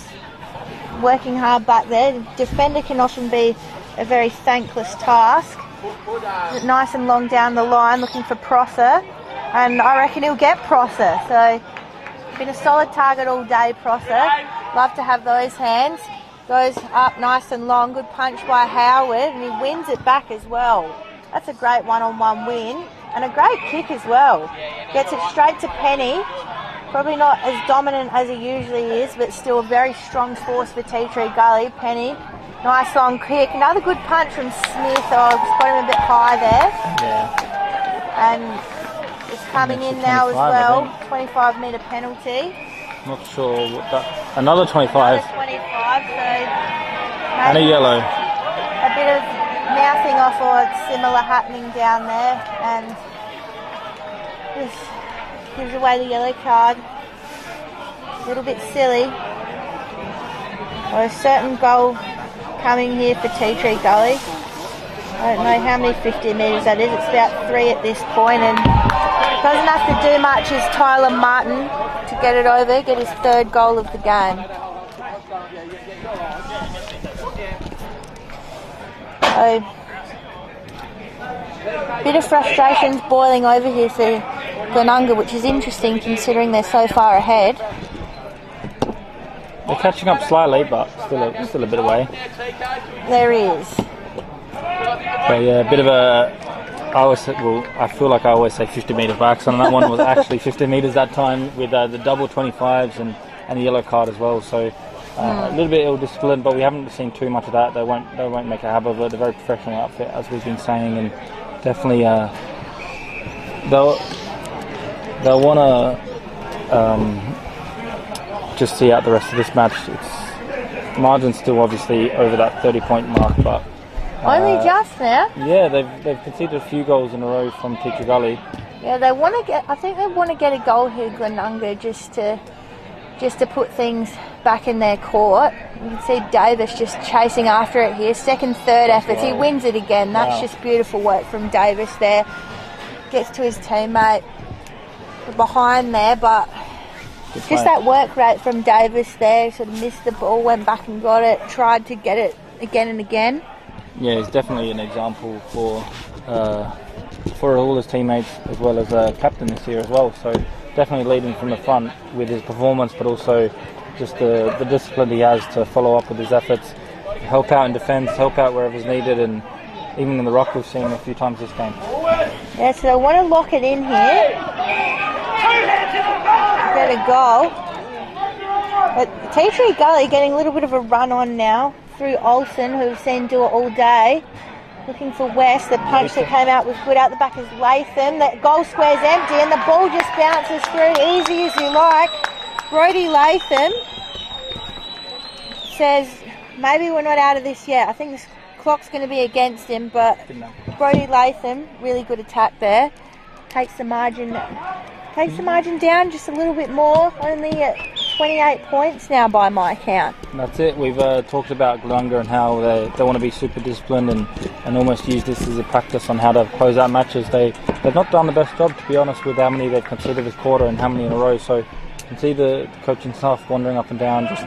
Working hard back there. Defender can often be a very thankless task. Nice and long down the line, looking for Prosser. And I reckon he'll get Prosser. So, been a solid target all day, Prosser. Love to have those hands. Goes up nice and long. Good punch by Howard, and he wins it back as well. That's a great one-on-one win. And a great kick as well. Gets it straight to Penny. Probably not as dominant as he usually is, but still a very strong force for Tea Tree Gully. Penny, nice long kick. Another good punch from Smith. Oh, just got him a bit high there. Yeah. And it's coming in now as well. 25-metre penalty. Not sure what that. Another 25. Another 25, so. And a yellow. A bit of mouthing off or similar happening down there, and just gives away the yellow card. A little bit silly. Or a certain goal coming here for Tea Tree Gully. I don't know how many 50 metres that is. It's about 3 at this point, and doesn't have to do much as Tyler Martin to get it over, get his 3rd goal of the game. So, bit of frustrations boiling over here for Glenunga, which is interesting considering they're so far ahead. They're catching up slightly, but still a bit away. There is. But yeah, a bit of a. I feel like I always say 50 metres by accident. That one was actually 50 metres that time with the double 25s and the yellow card as well. So a little bit ill-disciplined, but we haven't seen too much of that. They won't make a habit of it. They're a very professional outfit, as we've been saying, and definitely they'll want to just see out the rest of this match. It's margin's still obviously over that 30-point mark, but. Only just now. Yeah, they've conceded a few goals in a row from Tea Tree Gully. Yeah, they want to get. I think they want to get a goal here, Glenunga, just to put things back in their court. You can see Davis just chasing after it here. 2nd, 3rd efforts. He wins it again. That's just beautiful work from Davis there. Gets to his teammate behind there, but just that work rate from Davis there. Sort of missed the ball, went back and got it, tried to get it again and again. Yeah, he's definitely an example for all his teammates, as well as captain this year as well. So definitely leading from the front with his performance, but also just the discipline he has to follow up with his efforts, help out in defence, help out wherever is needed, and even in the ruck we've seen a few times this game. Yeah, so they want to lock it in here. Get a goal. But Tea Tree Gully getting a little bit of a run on now through Olsen, who we've seen do it all day. Looking for West. The punch that came out was good. Out the back is Latham. That goal square's empty and the ball just bounces through easy as you like. Brodie Latham says, maybe we're not out of this yet. I think this clock's going to be against him, but Brodie Latham, really good attack there. Takes the margin down just a little bit more. Only at 28 points now by my count. That's it. We've talked about Glenunga and how they want to be super disciplined and almost use this as a practice on how to close out matches. They've not done the best job, to be honest, with how many they've conceded this quarter and how many in a row. So you can see the coaching staff wandering up and down, just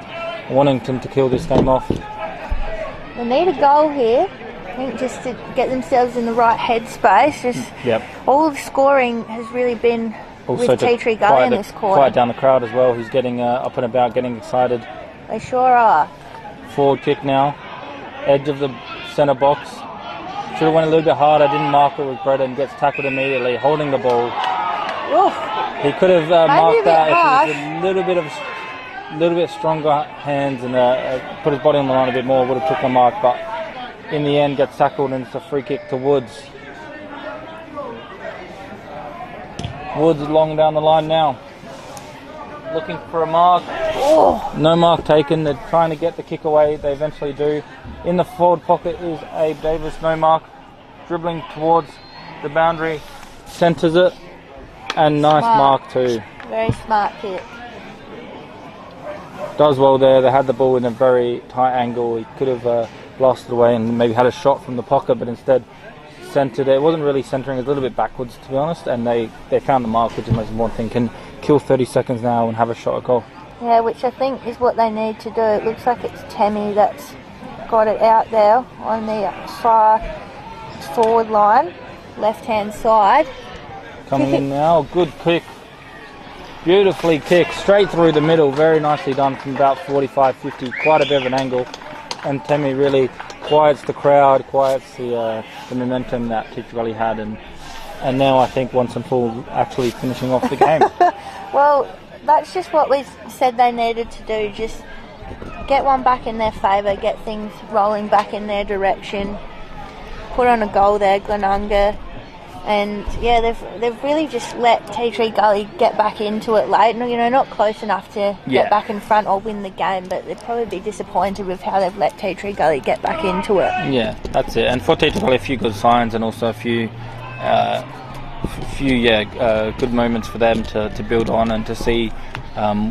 wanting them to kill this game off. They need a goal here, I think, just to get themselves in the right headspace. All the scoring has really been also with Tea Tree Gully in this quarter. Quiet down the crowd as well, who's getting up and about, getting excited. They sure are. Forward kick now, edge of the centre box. Should have went a little bit harder, didn't mark it with Greta and gets tackled immediately, holding the ball. Oof. He could have marked that if he was a little bit stronger hands and put his body on the line a bit more, would have took the mark, but in the end gets tackled and it's a free kick to Woods. Woods long down the line now. Looking for a mark. Oh, no mark taken. They're trying to get the kick away. They eventually do. In the forward pocket is Abe Davis. No mark. Dribbling towards the boundary. Centres it. And nice mark too. Very smart kick. Does well there. They had the ball in a very tight angle. He could have blasted away and maybe had a shot from the pocket, but instead centred it. It wasn't really centering. It was a little bit backwards, to be honest, and they found the mark, which is the most important thing. Can kill 30 seconds now and have a shot at goal. Yeah, which I think is what they need to do. It looks like it's Tammy that's got it out there on the far forward line, left-hand side. Coming in now. Good kick. Beautifully kicked. Straight through the middle. Very nicely done from about 45, 50. Quite a bit of an angle. And Tammy really quiets the crowd, quiets the momentum that Teacher Gully had, and now I think once and for all actually finishing off the game. Well, that's just what we said they needed to do, just get one back in their favour, get things rolling back in their direction, put on a goal there, Glenunga, and yeah, they've really just let Tea Gully get back into it late. You know, not close enough to get back in front or win the game, but they'd probably be disappointed with how they've let Tea Gully get back into it. Yeah, that's it. And for Tea Gully, a few good signs and also a few good moments for them to build on and to see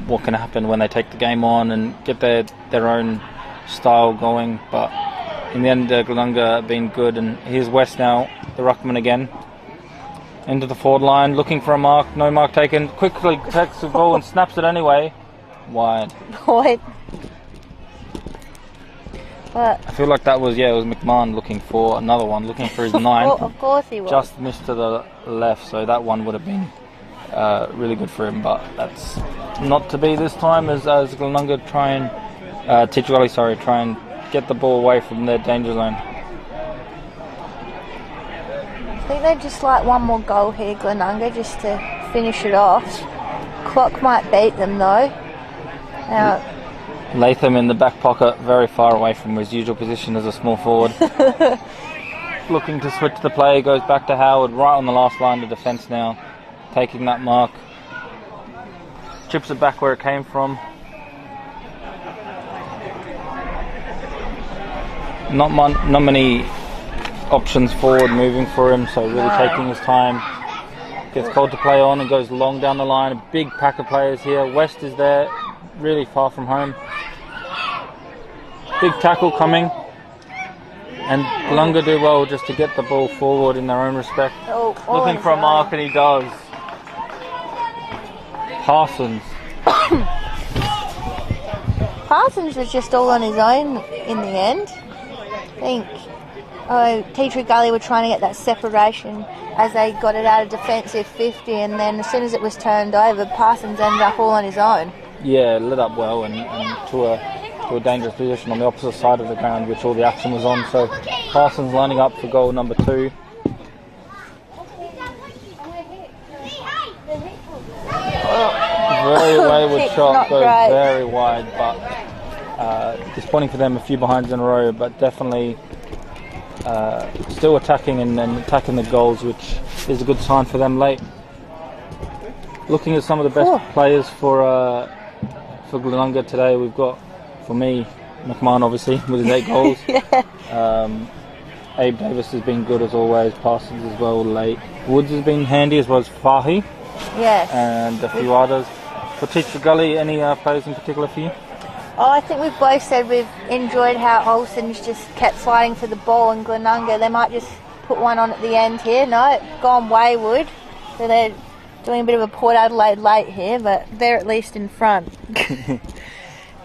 what can happen when they take the game on and get their own style going. But in the end, Glenunga been good, and here's West now, the ruckman again. Into the forward line, looking for a mark, no mark taken, quickly takes the ball and snaps it anyway. Wide. What? I feel like that was, it was McMahon looking for another one, looking for his ninth. Of course he was. Just missed to the left, so that one would have been really good for him, but that's not to be this time as Glenunga try and get the ball away from their danger zone. I think they'd just like one more goal here, Glenunga, just to finish it off. Clock might beat them though. Now, Latham in the back pocket, very far away from his usual position as a small forward. Looking to switch the play, goes back to Howard, right on the last line of defence now, taking that mark. Chips it back where it came from. Not many options forward moving for him, so really taking his time. Gets called to play on and goes long down the line. A big pack of players here. West is there, really far from home. Big tackle coming, and Glenunga do well just to get the ball forward in their own respect. Looking for a mark, and he does. Parsons. Parsons was just all on his own in the end. I think Tea Gully were trying to get that separation as they got it out of defensive 50, and then as soon as it was turned over, Parsons ended up all on his own. Yeah, lit up well and to a dangerous position on the opposite side of the ground, which all the action was on. So Parsons lining up for goal number 2. Very wayward shot, goes very wide, but disappointing for them, a few behinds in a row, but definitely still attacking and attacking the goals, which is a good sign for them late. Looking at some of the best players for Glenunga today, we've got, for me, McMahon obviously with his 8 goals. Abe Davis has been good as always, Parsons as well late. Woods has been handy as well as Fahy. Yes. And a few others. For Teacher Gully, any players in particular for you? I think we've both said we've enjoyed how Olsen's just kept fighting for the ball, and Glenunga, they might just put one on at the end here. No, it's gone wayward. So they're doing a bit of a Port Adelaide late here, but they're at least in front.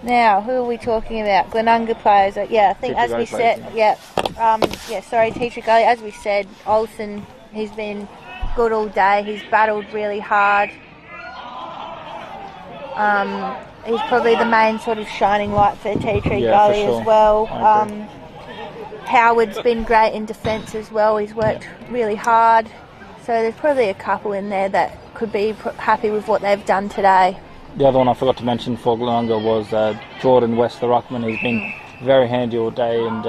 Now, who are we talking about? Glenunga players. I think as we said, Teacher Gully, as we said, Olsen, he's been good all day. He's battled really hard. He's probably the main sort of shining light for Tea Gully as well. Howard's been great in defence as well. He's worked really hard. So there's probably a couple in there that could be happy with what they've done today. The other one I forgot to mention for Glenunga was Jordan West, the ruckman. very handy all day and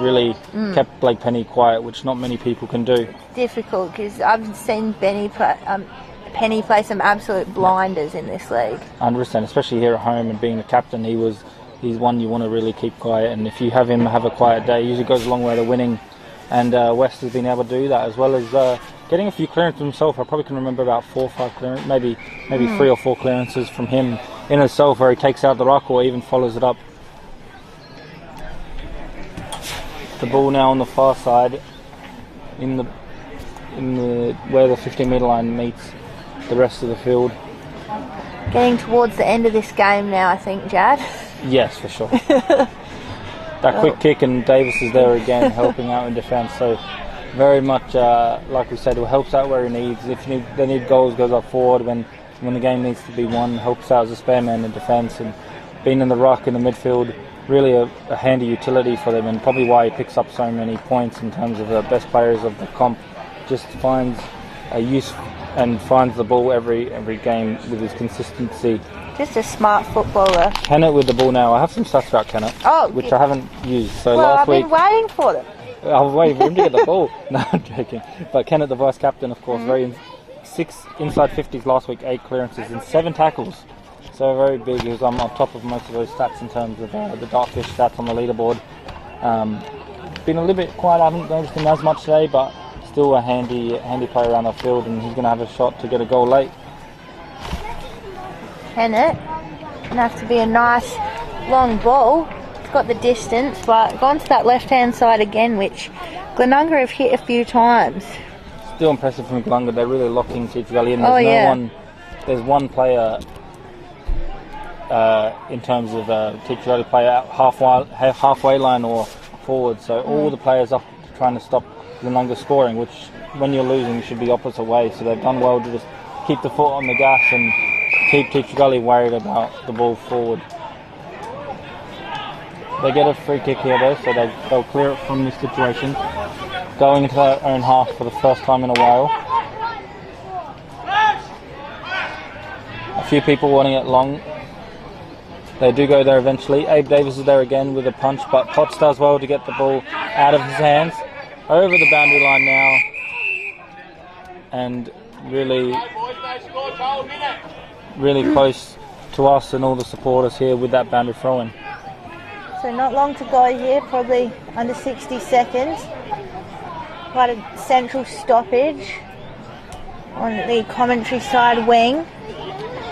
really kept Blake Penny quiet, which not many people can do. Difficult, because I've seen Penny play some absolute blinders in this league. 100%, especially here at home, and being the captain, he's one you want to really keep quiet, and if you have him have a quiet day, it usually goes a long way to winning. And West has been able to do that, as well as getting a few clearances himself. I probably can remember about 4 or 5 clearances, maybe 3 or 4 clearances from him in himself, where he takes out the ruck or even follows it up. The ball now on the far side, in the where the 50-metre line meets the rest of the field. Getting towards the end of this game now, I think, Jad. Yes, for sure. That quick kick, and Davis is there again helping out in defence. So very much, like we said, it helps out where he needs. If they need goals, goes up forward. When the game needs to be won, helps out as a spare man in defence. And being in the ruck in the midfield, really a handy utility for them, and probably why he picks up so many points in terms of the best players of the comp. Just finds a use and finds the ball every game with his consistency. Just a smart footballer. Kennett with the ball now. I have some stats about Kennett, which I haven't used. So last week, I've been waiting for them. I was waiting for him to get the ball. No, I'm joking. But Kennett, the vice captain, of course, 6 inside 50s last week, 8 clearances and 7 tackles. So very big. He was on top of most of those stats in terms of the Dartfish stats on the leaderboard. Been a little bit quiet. I haven't noticed him as much today, but still a handy player around the field, and he's going to have a shot to get a goal late. Kennett, going to have to be a nice long ball. It's got the distance, but gone to that left-hand side again, which Glenunga have hit a few times. Still impressive from Gully. They're really locking Teacher Gully in. There's one player in terms of Teacher Gully play out halfway line or forward. So all the players up trying to stop Glenunga scoring, which when you're losing you should be opposite way. So they've done well to just keep the foot on the gas and keep Teacher Gully worried about the ball forward. They get a free kick here though, so they'll clear it from this situation. Going into their own half for the first time in a while. A few people wanting it long. They do go there eventually. Abe Davis is there again with a punch, but Potts does well to get the ball out of his hands. Over the boundary line now. And really close to us and all the supporters here with that boundary throw-in. So not long to go here, probably under 60 seconds. Quite a central stoppage on the commentary side wing.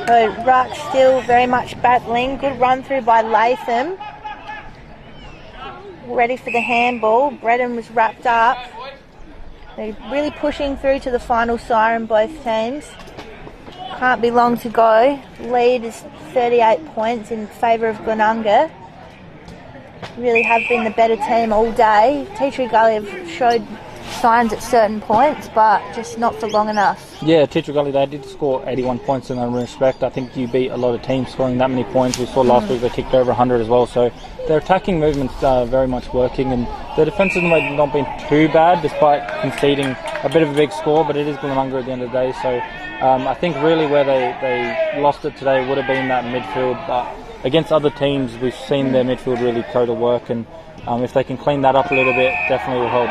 So ruck still very much battling. Good run through by Latham. Ready for the handball. Bredden was wrapped up. They're really pushing through to the final siren, both teams. Can't be long to go. Lead is 38 points in favour of Glenunga. Really have been the better team all day. Teacher Gully have showed signs at certain points, but just not for long enough. Yeah, Teacher Gully, they did score 81 points in that respect. I think you beat a lot of teams scoring that many points. We saw last week they kicked over 100 as well, so their attacking movement's very much working, and their defensive might not been too bad despite conceding a bit of a big score, but it is Glenunga at the end of the day. So I think really where they lost it today would have been that midfield, but against other teams we've seen their midfield really go to work, and if they can clean that up a little bit, definitely will help.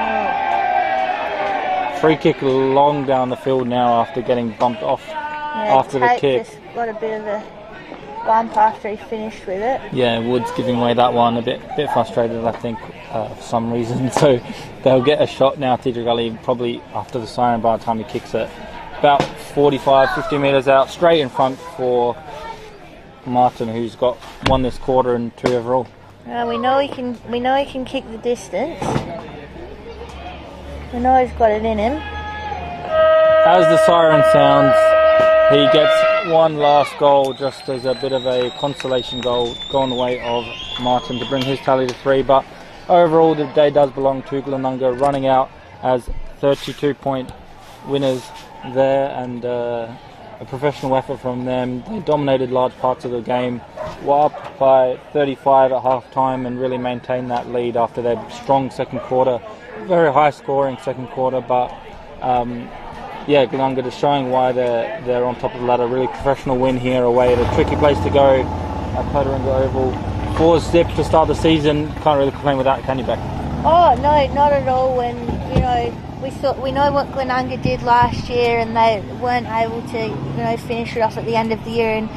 Free kick long down the field now after getting bumped off after the kick. Just got a bit of a bump after he finished with it. Yeah, Woods giving away that one, a bit frustrated I think for some reason. So they'll get a shot now, Teacher Gully, probably after the siren by the time he kicks it. About 50 metres out, straight in front for Martin, who's got 1 this quarter and 2 overall. We know he can kick the distance. We know he's got it in him. As the siren sounds, he gets 1 last goal just as a bit of a consolation goal going the way of Martin to bring his tally to 3. But overall the day does belong to Glenunga, running out as 32-point winners there, and a professional effort from them. They dominated large parts of the game, were up by 35 at half time and really maintained that lead after their strong second quarter. Very high scoring second quarter, but Glenunga just showing why they're on top of the ladder. Really professional win here away at a tricky place to go at Glenunga Oval. 4 zip to start the season. Can't really complain with that, can you, Beck? Oh no, not at all. And we know what Glenunga did last year, and they weren't able to finish it off at the end of the year and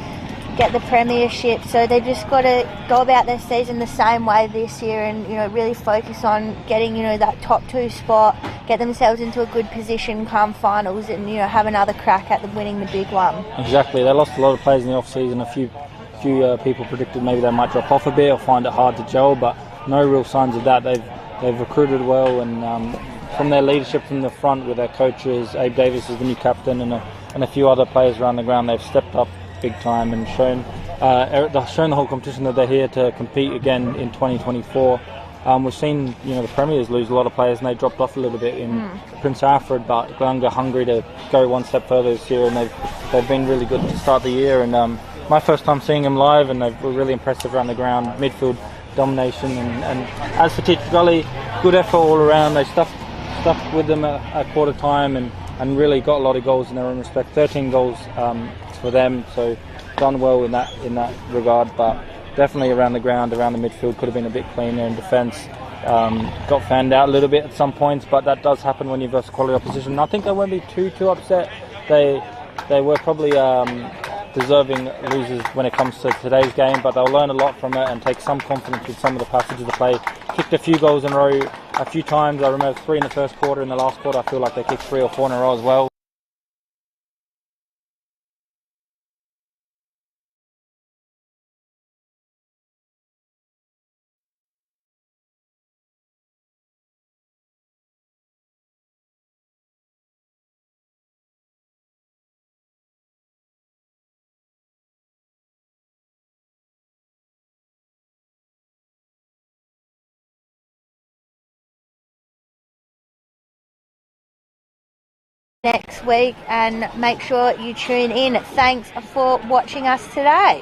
get the premiership. So they just got to go about their season the same way this year, and really focus on getting that top 2 spot, get themselves into a good position come finals, and have another crack at winning the big one. Exactly. They lost a lot of players in the off season. A few people predicted maybe they might drop off a bit or find it hard to gel, but no real signs of that. They've recruited well, and from their leadership from the front with their coaches, Abe Davis is the new captain, and a few other players around the ground, they've stepped up big time and shown the whole competition that they're here to compete again in 2024. We've seen the Premiers lose a lot of players, and they dropped off a little bit in Prince Alfred, but Glenunga hungry to go one step further this year, and they've been really good to start the year. And my first time seeing them live, and they were really impressive around the ground, midfield domination. And as for Teacher Gully, good effort all around. They stuffed with them at quarter time and really got a lot of goals in their own respect. 13 goals for them, so done well in that regard. But definitely around the ground, around the midfield, could have been a bit cleaner in defence. Got fanned out a little bit at some points, but that does happen when you versus quality opposition. And I think they won't be too upset. They were probably deserving losers when it comes to today's game, but they'll learn a lot from it and take some confidence with some of the passages of the play. Kicked a few goals in a row a few times. I remember 3 in the first quarter. In the last quarter, I feel like they kicked 3 or 4 in a row as well. Next week, and make sure you tune in. Thanks for watching us today.